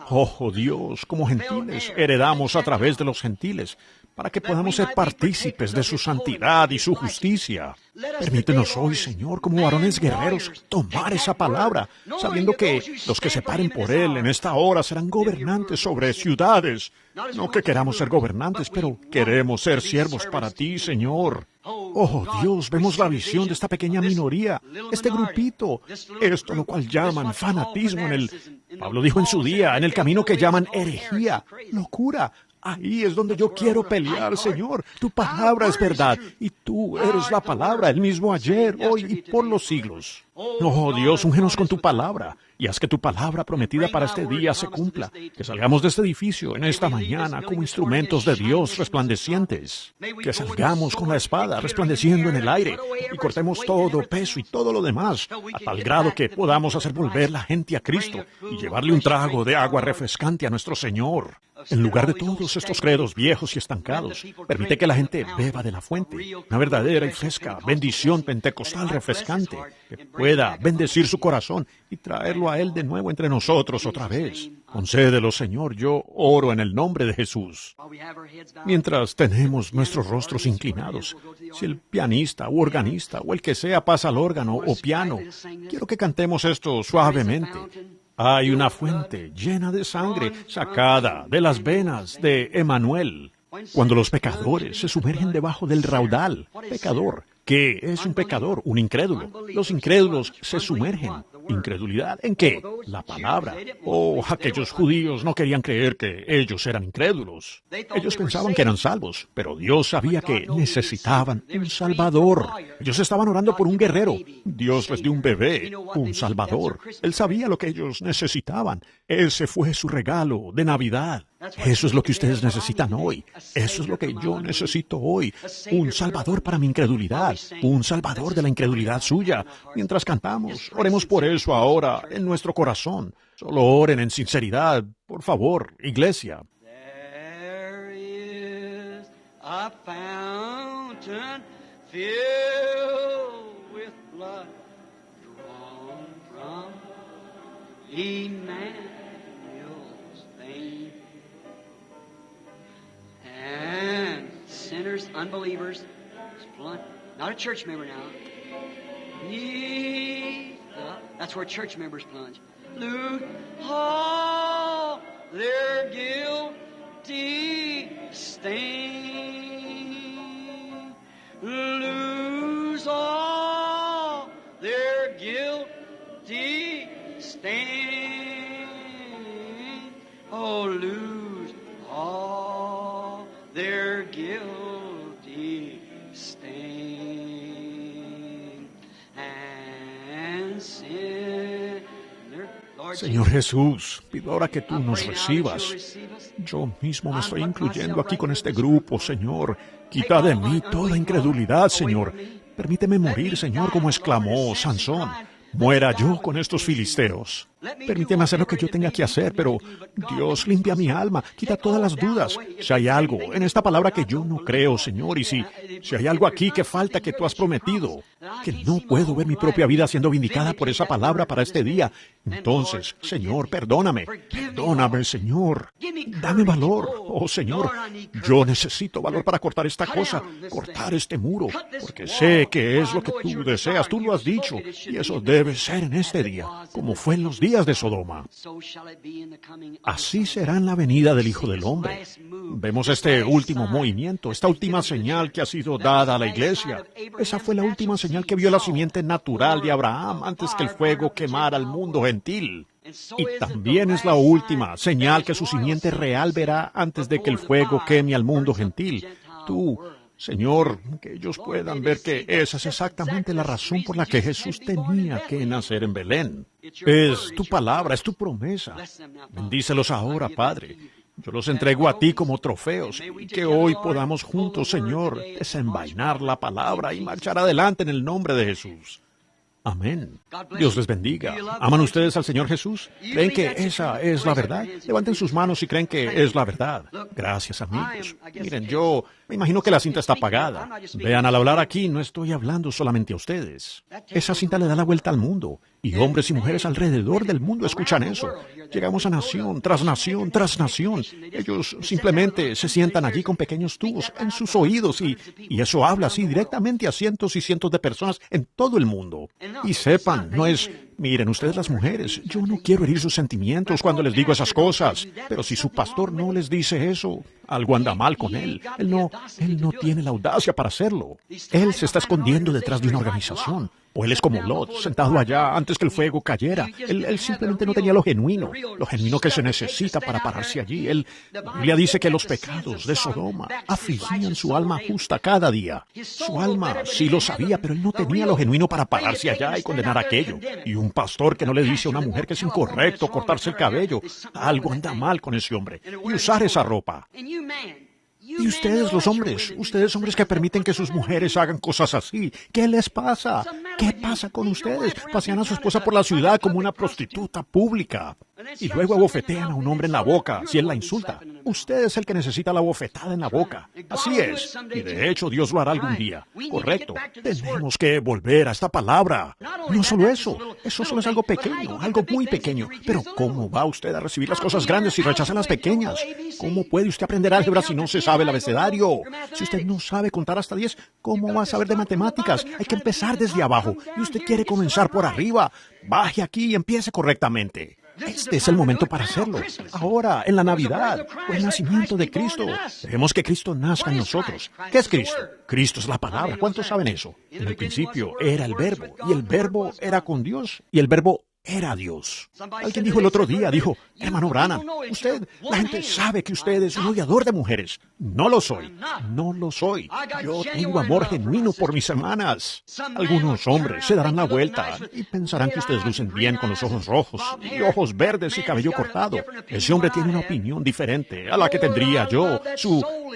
Oh Dios, como gentiles, heredamos a través de los gentiles, para que podamos ser partícipes de su santidad y su justicia. Permítenos hoy, Señor, como varones guerreros, tomar esa palabra, sabiendo que los que se paren por Él en esta hora serán gobernantes sobre ciudades. No que queramos ser gobernantes, pero queremos ser siervos para ti, Señor. Oh Dios, vemos la visión de esta pequeña minoría, este grupito, esto lo cual llaman fanatismo Pablo dijo en su día, en el camino que llaman herejía, locura. Ahí es donde yo quiero pelear, Señor. Tu palabra es verdad, y tú eres la palabra, el mismo ayer, hoy y por los siglos. Oh Dios, úngenos con tu palabra, y haz que tu palabra prometida para este día se cumpla. Que salgamos de este edificio en esta mañana como instrumentos de Dios resplandecientes. Que salgamos con la espada resplandeciendo en el aire y cortemos todo peso y todo lo demás, a tal grado que podamos hacer volver la gente a Cristo y llevarle un trago de agua refrescante a nuestro Señor. En lugar de todos estos credos viejos y estancados, permite que la gente beba de la fuente, una verdadera y fresca bendición pentecostal refrescante, que pueda bendecir su corazón y traerlo a Él de nuevo entre nosotros otra vez. Concédelo, Señor, yo oro en el nombre de Jesús. Mientras tenemos nuestros rostros inclinados, si el pianista u organista o el que sea pasa al órgano o piano, quiero que cantemos esto suavemente. Hay una fuente llena de sangre sacada de las venas de Emanuel. Cuando los pecadores se sumergen debajo del raudal. Pecador. ¿Qué es un pecador? Un incrédulo. Los incrédulos se sumergen. ¿Incredulidad en qué? La palabra. Oh, aquellos judíos no querían creer que ellos eran incrédulos. Ellos pensaban que eran salvos, pero Dios sabía que necesitaban un Salvador. Ellos estaban orando por un guerrero. Dios les dio un bebé, un Salvador. Él sabía lo que ellos necesitaban. Ese fue su regalo de Navidad. Eso es lo que ustedes necesitan hoy. Eso es lo que yo necesito hoy. Un Salvador para mi incredulidad. Un Salvador de la incredulidad suya. Mientras cantamos, oremos por eso ahora en nuestro corazón. Solo oren en sinceridad. Por favor, iglesia. There is a fountain filled with blood drawn from Emmanuel's vein. And sinners, unbelievers, not a church member now. That's where church members plunge. Lose all their guilty stain. Lose all their guilty stain. Oh, lose all their guilty stain. And sinner, Lord Señor Jesús, pido ahora que tú nos recibas. Yo mismo me estoy incluyendo aquí con este grupo, Señor. Quita de mí toda incredulidad, Señor. Permíteme morir, Señor, como exclamó Sansón. Muera yo con estos filisteos. Permíteme hacer lo que yo tenga que hacer, pero Dios, limpia mi alma, quita todas las dudas. Si hay algo en esta palabra que yo no creo, Señor, y si hay algo aquí que falta que tú has prometido, que no puedo ver mi propia vida siendo vindicada por esa palabra para este día, entonces, Señor, perdóname, Señor. Dame valor, oh Señor. Yo necesito valor para cortar esta cosa, cortar este muro, porque sé que es lo que tú deseas, tú lo has dicho, y eso debe ser en este día, como fue en los días de Sodoma. Así será en la venida del Hijo del Hombre. Vemos este último movimiento, esta última señal que ha sido dada a la iglesia. Esa fue la última señal que vio la simiente natural de Abraham antes que el fuego quemara al mundo gentil. Y también es la última señal que su simiente real verá antes de que el fuego queme al mundo gentil. Tú, Señor, que ellos puedan ver que esa es exactamente la razón por la que Jesús tenía que nacer en Belén. Es tu palabra, es tu promesa. Bendícelos ahora, Padre. Yo los entrego a ti como trofeos y que hoy podamos juntos, Señor, desenvainar la palabra y marchar adelante en el nombre de Jesús. Amén. Dios les bendiga. ¿Aman ustedes al Señor Jesús? ¿Creen que esa es la verdad? Levanten sus manos si creen que es la verdad. Gracias, amigos. Miren, yo me imagino que la cinta está apagada. Vean, al hablar aquí no estoy hablando solamente a ustedes. Esa cinta le da la vuelta al mundo. Y hombres y mujeres alrededor del mundo escuchan eso. Llegamos a nación tras nación tras nación. Ellos simplemente se sientan allí con pequeños tubos en sus oídos y eso habla así directamente a cientos y cientos de personas en todo el mundo. Y sepan, no es, miren ustedes las mujeres, yo no quiero herir sus sentimientos cuando les digo esas cosas, pero si su pastor no les dice eso, algo anda mal con él. Él no tiene la audacia para hacerlo. Él se está escondiendo detrás de una organización. O él es como Lot, sentado allá antes que el fuego cayera. Él simplemente no tenía lo genuino que se necesita para pararse allí. La Biblia dice que los pecados de Sodoma afligían su alma justa cada día. Su alma sí lo sabía, pero él no tenía lo genuino para pararse allá y condenar aquello. Y un pastor que no le dice a una mujer que es incorrecto cortarse el cabello, algo anda mal con ese hombre. Y usar esa ropa. Y ustedes, los hombres, ustedes hombres que permiten que sus mujeres hagan cosas así, ¿qué les pasa? ¿Qué pasa con ustedes? Pasean a su esposa por la ciudad como una prostituta pública. Y luego abofetean a un hombre en la boca si él la insulta. Usted es el que necesita la bofetada en la boca. Así es. Y de hecho Dios lo hará algún día. Correcto. Tenemos que volver a esta palabra. No solo eso solo es algo pequeño, algo muy pequeño. Pero ¿cómo va usted a recibir las cosas grandes si rechaza las pequeñas? ¿Cómo puede usted aprender álgebra si no se sabe el abecedario? Si usted no sabe contar hasta 10, ¿cómo va a saber de matemáticas? Hay que empezar desde abajo. Y usted quiere comenzar por arriba. Baje aquí y empiece correctamente. Este es el momento para hacerlo. Ahora, en la Navidad, o el nacimiento de Cristo. Dejemos que Cristo nazca en nosotros. ¿Qué es Cristo? Cristo es la palabra. ¿Cuántos saben eso? En el principio era el Verbo, y el Verbo era con Dios, y el Verbo era Dios. Alguien dijo el otro día, hermano Branham, la gente sabe que usted es un odiador de mujeres. No lo soy. No lo soy. Yo tengo amor genuino por mis hermanas. Algunos hombres se darán la vuelta y pensarán que ustedes lucen bien con los ojos rojos y ojos verdes y cabello cortado. Ese hombre tiene una opinión diferente a la que tendría yo.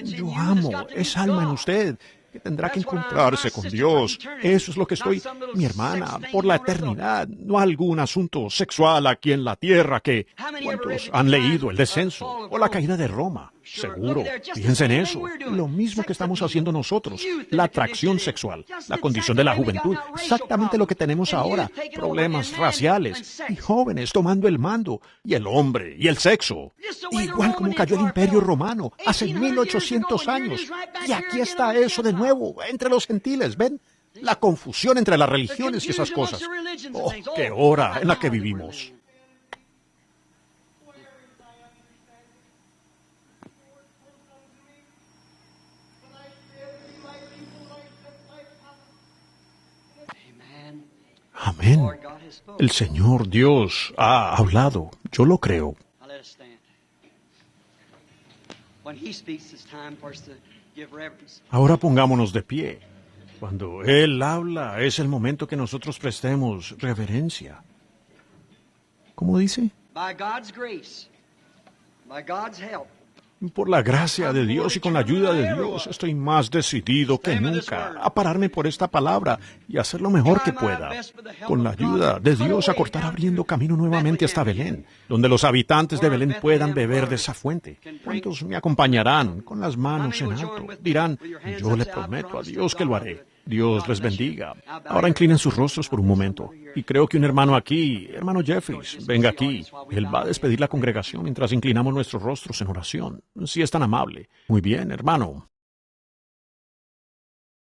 Yo amo esa alma en usted, que tendrá que encontrarse con Dios. Eso es lo que estoy, mi hermana, por la eternidad, no algún asunto sexual aquí en la tierra que... ¿Cuántos han leído El descenso o la caída de Roma? Seguro, piensen en eso. Lo mismo que estamos haciendo nosotros, la atracción sexual, la condición de la juventud, exactamente lo que tenemos ahora, problemas raciales, y jóvenes tomando el mando, y el hombre, y el sexo. Igual como cayó el Imperio Romano hace 1800 años. Y aquí está eso de nuevo, entre los gentiles, ¿ven? La confusión entre las religiones y esas cosas. ¡Oh, qué hora en la que vivimos! Amén. El Señor Dios ha hablado. Yo lo creo. Ahora pongámonos de pie. Cuando Él habla, es el momento que nosotros prestemos reverencia. ¿Cómo dice? Por la gracia de Dios y con la ayuda de Dios, estoy más decidido que nunca a pararme por esta palabra y hacer lo mejor que pueda. Con la ayuda de Dios, a cortar abriendo camino nuevamente hasta Belén, donde los habitantes de Belén puedan beber de esa fuente. ¿Cuántos me acompañarán con las manos en alto? Dirán, yo le prometo a Dios que lo haré. Dios les bendiga. Ahora inclinen sus rostros por un momento. Y creo que un hermano aquí, hermano Jeffries, venga aquí. Él va a despedir la congregación mientras inclinamos nuestros rostros en oración. Si es tan amable. Muy bien, hermano.